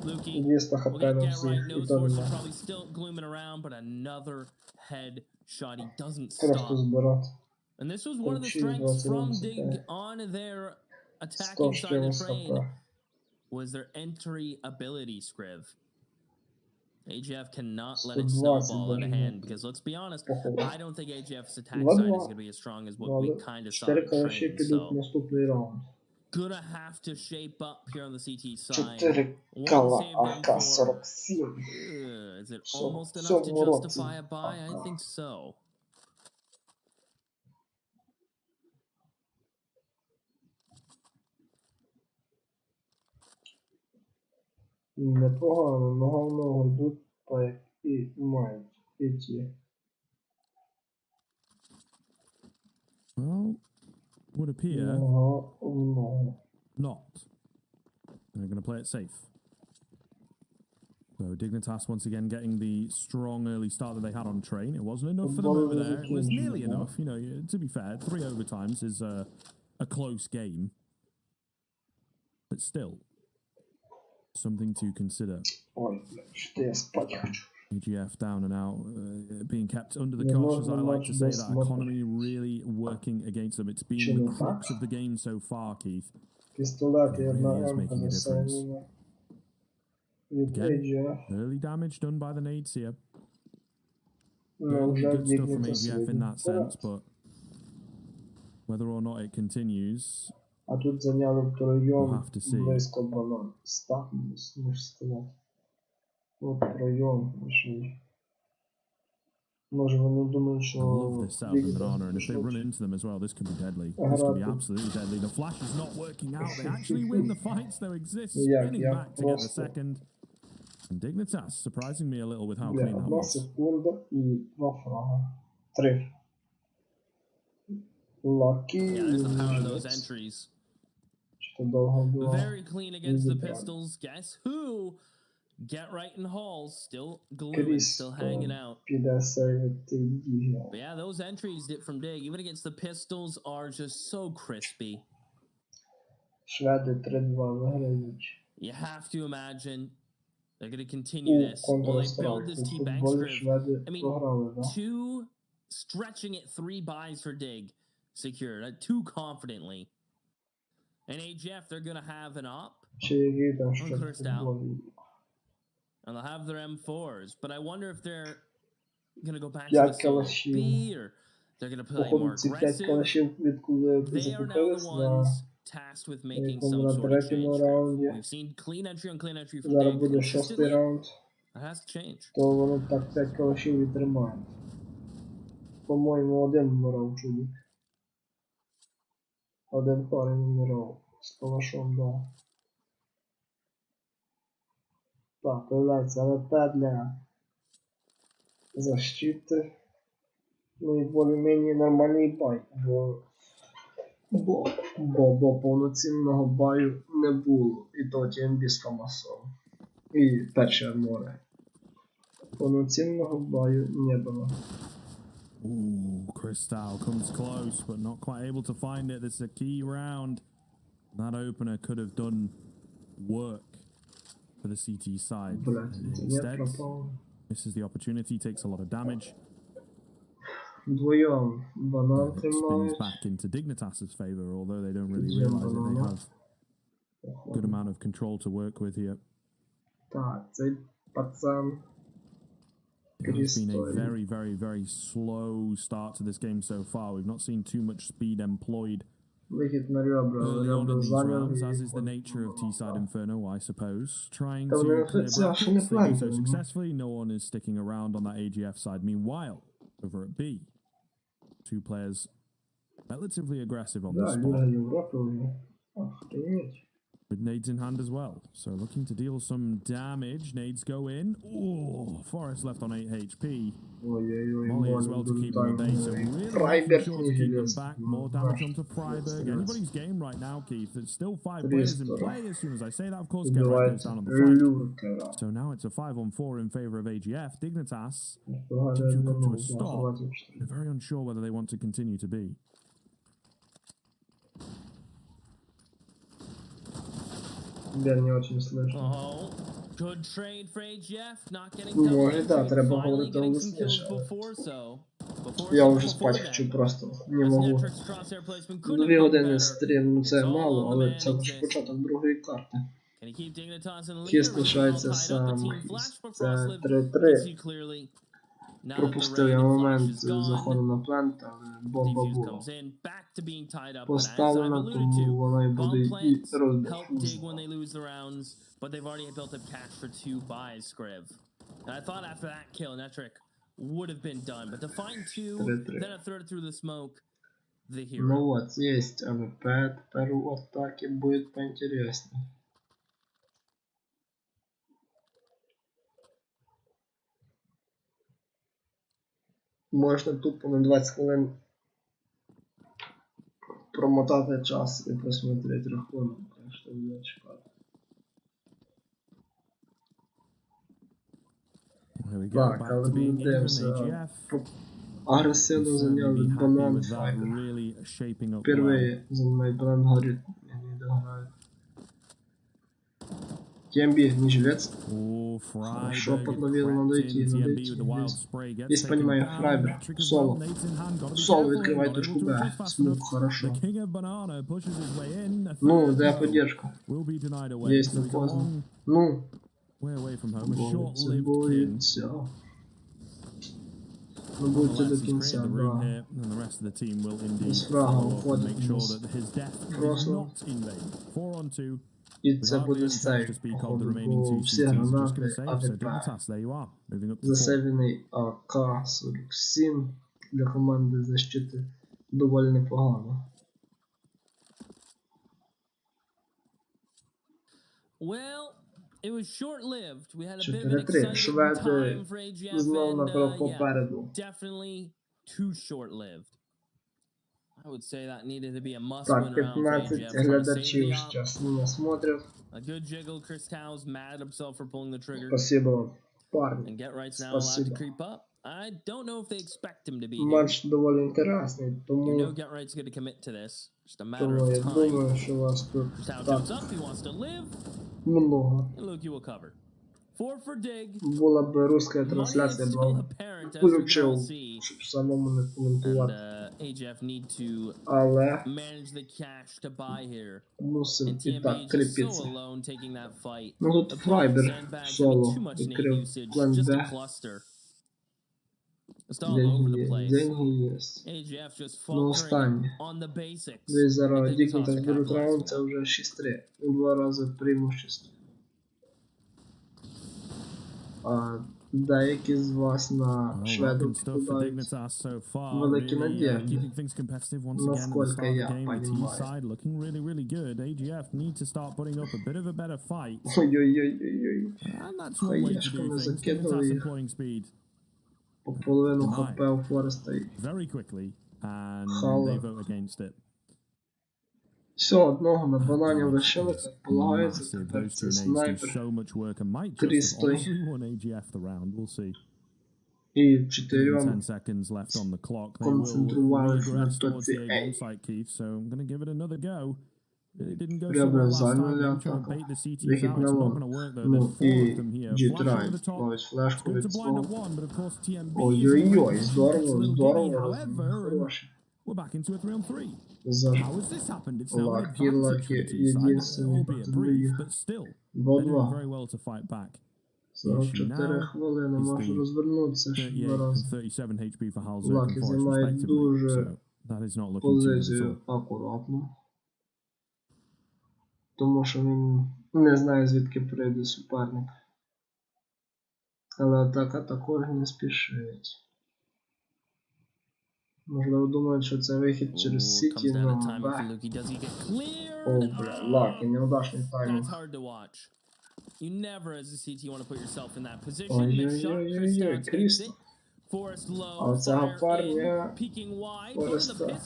200 хп на всіх, і то нема. Shot, he doesn't stop. And this was one of the strengths from Dig on their attacking side of the train, was their entry ability, Scriv. AGF cannot let it snowball out of hand, because let's be honest, I don't think AGF's attack side is going to be as strong as what we kind of saw in train, so gonna have to shape up here on the CT side. Is it almost enough to justify a buy? I think so. Непогано, нога в ногу йдуть, так і мають іти. Well, would appear not. They're going to play it safe. So Dignitas once again getting the strong early start that they had on train. It wasn't enough for them over there. It was nearly enough. You know, to be fair, 3 overtimes is a close game. But still, something to consider. AGF down and out, being kept under the cosh, as I like to say, that economy really working against them. It's been the crux of the game so far, Keith. It really is making a difference. Again, early damage done by the nades here. Good stuff from AGF in that sense, but whether or not it continues, we'll have to see. От пройом пішли. Може вони думають, що... I love this setup in Banana, and if they run into them as well, this could be deadly. This could be absolutely deadly. The flash is not working out. They actually win the fights, though. Exist spinning back to get the second. And Dignitas surprising me a little with how clean that was. 1 секунда і 2 фрага. 3. Lucky. Yeah, there's the power of those entries. Very clean against the pistols. Guess who? Get right in halls, still gluing, still hanging out. But yeah, those entries from Dig, even against the pistols, are just so crispy. You have to imagine they're going to continue this. Will they build this T-Bank script? I mean, 2 stretching it 3 buys for Dig secured, 2 confidently. And AGF, they're going to have an op on Crystal. And they'll have their M4s, but I wonder if they're going to go back to the B, or they're going to play more aggressive. They are now the ones tasked with making some sort of change. We've seen clean entry on clean entry from Dig consistently. That has to change. То вони так 5 калашів і тримають. По-моєму, один вмирав чудик. Один парень вмирав з калашом, да. Так, появляется АВП для защиты. Ну і более-менее нормальний бай, бо повноцінного баю не було. І то TMB з Фамасом. І перше армори. Повноцінного баю не було. Ooh, Crystal comes close, but not quite able to find it. This is a key round. That opener could have done work for the CT side. Instead, misses the opportunity, takes a lot of damage. Spins back into Dignitas' favor, although they don't really realize it. They have a good amount of control to work with here. It's been a very slow start to this game so far. We've not seen too much speed employed Вихід на ребра, early on in ребра these зайняли. rounds, as is the nature of T-side Inferno, I suppose. Trying Та to вони clear це аж не brackets, they do so фланком. successfully. No one is sticking around on that AGF side. Meanwhile, over at B, two players relatively aggressive on the Да, spot. Ліга Європи вже. Охренеть. With nades in hand as well. So looking to deal some damage. Nades go in. Oh, Forest left on 8 HP. Ой-ой-ой, Molly as well to keep them at bay. So really making sure to keep them back. More damage onto Freiburg. Anybody's game right now, Keith. There's still 5 players in play. As soon as I say that, of course, get right goes down on the flank. So now it's a 5-on-4 in favor of AGF. Dignitas seems to come to a stop. They're very unsure whether they want to continue to be. Я не очень слышу. Oh, good trade for AGF, not getting Може, да, треба finally говорити getting some kills голосніше. before, so Я вже спати хочу просто. Не можу. 2 години стрім, ну це мало, але це лише початок другої карти. Хіст лишається сам. Це 3-3. Пропустив я момент заходу на плент, але бомба була поставлена, тому вона і буде і розбити. But they've already built up cash for 2 buys, Scriv. And I thought after that kill, Netric would have been done. But to find 2, then a third through the smoke, the hero. Ну вот, есть АВП, теперь у атаки будет поинтереснее. Можна тупо на 20 хвилин промотати час і посмотрети рахунок, що буде чекати. Так, але ми дивимося. Агресивно зайняли банан файбер. Впервые занимает банан горит. Они дограют. Темби, не жилец. Хорошо подловил, надо идти. Здесь понимаю, Фрайбер, соло. Соло открывает точку Б. Смуг, хорошо. Ну, да, поддержка. Есть, но поздно. Ну. Боится. Ну, будет до конца, да. Без фрага уходит. Просто. І це буде сейф, походу, бо всі гранати АВП. Засейвений АК-47 для команди защити доволі непогано. Well, it was short-lived. We had a 4-3. Шведи знов на крок попереду. Definitely too short-lived. I would say that needed to be a must Так, win round for 15 AGF. глядачів зараз мене смотрят. A good jiggle. Chris Tow's mad at himself for pulling the trigger. Спасибо, парни. And Get Right's now allowed to creep up. I don't know if they expect him to be here. Матч доволі інтересний, You тому know Get Right's going to commit to this. Just a matter я of time. думаю, що вас тут Tow так jumps up. He wants to live. много. And Luke, you will cover. 4 for Dig. Була б русська трансляція, б включив, щоб самому не коментувати. AGF need to Але manage the cash to buy here. мусив і так So кріпитися. alone taking that fight. Ну тут Фрайбер соло відкрив план Just a Б. cluster. It's all over the place. Деньги є. AGF just Ну останнє. faltering on the basics. Ви зараз Dignitas Dignitas беруть capitalizing раунд, on це it. вже 6-3. У 2 рази преимущество. А деякі з вас на шведів вкладають великі надежди. Наскільки я понимаю. Ой-ой-ой-ой-ой. Хаєшка не закидали їх. По половину хп у Фореста і Хала. Все, одного на банані лишили, як полагається, тепер це снайпер. Крістой. І 4 концентрувались на точці A. Ребра зайняли атаку. Вихід на лонг. Ну і G-Drive. Ловить флешку від свого. Ой-ой-ой, здорово, здорово. Хороший. Лаки, единственный против других. Бо 2. 44 хвилини, можу розвернутися ще два рази. Лакі займає дуже позицію акуратно. Тому що він не знає, звідки прийде суперник. Але атака також не спішить. Можливо, думають, що це вихід через Сіті, но бе. О, бля, Лакі, неудачний таймінг. Ой-ой-ой, Кріст. А оцього парня Фореста.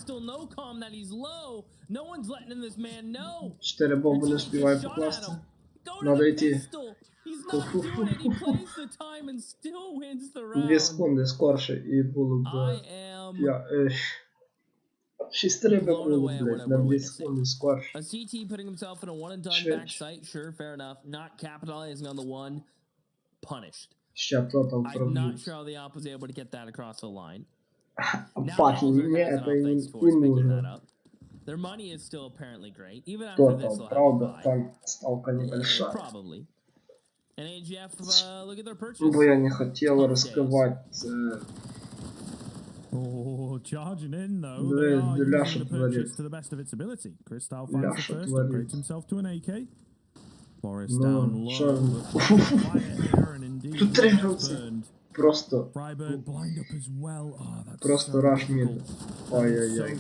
4 бомби не встигає покласти. Надо йти. 2 секунди скорше і було б... 6-3 би було, блядь, на 2 секунди скорше. Ще тотал проб'ють. Пахи, не, це і нужно. Тотал, правда, там ставка небольшая. Бо я не хотел раскрывать... Ляша творит. Ляша творит. Ну, що... Тут 3 гравці. Просто... Просто раш мід. Ой-ой-ой,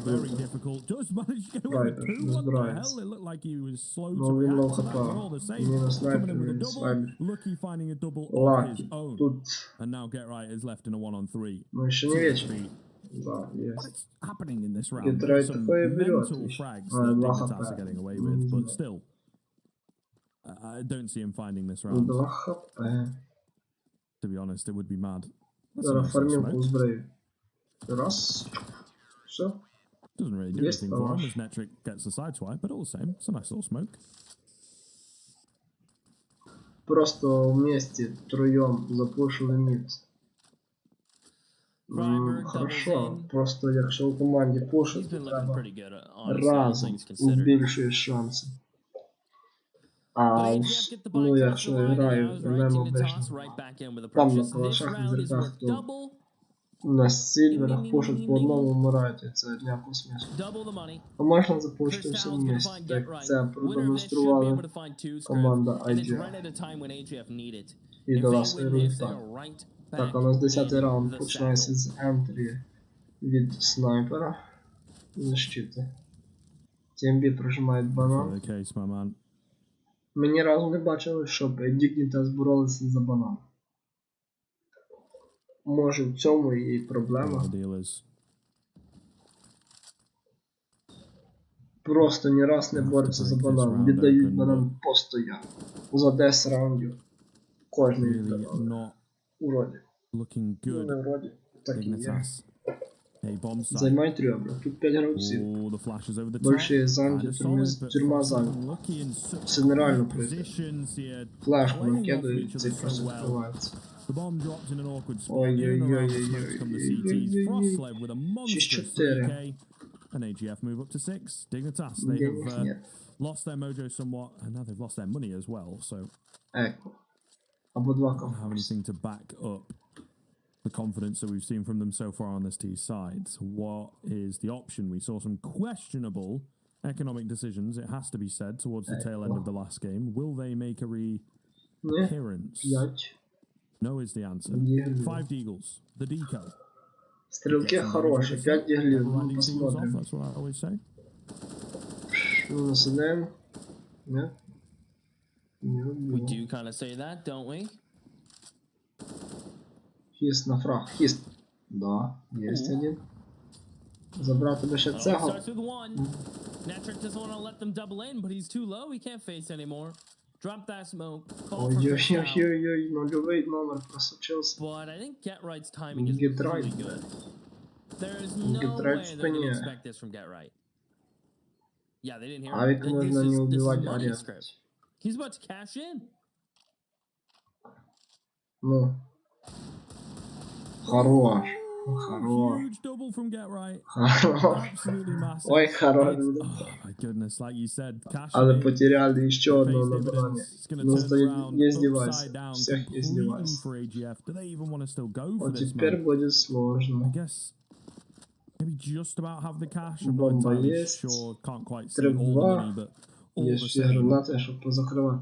круто. Прайбер, не збирається. Ну, він лоу хп. Мінус снайпер, він снайпер. Лакі. Тут... Ну, ще не вечер. Да, есть. Гидрайт такое берет. 2 хп. I don't see him finding this round. 2 хп. To be honest, it would be mad. Зараз фармилку зброю. Раз. Все. Doesn't really do anything for him as Netric gets the side swipe, but all the same, it's a nice little smoke. Просто вместе втроем запушили мид. Хорошо. Просто якщо у команді пушить, то треба разом збільшує шанси. А ну якщо я граю в ММ обично, там на калашах і зерках, то на сильверах пушать по одному вмирають, і це ніякого смислу. А можна запушити все вместе, так це продемонструвала команда AGF. І дала свій результат. Так, у нас 10-й раунд починається з ентрі від снайпера. Защити. TMB прожимає банан. Ми ні разу не бачили, щоб Dignitas боролися за банан. Може в цьому і проблема. Просто ні раз не борються за банан. Віддають банан постійно. За 10 раундів. Кожний віддавав. Уроді. Ну не вроді. Так і є. Займають ребра. Тут 5 гравців. Більше зайняті, тюрма зайнята. Це нереально пройти. Флешку накидають, цей просто відкривається. Ой-ой-ой-ой-ой-ой-ой-ой-ой. 6-4. And AGF move up to 6. Dignitas, they have lost their mojo somewhat, and now they've lost their money as well, so... Ecco. Або 2 don't have anything to back up the confidence that we've seen from them so far on this T side. What is the option? We saw some questionable economic decisions, it has to be said, towards the tail end of the last game. Will they make a reappearance? No is the answer. 5 Deagles. The deco. Стрелки хорошие, 5 диглів, ну посмотрим. That's what I always say. Минус 1. Нет? We do kind of say that, don't we? Хіст на фраг. Хіст. Да, есть один. Забрав тебе ще цього. Netric doesn't want to let them double in, but he's too low, he can't face anymore. Drop that smoke. Ой-ой-ой-ой, нульовий номер просочився. But I think Get Right's timing is really good. There is no way they're going to expect this from Get Right. Yeah, they didn't hear it. Авік можна не убивати арест. He's about to cash in. Ну. Хорош. Хорош. Huge double from Get Right. Хорош. Absolutely massive. Ой, хорош. Oh my goodness, like you said, cash Але in, потеряли еще it одного pays на баране. dividends. It's going Ну, to turn around есть upside девайс. down Всех есть completely девайс. for AGF. Do they even want to still go for Вот this, теперь man? будет I сложно. guess maybe just about have the cash. I'm not Бомба entirely есть. sure. Can't quite see all the money, but all Є the ще same, гранати, щоб позакривати.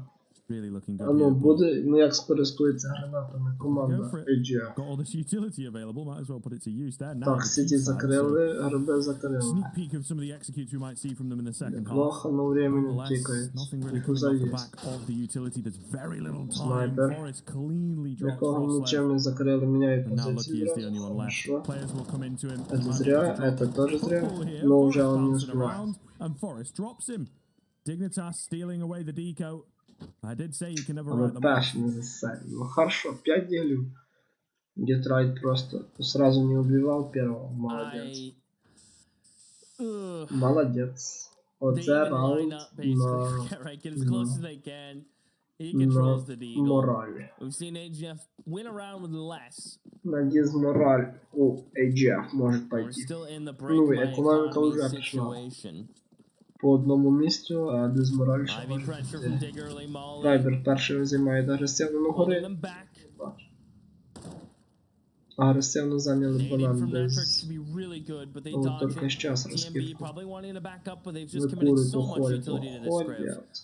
really looking good А ну, here. But буде, ну як скористується гранатами go команда for it. AGF. Got all this utility available. Might as well put it to use there. Now Так, the Сіті T-side, so закрили, ГРБ закрили. sneak peek of some of the executes we might see from them in the second half. Плохо, но времени Nonetheless, тикает. nothing really Дифуза coming off the есть. back of the utility. There's very little time. Снайпер. Forest cleanly drops Якого Frostlev. ничем не закрили, меняет And now Lucky позицию. is the only one left. Хорошо. Players will come into him. Это зря, это тоже зря. Here, Но уже Forest он не bouncing успевает. around, and Forest drops him. Dignitas stealing away the deco. I did say you can never Он write them off. опять не засадил. Ну хорошо, 5 делю. Детройт просто сразу не убивал первого. Молодец. Молодец. Оце раунд на мораль. We've seen AGF win around with less. На дизмораль у AGF может We're пойти. still in the break Ну, my економіка economy вже пішла. situation. По одному місцю, а дизмораль ще Ivy може pressure піти. from Digger early Molly. Райбер перший займає агресивно на Holding гори. them back. Агресивно зайняли Nading банан from Natrix без... should be really good, but they От dodge тільки it. час TMB розкидку. probably wanting to back up, but they've just committed Викурить, so much уходять, utility to this script. уходять.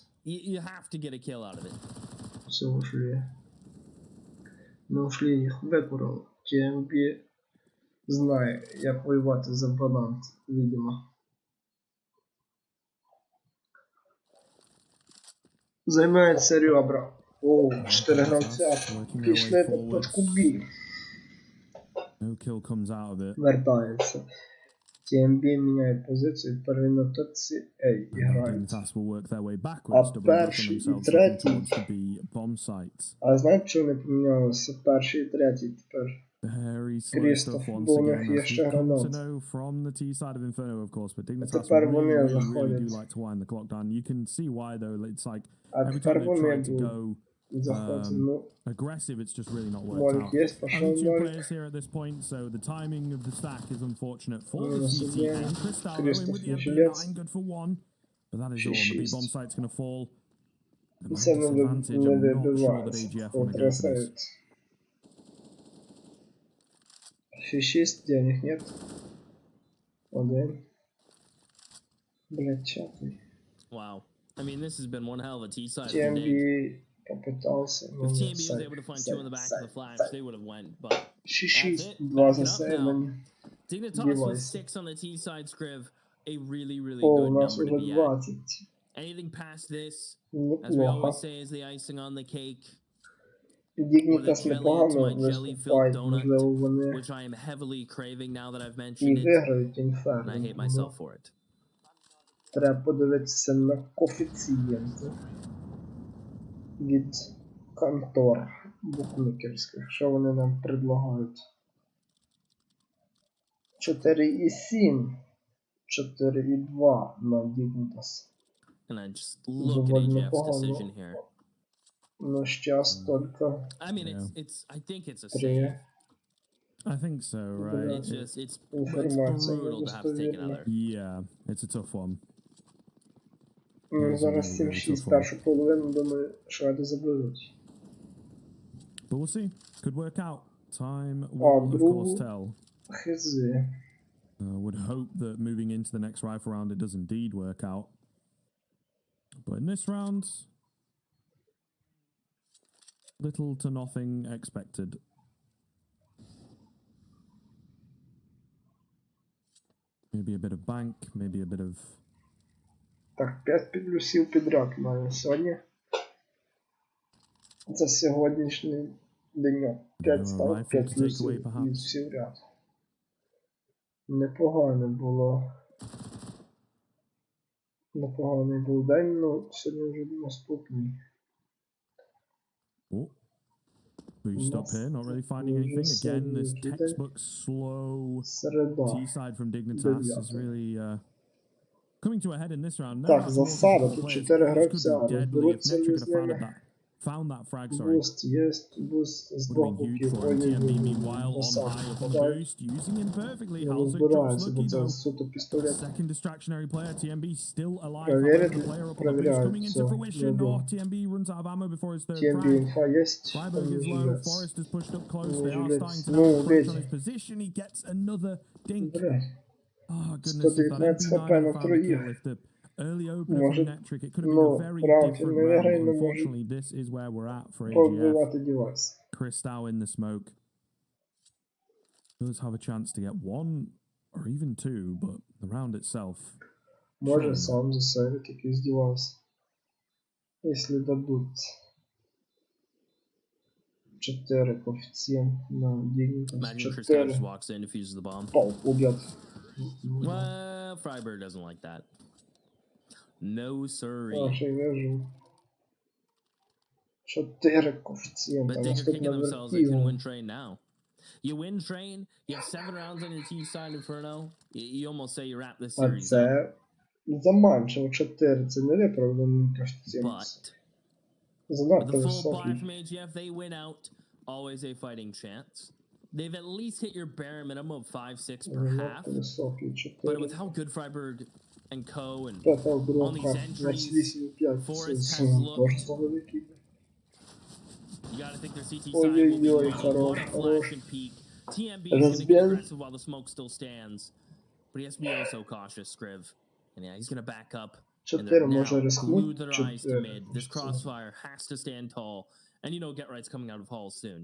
You have to get a kill out of it. Все ушли. Не ушли, їх викурили. TMB знає, як воювати за банан, видимо. Займаються ребра. Оу, 4 гравця. Пішли по точку Б. No kill comes out of it. Вертається. TMB міняє позицію, тепер він на точці A грають. Dignitas will work their way backwards, А doubling up on перший і themselves, looking третій. towards the B bomb sites. А знаєте, що не помінялося? Перший і третій тепер. Very slow Крістоф, stuff once бо у них again. є As ще we've come to гранат. know from the T side of Inferno, of course, but Dignitas тепер вони really do заходять. like to wind the clock down. You can see why though. It's like А every тепер time they вони try to будуть go заходити. Ну, aggressive, it's just really not worked Молик out. є, Only пішов two Молик. players here at this point, so the timing of the stack is unfortunate for the Minus CT again. and Cristallo in Christoph with the Nichilets. MP9, good for one. But that is all. The B bomb site's going to fall. The Це не disadvantage, I'm not sure that вибивається. AGF want to go for this. Потрясають. Фи-6, денег нет. Один. Блять, чатный. Wow. I mean, this has been one hell of a T side. TMB попытался. If TMB was able to find two in the back of the flash, they would have went. But Фи-6, 2 засейвані. Dignitas with 6 on the T side, Scriv, a really, really О, good у нас number to уже be at. 20. Anything past this, as we Неплохо. always say, is the icing on the cake. Dignitas непогано виступають, можливо вони Which I am heavily craving now that I've і mentioned it, виграють and I Inferno. hate myself for it. Треба подивитися на коефіцієнти від контор букмекерських. Що вони нам предлагають? 4,7, 4,2 на Dignitas. And I just look at AGF's decision here. Ну, сейчас только I mean, it's. I think it's a 3. save. I think so, right? Yeah. It's just, it's Інформація brutal to have to take недостовірна. another. Yeah, it's a tough one. Ну, зараз 7-6 першу половину, думаю, шведи заберуть. But we'll see. Could work out. Time А, will, of course, другу tell. хз. Would hope that moving into the next rifle round, it does indeed work out. But in this round, little to nothing expected. Maybe a bit of bank, maybe a bit of... Так, 5 підлюсів підряд маю сьогодні. За сьогоднішній деньок. 5 став, 5 плюсів і всі в ряд. Непогано було. Непоганий був день, ну сьогодні вже наступний. Oh. Boost up here, not really finding anything. Again, this textbook slow T-side from Dignitas is really coming to a head in this round. Так, засада, тут 4 гравця, розберуться не з ними. found that frag, sorry. Буст есть, буст з Would have двох been huge боків. for him. TMB, Ой-ой-ой, meanwhile, on красавчик high up on попадає. boost, using him perfectly. Не Halsey drops розбирається, бо lucky це though. суто пістолет. Second distractionary player. TMB still alive. Проверит However, the ли? player up on the boost Проверяют, coming into всё, fruition. не Oh, было. TMB runs out of ammo before his third TMB frag. инфа есть, Freiburg он is не low. жилец. Forrest has pushed up close. Не They are жилец. starting to Ну, have approach on убейте. his position. He gets another dink. Блядь. Oh, goodness. If that 119 MP9 хп had на found a троих. kill, if the early opener Может, from Netric, it could have been ну, a very раунд different не round. виграє, But но може unfortunately, this is where we're at for AGF. повбивати девайс. Cristau in the smoke does have a chance to get one or even two, but the round itself. Може сам засейвить якийсь девайс. Если дадут 4 коэффициент на Dignitas. Imagine Cristau 4. just walks in, defuses the bomb. Пау, убьет. Well, Freiburg doesn't like that. No sirree. Аж я вижу. 4 коэффициента. But Digger kicking Наступна themselves, they can вертива. win train now. You win train, you have 7 rounds on your T-side Inferno. You almost say you wrap this А series up. це заманчиво 4. Це не виправданий коефіцієнт. But with Занадто the full buy високий. from AGF, they win out. Always a fighting chance. They've at least hit your bare minimum of 5-6 per half. Занадто високий But 4. with how good Freiburg and Co. and П'ята on оборонка these entries, 28,5. Це Forrest has сум looked. точно великий. You gotta think their CT side Ой-ой-ой, will be ready. хорош, What a хорош. flash and peak. TMB is gonna get Разбил. aggressive while the smoke still stands. But he has to be also cautious, Scriv. And yeah, he's gonna back up. And 4 they're now може glued рискнути. their eyes to 4. mid. This crossfire has to stand tall. And you know Get Right's coming out of Hall soon.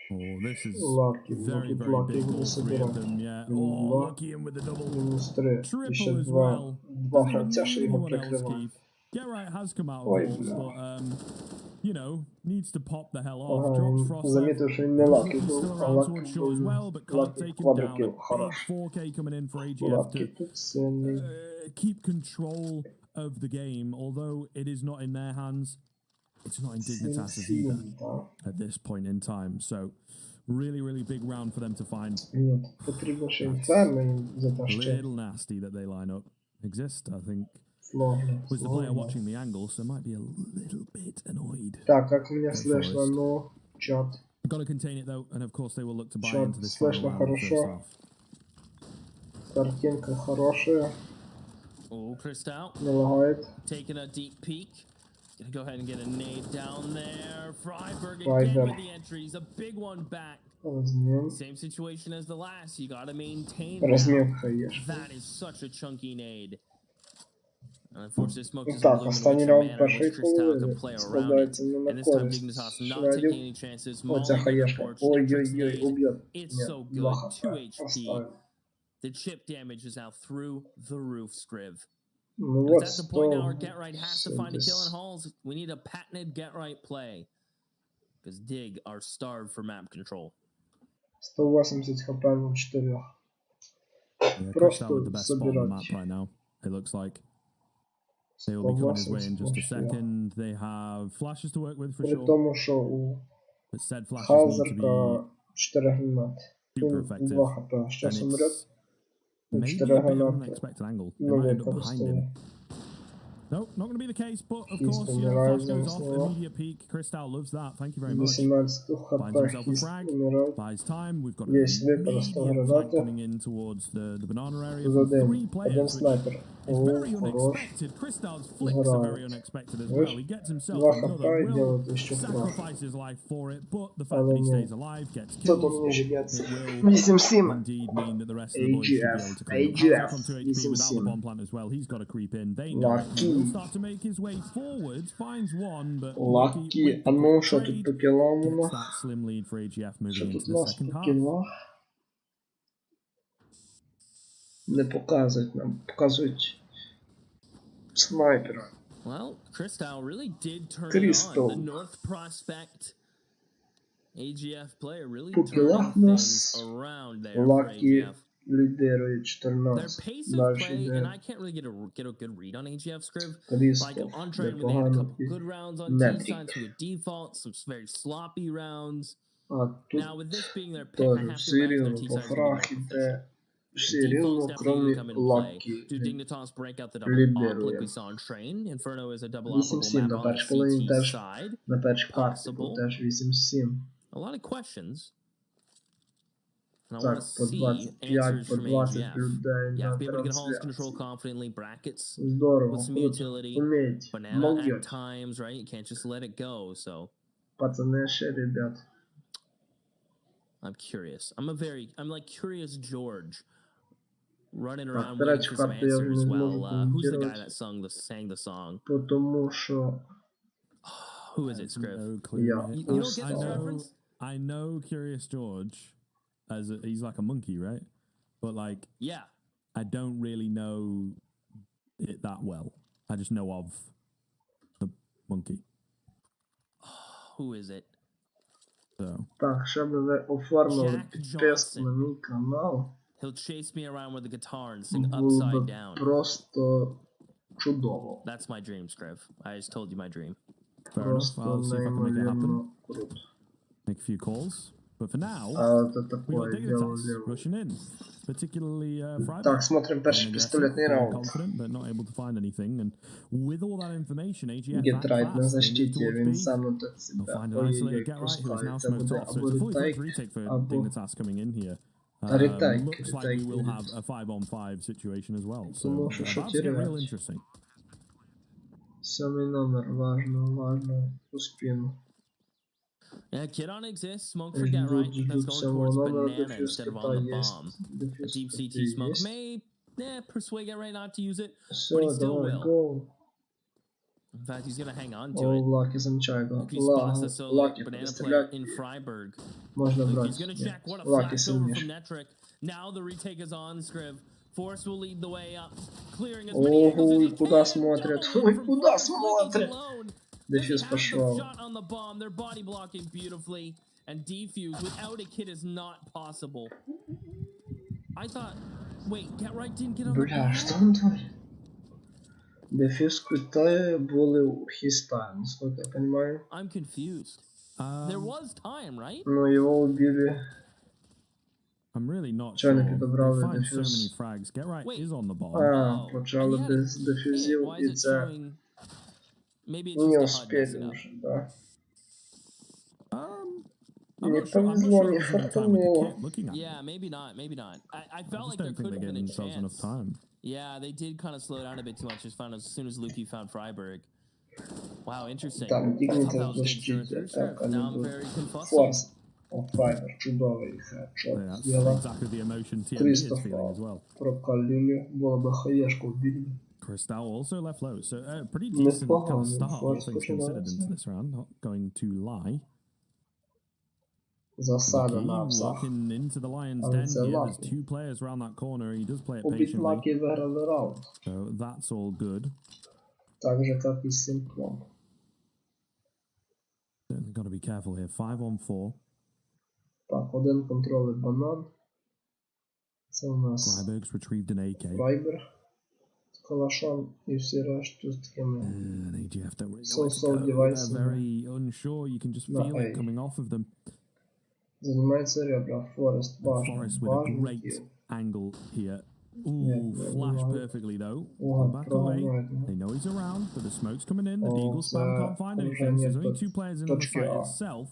Oh, this is Lucky, very, тут very Lucky big буде all three of собирати. them, yeah. Мінус Oh, 2. Lucky in with the double. Мінус 3. І ще Triple as 2 well. Doesn't even гравця, що need його anyone else, прикривають. Keith. Get Right has come out of Ой, Halls, бля. but you know, needs to pop the hell off. Ага, Drops він Frost. замітив, що він не Lucky He's був, still а around Lucky towards short as був. well, but can't Lucky take him down. квадрокіл, A big хорош. 4K coming in for AGF Lucky to тут сильний. keep control of the game, although it is not in their hands. It's not in Dignitas' either at this point in time. So, really, really big round for them to find. Ні, потрібно ще інферно їм затащити. Little nasty that they line up. Exist, I think, Сложно, was the player сложно. watching the angle, so might be a little bit annoyed. Так, как меня Go слышно? Forrest. Ну, чат. Got to contain it though, and of course they will look to buy Чат into this слышно final round of the first хорошо. half. Картинка хорошая. Oh, Cristau Не лагает. taking a deep peek. Gonna go ahead and get a nade down there. Freiburg again Freiburg. with the entries. A big one back. Размен. Same situation as the last. You gotta maintain Разменка that. есть. That is such a chunky nade. And unfortunately, smoke doesn't Так, bloom in останній which a раунд manner першої which Cristau can половини play around it. складається не на And this time користь Dignitas not шведів. taking any chances. Оця Mauling their хаєшка. porch. Netrix Ой-ой-ой, nade. убьет. It's Нет, so 2 good. хп. 2 HP. Оставим. The chip damage is now through the roof, Scriv. Ну But вот, it's at the point now where 100. Get Right has to find a kill in Halls. We need a patented Get Right play. Because Dig are starved for map control. 180 хп на 4. Yeah, Cristau Просто with the best spot on the map собирать. right now, it looks like. They will be coming his way in just a 180 second. They have flashes to work with for При sure. тому, що у But said flashes need to Хаузерка 4 гранати. super Він effective. 2 хп. Щас And умрет. it's maybe 4 a bit of an гранати. unexpected angle. They Ну, might end up behind him. використовує. No, not going to be the case, but of He's course, been you know, flash rising goes off, slow. immediate peak. Cristau loves that. Thank you very much. 18 хп. Finds himself a Хіст frag. умирає. Buys time. We've got an Есть використав immediate flank гранати. coming in towards the banana area. Тут From один. 3 players, Один which снайпер. is very О, хорош. unexpected. Cristau's flicks are very Грають. unexpected as Видиш? well. He gets himself 2 хп another і will, делает еще фраг. sacrifices his life for it, but the fact Але that he ні. stays alive, gets Тут kills, он не жигется. it will 8-7. indeed mean that the rest of the boys should be AGF. able to come in. AGF. Halsey on 2 HP without the 8-7. bomb plant as well. He's got to creep in. They know it. He Lucky. will start to make his way forwards. Finds one, but Lucky. with А the ну, quick що тут trade, по кілам у gets нас? that slim lead for AGF moving Що into тут у the нас second по half. кілах? Не показують нам. Показують снайпера. Well, Cristau really did turn Cristau. it on. The North Prospect AGF player really По turned кілах у things нас around there for Lucky AGF. лідирує Their 14. pace of Далі play, and йде I can't really get a good read on AGF, Scriv. Like Крістов. on train, when they had a Непогано. couple good rounds on Netric. T-side, some good defaults, some very sloppy rounds. А тут Now, with this being their pick, I теж have to imagine Сиріо their по T-side is going to фрах be more іде. proficient. Все рівно, кроме лапки. Do Dignitas break out the double pop like we saw on Train? Inferno is a double operable map on the CT side. На першій карті був теж 8-7. A lot of questions. And I want Так, to по see 25, answers по from 20 AGF. людей You have на to be able to get halls control трансляції. confidently, brackets Здорово, with some круто, utility. умеете, Banana at молодец. times, right? You can't just let it go. So Пацаны, ще, ребят. I'm curious. I'm like Curious George, running Так, around waiting третя for some карта я answers. не Well, зможу who's the guy коментувати, that sang the song? потому що Who is it, Scriv? No clue. Yeah. mate. You don't get this I know, reference? I know Curious George he's like a monkey, right? But like, Yeah. I don't really know it that well. I just know of the monkey. Who is it? So так, щоб ви оформили Jack підписку на Johnson. мій канал, He'll chase me around with a guitar and sing було upside б down. просто чудово. That's my dream, Scriv. I just told you my dream. fair enough. Просто I'll see if I can make it happen. неймовірно круто. Make a few calls. But for now, А це we got такое дело Dignitas дело. rushing in, particularly Friday. Так, смотрим перший Aggressive, пістолетний very раунд. confident, but not able to find anything. And with all that information, AGF back Гетрайт на fast, they move защиті, towards він B. сам на They'll себе. find an Ой-ой-ой, isolated get right who is now пускай. Це smoked буде off. So або it's a fully ретейк, flipped retake for або Dignitas coming in here. ретейк. Looks like we will have a 5-on-5 situation as well. So Тому що about to get real терять. interesting. Сьомий номер, важно, у спину. Yeah, Kid on exists. Smoke for get right. That's going towards banana instead of on the bomb. A deep CT smoke may persuade get right not to use it, but he Все, still давай, will. гоу. In fact, he's gonna hang on to О, it. Лаки замчайго. If he spots the solo Лаки banana player стріляти in Freiburg, можна he's брати. gonna check. What a Лаки flash over from сильніше. Netric. Now the retake is on, Scriv. Force will lead the way up, clearing as many angles as Ой, he куда can. смотрят? Double Ой, from куда Force, Lucky's смотрят? alone. Дефьюз They have the пошел. shot on the bomb. They're body blocking beautifully, and defuse without a kid is not possible. I thought, wait, get right didn't get on the Бля, что bomb. он творит? Дефьюз Китая были у Хиста, насколько я понимаю. I'm confused. There was time, right? Но его убили. I'm really not Чё sure. они подобрали They find so дефьюз? many frags. Get right Wait. is on the bomb. А, Oh, почали and he had без a дефюзів, hit. Why і is it це showing? Maybe it's не just the HUD успели messing up. уже, да. I'm Не not sure. I'm not повезло, sure не it was enough time with the фартануло. kit looking at it. Yeah, maybe not. Maybe not. I I felt just like there don't think could they're have been getting a themselves enough chance. time. Yeah, they did kind of slow down a bit too much. Just found as soon as Lukey found Freiburg. Wow, interesting. Там I thought Dignitas that was good защитить, Zerker, так Scriv. они Now I'm будут. very confuzzled. Форс. О, Файбер, чудовий хедшот Yeah, that's сделал. exactly the emotion TMB is Кристофа feeling as well. прокалили, было бы хаешку убили. Crystal also left low. So pretty decent kind Непогано, of start, all Форс things considered, into починається. this round. Not going to lie. Засада Lucky на апсах. walking into the lion's Oh, den it's here. a There's Lucky. two players around that corner. He does play it Убить patiently. Лаки и выиграли раунд. So that's all good. Так же, как и Симплом. Got to be careful here. 5-on-4. Так, один контролить банан. Це у нас Freiburg's retrieved an AK. Файбер з калашом і всі решту з такими. And AGF don't really know So where to go. devices. They're very unsure. You can just No, feel it hey. coming off of them. Занимается ребра. Форест важно. Forest with a Важный great килл. angle here. Ooh, Yeah, flash yeah. perfectly though. Ого, Back away. программует. They know he's around, but the smoke's coming in. The Oh, Deagle spam so can't find уже anything. So there's нет only two players in on the точки site А. itself.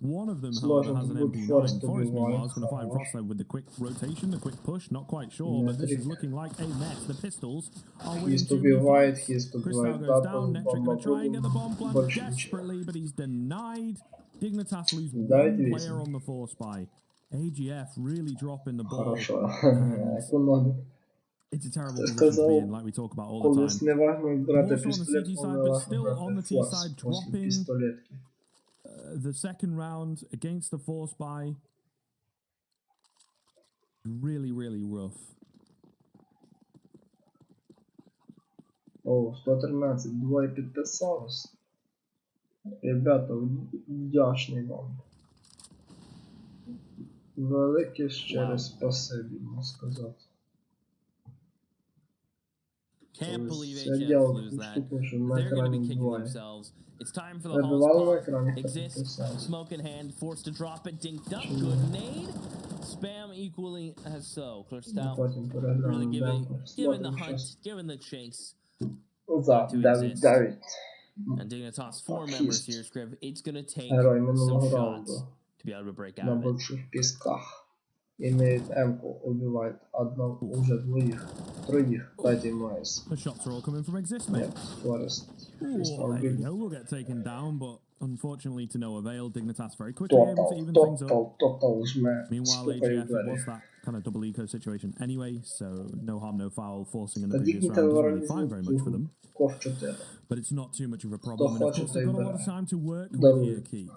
One of them, Сложно however, has an будет MP9. Forest Forest, meanwhile, убивать. is going to find Хорош. Frostlow with the quick rotation, the quick push. Not quite sure, but this is looking like a mess. The pistols are winning Хист 2v убивает, fights. Хист Crystal убивает. goes Да, down. Netric going to try and get the bomb plant больше ничего. desperately, but he's denied. Dignitas lose Давайте one весим. player on the force by. AGF really dropping the ball. Хорошо. Економить. It's a terrible Ты position to be сказал, in, like we talk about all the колись time. не важно брати Also on the пістолет, CT коли side, but важно still on the брати T форс side, після dropping пістолетки. the second round against the force by. Really, really rough. О, 113, двоє підписалось. Ребята, вдячний вам. Велике щире спасибі, можна сказати. Can't believe Я AGF делал lose that. штуку, що на They're going to be екрані kicking двоє. themselves. It's time for the Ви Hall's бували на pop. екрані, хто Exists, підписався? smoke in hand, forced to drop it, dinked up, good nade. Spam equally as so. Crystal Потім really переграємо giving демку. the Смотрим hunt, щас. giving the chase. За to 9-9. And Dignitas 4 members here, Scriv. It's gonna take Герой some минулого shots раунду to be able to break out на of it. бывших песках. Имеет М-ку, убивает одного, уже двоих, троих, Тати Майс. The shots are all coming from Exist, mate. Нет, Форест. Oh, there you go. We'll get taken down, but unfortunately to no avail. Dignitas very quickly able to even things up. Тотал жме. Meanwhile, Стукає AGF, it двері. was that kind of double eco situation anyway, so no harm, no foul. Forcing in the Та previous Dignitas round doesn't really find very much for them. Ков 4. But it's not too much of a problem. And of course, they've got a lot of time to work with Double. here, Keith.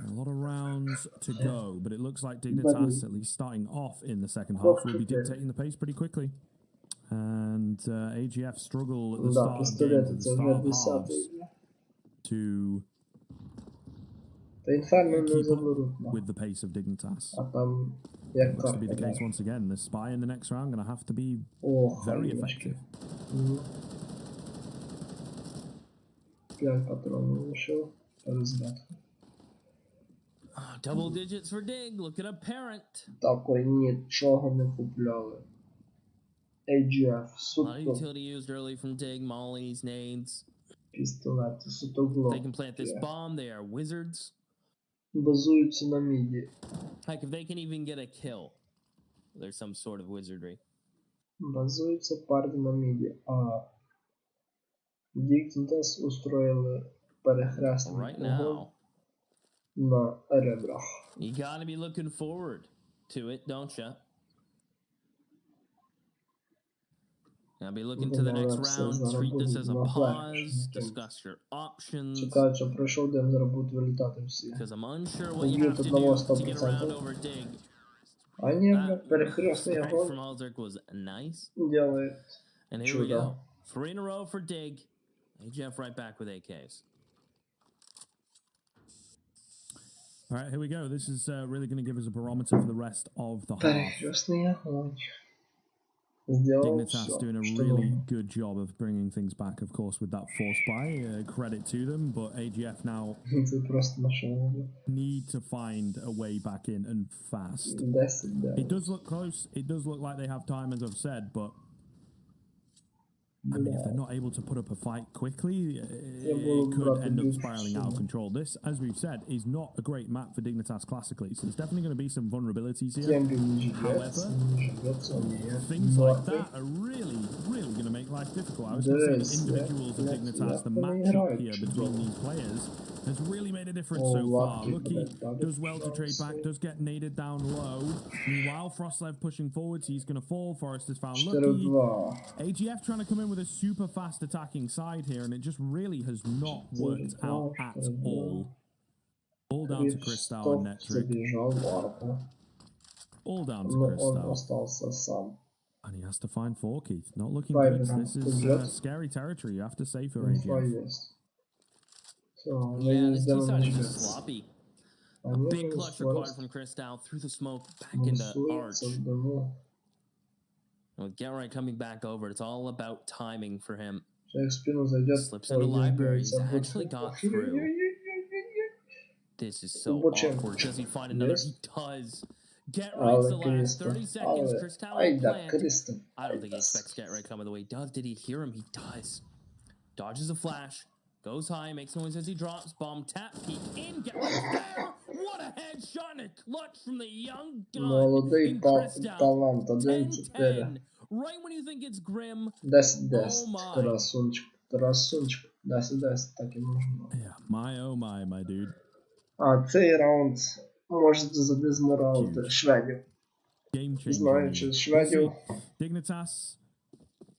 A lot of rounds to go, but it looks like Dignitas, at least starting off in the second half, will be dictating the pace pretty quickly. And AGF struggle at the start of games, at the start of halves, to Та інферно не keep up заберуть. with the pace of Dignitas. А там як Looks to be the карта. case once again. The spy in the next round going to have to be О, very халімочки. effective. 5 патронів лишив. Перезарядка. Double digits for Dig. Look at a parent. Такої нічого не купляли. AGF, A lot of суто utility used early from Dig, mollies, nades. пістолети, суто If глок. they can plant this bomb, they are wizards. Базуються на міді. Like, if they can even get a kill, there's some sort of wizardry. Базуються парні на міді. А Dignitas устроїли перехресний Right огонь now, на ребрах. you gotta be looking forward to it, don't ya? Now be looking to the next round. Treat this as a pause. Discuss your options. Чекають, що пройшов день, зараз будуть вилітати всі. Because I'm unsure what you have to do to get around over Dig. А ні, That перехресний strike огонь from Aldrich was nice. делает. And here we go. 3 in a row for Dig. AGF right back with AKs. All right, here we go. This is really going to give us a barometer for the rest of the half. Перехресний огонь. Сделал Dignitas все, doing a что really нужно. good job of bringing things back, of course, with that force buy. Credit to them, but AGF now Це просто машина. need to find a way back in and fast. 10, да. It does look close. It does look like they have time, as I've said, but I mean, if they're not able to put up a fight quickly, it could end up spiraling out of control. This, as we've said, is not a great map for Dignitas classically, so there's definitely going to be some vulnerabilities here. Тем не However, things like that are really, really going to make life difficult. I was going to say the individuals of Dignitas, the matchup here between these players has really made a difference so far. Lucky does well to trade back, does get naded down low. Meanwhile, Frostlev pushing forwards, he's going to fall. Forrest has found Lucky. 4-2. AGF trying to come in with a super fast attacking side here, and it just really has not worked out at all. All down to Crystal and Netric. Забежал в арку. All down to Но он Crystal. остался сам. And he has to find 4, Keith. Not looking Five good. now. This is scary territory, you have to say, for Инфа AGF. есть. Все, Yeah, this сделано T-side is ждёт. just sloppy. A Они big clutch required from Crystal through the smoke back into Arch. мусуются в дыму. With Geralt coming back over, it's all about timing for him. Человек в спину зайдет. Slips into library. He's actually got through. This is so Bo3. awkward. Does he find another? Yes. He does. Get right the last Кристо. 30 seconds. Crystal Ай да, plant. Кристо. I don't think he expects Get right coming the way he does. Did he hear him? He does. Dodges a flash. Goes high. Makes noise as he drops. Bomb tap. Peek in. Get right there. What a headshot and a clutch from the young gun. Молодий in Crystal. талант. 1-4. 10-10. Right when you think it's grim. 10-10. Oh my. Красунчик. Красунчик. 10-10. Так і можна. Yeah, my oh my dude. А цей раунд може задезморалити шведів. Game changer. Знаючи шведів. Dignitas,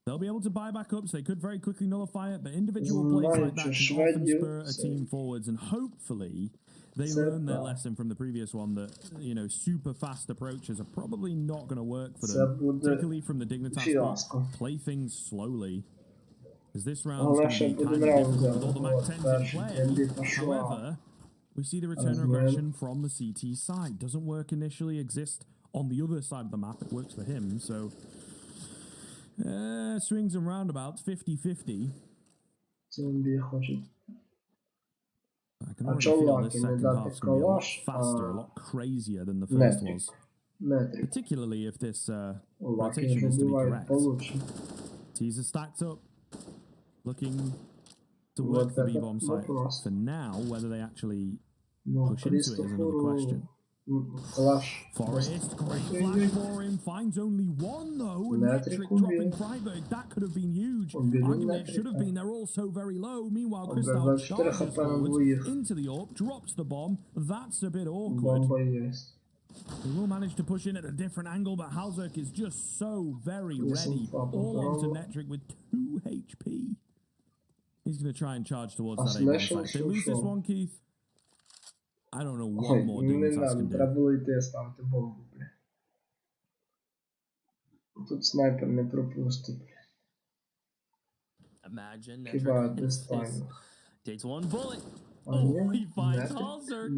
they'll be able to buy back up, so they could very quickly nullify it, but individual plays like that can often spur a team forwards, and hopefully they learn their lesson from the previous one that, you know, super fast approaches are probably not going to work for them. Take a lead from the Dignitas, but play things slowly. Because this round is going to be kind of difficult with all the Mac 10s in play. However, we see the return aggression from the CT side. Doesn't work initially, exist on the other side of the map. It works for him, so swings and roundabouts, 50-50. Зомбі хочуть. I can already feel this second half's going to be a lot faster, a lot crazier than the first was. Метрик. particularly if this Лаки rotation is to be забивает correct. получше. Teaser stacked up, looking to work the B-bomb site вопрос. for now. Whether they actually Ну, push into it is another question. Клаш. Forrest, great flash for him, finds only one though, and Metric dropping Freiburg, that could have been huge. Argument should have been, they're all so very low. Meanwhile, Crystal charges forwards into the AWP, drops the bomb, that's a bit awkward. He will manage to push in at a different angle, but Halzerk is just so very ready, all onto Metric with 2 HP. He's going to try and charge towards that A-bomb site. If they lose this one, Keith, I don't know what more Dignitas can do. Треба було йти ставити бомбу, бля. Тут снайпер не пропустить. Imagine Хіба без тайму. takes one bullet. Oh, he finds Halzerk.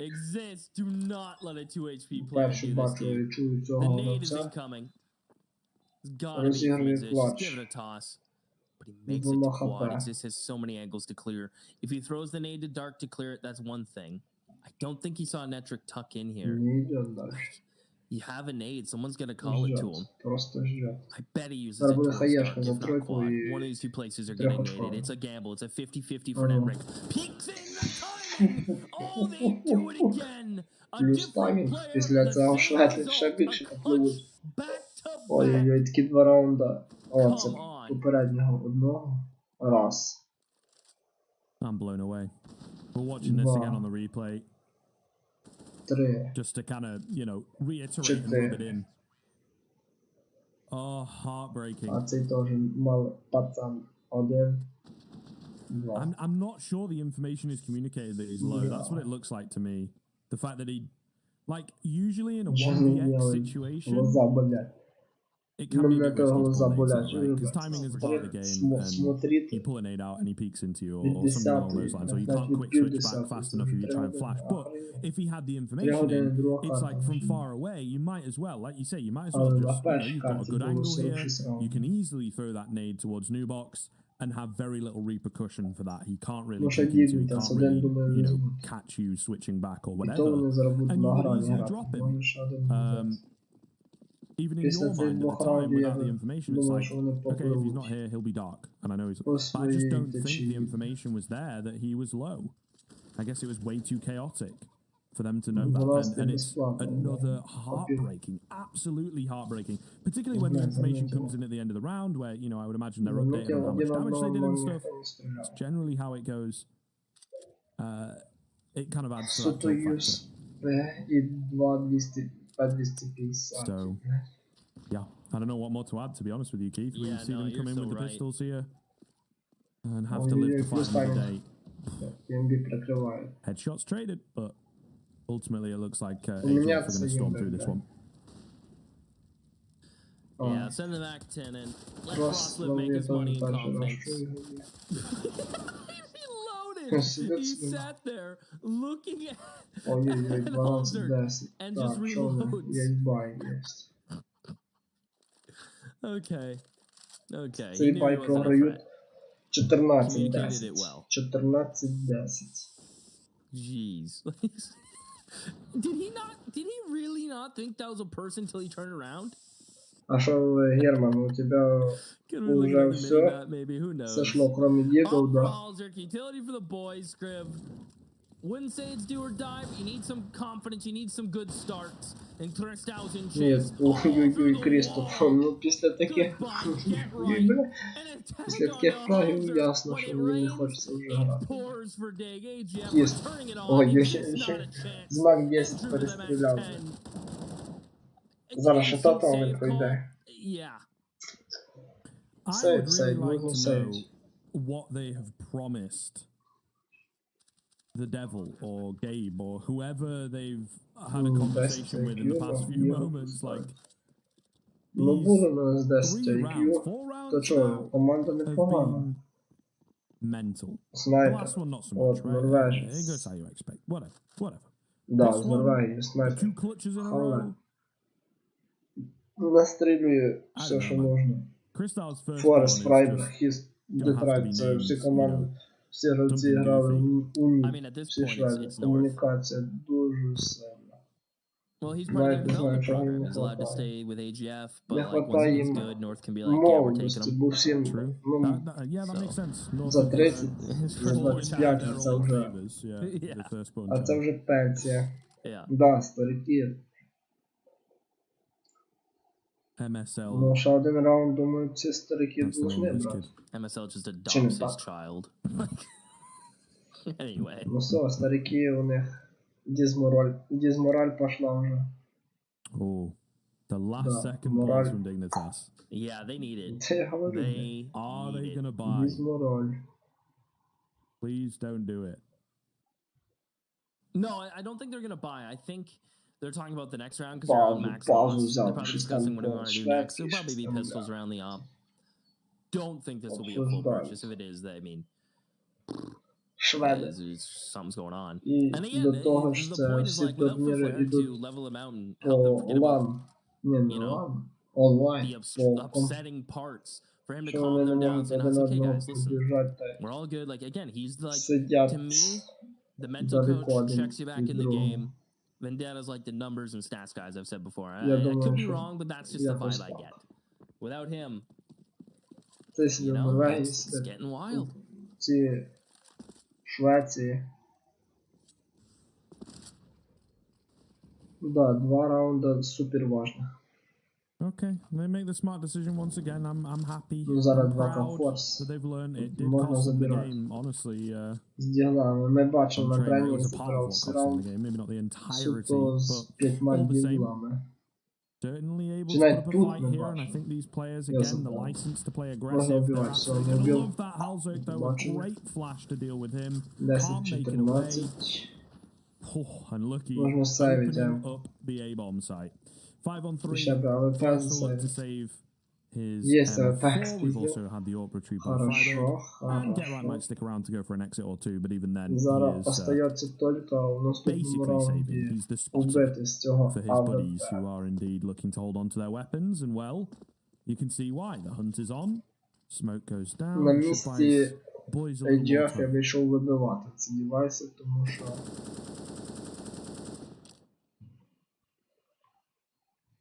Exists. Do not let a 2 HP player do this game. The nade is incoming. It's gotta be from Exist. Just give it a toss. But he makes it to quad. Exist has so many angles to clear. If he throws the nade to dark to clear it, that's one thing. I don't think he saw Netric tuck in here. You have a nade. Someone's going to call it to him. I bet he uses it to start, if not quad. One of these two places are getting naded. It's a gamble. It's a 50-50 for Netric. Peeks in the timing! Oh, they do it again! Плюс таймінг. Після цього шведи ще більше попливуть. Ой-ой-ой, такі 2 раунда. О, це попереднього одного. Раз. I'm blown away. We're watching this again on the replay. 3. Just to kind of, you know, reiterate and rub it in. Oh, heartbreaking. А цей теж мав пацан. 1. 2. I'm not sure the information is communicated that he's low. That's what it looks like to me. The fact that he, like, usually in a 1vx situation, it can be a bit risky, right? Because timing is part of the game, and you pull a nade out and he peeks into you, or something along those lines, or you can't quick switch back fast enough if you try and flash. But if he had the information in, it's like from far away, you might as well, like you say, you might as well just, you know, you've got a good angle here, you can easily throw that nade towards Nubox and have very little repercussion for that. He can't really peek into you, he can't really, you know, catch you switching back or whatever, and you would easily drop him. Even in your mind at the time, without the information, it's like, okay, if he's not here, he'll be dark. And I know he's... But I just don't think the information was there that he was low. I guess it was way too chaotic for them to know that. And it's another heartbreaking, absolutely heartbreaking. Particularly when the information comes in at the end of the round, where, you know, I would imagine they're updated on how much damage they did and stuff. It's generally how it goes. It kind of adds to that factor. So, yeah, I don't know what more to add, to be honest with you, Keith. We see them come in with the pistols here and have to live to fight another day. Headshots traded, but ultimately it looks like AGF are going to storm through this one. Yeah, send them back 10 and let Frostlift make his money in confidence. He sat there looking at Halzerk and just reloads. Okay. Okay. Цей бай програють 14-10. 14-10. Jeez. Did he really not think that was a person until he turned around? А что, Герман, у тебя уже все сошло, кроме диков, да? Wouldn't say it's do or die, but you need some confidence, you need some good starts. And Crystal's in chase. Ой-ой-ой, Крістоф, ну після таких ясно, що мені не хочеться вже грати. Кіст. Ой, ще знак 10 перестріляв. Зараз ще тотал не пройде. Сейв, можна сейвити. What they have promised the devil or Gabe or whoever they've had a conversation with in the past few moments, like ну було у нас 10 IQ, то що, команда непогана. Mental. Снайпер, от Норвежець. It goes how you expect. Whatever. Да, з Норвегії снайпер. Але настрілює все, що можна. Форест, Фрайбург, Хіст, Детрайт, це всі команди. Всі гравці грали в Уні, всі шведи. Комунікація дуже сильна. Well, he's part of the development program. He's allowed to stay with AGF, but like once he's good, North can be like, yeah, we're taking him. Був всім, ну, Yeah, that makes sense. North за have, 30, His за first 25, their це old вже, favours, Yeah. the firstborn а це child. вже пенсія. Yeah. Да, старики. MSL. Ну, ще один раунд, думаю, ці старики That's the должны name of his брати. kid. MSL just adopts Чим his так? child. Anyway. Ну все, старики у них дизмораль пошла вже. Oh, the last Да, second мораль. balls from Dignitas. Yeah, they need it. Це я говорю. They Are they need going to it. buy? Дизмораль. Please don't do it. No, I don't think they're going to buy. I think they're talking about the next round because they're on max loss. They're probably discussing what they want to do next. It'll probably be pistols around the op. Don't think this will be a full purchase. If it is, I mean, Шведи. something's going on. І And again, до того ж the це point is всі like without турніри Flair to йдуть level them out and по help them forget about лан. Ні, не you know, лан. Онлайн. the По upsetting parts for him to що calm вони them не down. можуть And say, no, один it's okay, одного guys. Listen, підбіжати та we're all good. Like again, he's like сидять to me, the mental далеко coach один checks you back від in the другого. game. Vendetta's like the numbers and stats guys I've said before. I думаю, could be що wrong, but that's just the якось vibe I так. get. Without him, Це you сидять в know, Норвегії, it's сидять getting wild. в ці Швеції. Да, 2 раунда супер важно. Okay, they make the smart decision once again. I'm happy. Ну, зараз I'm 2 proud Форс. that they've learned. It did Можна cost them the забирати. game, honestly. З діглами. Ми бачимо On на trainer, it тренінгі was a part of забирав what всі cost them the раунди. game. Maybe not the entirety, Суто з but 5 all the same, діглами. certainly able Чи to put навіть up a тут fight ми here. And I бачимо. think these players, Я again, the забрав. license to play Можна aggressive. They're вбивати. Все, absolutely не going to вбив. love that Halzok, though. A Бачимо. great flash to deal with him. Can't make it away. 10-14. Oh, and Lucky Можна сейвити, opening up the A-bomb site. 5-on-3. Ще б АВП First will look to засейвити. save his Yes, M4. thanks, We've Peter. also had the AWP retrieve by Хорошо, Freiburg. And Get Right might хорошо. stick around to go for an exit or two, but even then, he Зараз is остається тільки в наступному basically saving. раунді He's the spotter убити з цього for his buddies АВП. who are indeed looking to hold on to their weapons. And well, you can see why. The hunt is on. Smoke goes down. На Should місці buy boys a little more AGF я time. вийшов вибивати ці девайси,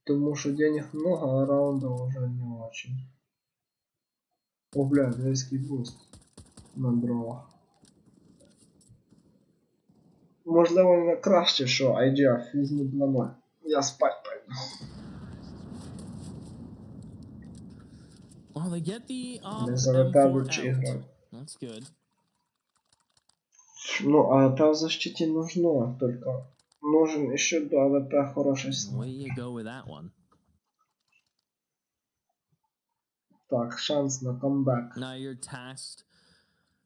тому що денег много, а раундов уже не очень. О, бля, вейский буст на дровах. Можливо, не краще, що AGF візьмуть на 0. Я спать пойду. Well, they get the Не за АВП M4 лучше out. играть. That's good. Ну, АВП в защите нужно, только нужен еще до АВП хороший снайпер. Way you go with that one. Так, шанс на камбэк. Now you're tasked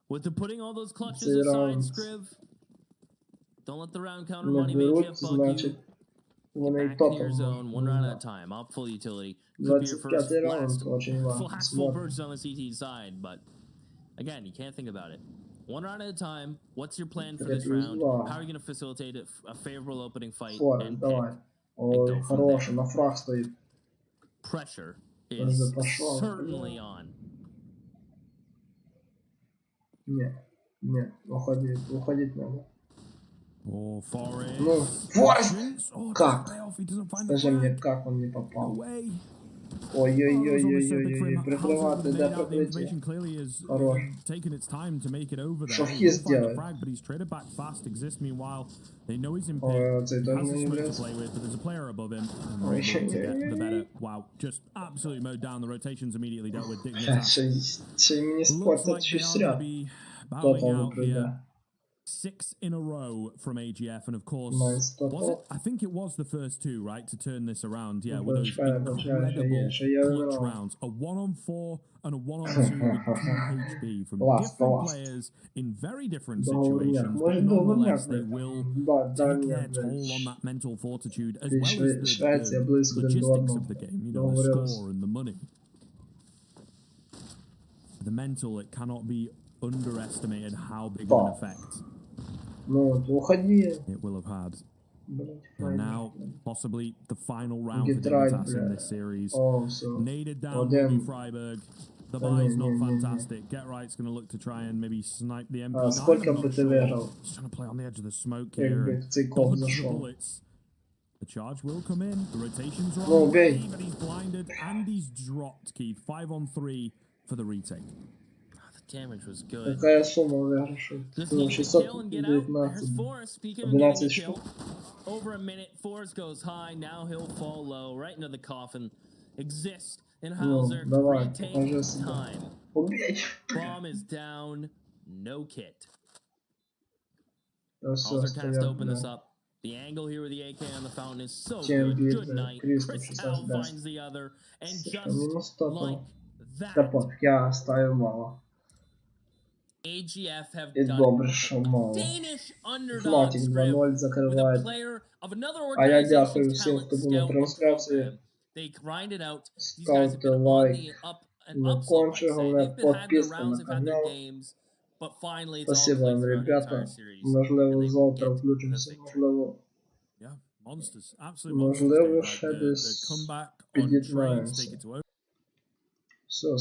with putting all those clutches Цей aside, раунд Scriv. Don't let the round counter не money беруть, AGF bug you. значить вони і Back to your топом. zone, one round at a time. Up full utility. Could be your first 25-й раунд last очень важно. full Смотрим. purchase on the CT side, but again, you can't think about it. One round at a time. What's your plan for this round? How are you going to facilitate a favorable opening fight Форес, and давай. pick? Ой, хороший, на фраг стоит. Pressure Уже is пошел. certainly on. Нет, нет, уходить надо. Oh, Forrest. Ну, Форес! Oh, Как? payoff. He doesn't find Скажи the мне, flag. как он не No попал? way. Ой-ой-ой-ой-ой-ой, прикрывати, де прикриття. Хорош. Taken its time to make it over there. Что He хиз will find the делает? frag, but he's traded back fast. Exists meanwhile. They know he's in pit. Ой, цей He тоже has the не smoke to является. play with, but there's a player above him. And Ой, they're able to get ой-ой-ой. the better. Wow, just absolutely mowed down. The rotations immediately dealt with Бля, Dignitas. ще й мені Looks спортять like they щось are going to ряд. be Хто bowing там не out here. прийде? 6 in a row from AGF, and of course, Nice was it? total. I think it was the first two, right, to turn this around. Yeah, Ну, with those почекай, incredible ще є clutch один rounds. A 1-on-4 and a 1-on-2 with 2 HP from Last, different last. players in very different Договорняк. situations. But Може nonetheless, they договорняк. will Да, take дальня, their toll on блядь. that mental fortitude as Ти well as Швеція the близько один до logistics of одного. the game, you know, the Договорились. score and the money. The mental, it cannot be underestimated how big of an Да. effect Ну, то уходи. it will have had. Блядь, And файно. now, possibly the final round for Detroit, Dignitas in бля. this series. О, все. Naded down Один. maybe Freiburg. The Та buy is ні, not ні, ні, ні. fantastic. Get Right's going to look to try and maybe snipe the MP9. А сколько I'm би not ти sure. виграв, He's trying to play on the edge of the smoke here. якби and в цей коп dodge the зайшов? bullets. The charge will come in. The rotations are No, on, okay. but he's blinded and he's dropped, Keith. 5-on-3 for the retake. The damage was good. Какая сумма виграшу? Just need to kill and get out. There's 619. Forrest speaking of getting a 11 kill. штук. Over a minute, Forrest goes high. Now he'll fall low, right into the coffin. Exist in Hauser. давай, Retake покажи себя. time. Убей! Bomb is down. No kit. Да все, Also has to open this стоят, up. The angle here with the AK on the fountain is so Чем good. бит, Good night. Кристо Chris 60 Howe даст. finds the other. And Слушай, just минус 100 like там. that, Капот, я ставив мало. AGF have І got добре, що мало. Danish underdog Фнатік script 2-0 with a закриває. player of another А я organization's дякую всім, talent хто був на scout трансляції. program. They grinded out. These guys have Ставте been on лайк. the up and Не up slope, конче, I'd say. головне They've been had their підписка rounds, на they've had their канал. games, but finally it's all Спасибо clicked вам, throughout the ребята. entire series. Можливо, And they завтра get включимося. the victory. Можливо, Yeah, monsters. Absolute monsters. можливо, Dave. ще Like the десь comeback on trades, під'єднаємося. take it to over. Все,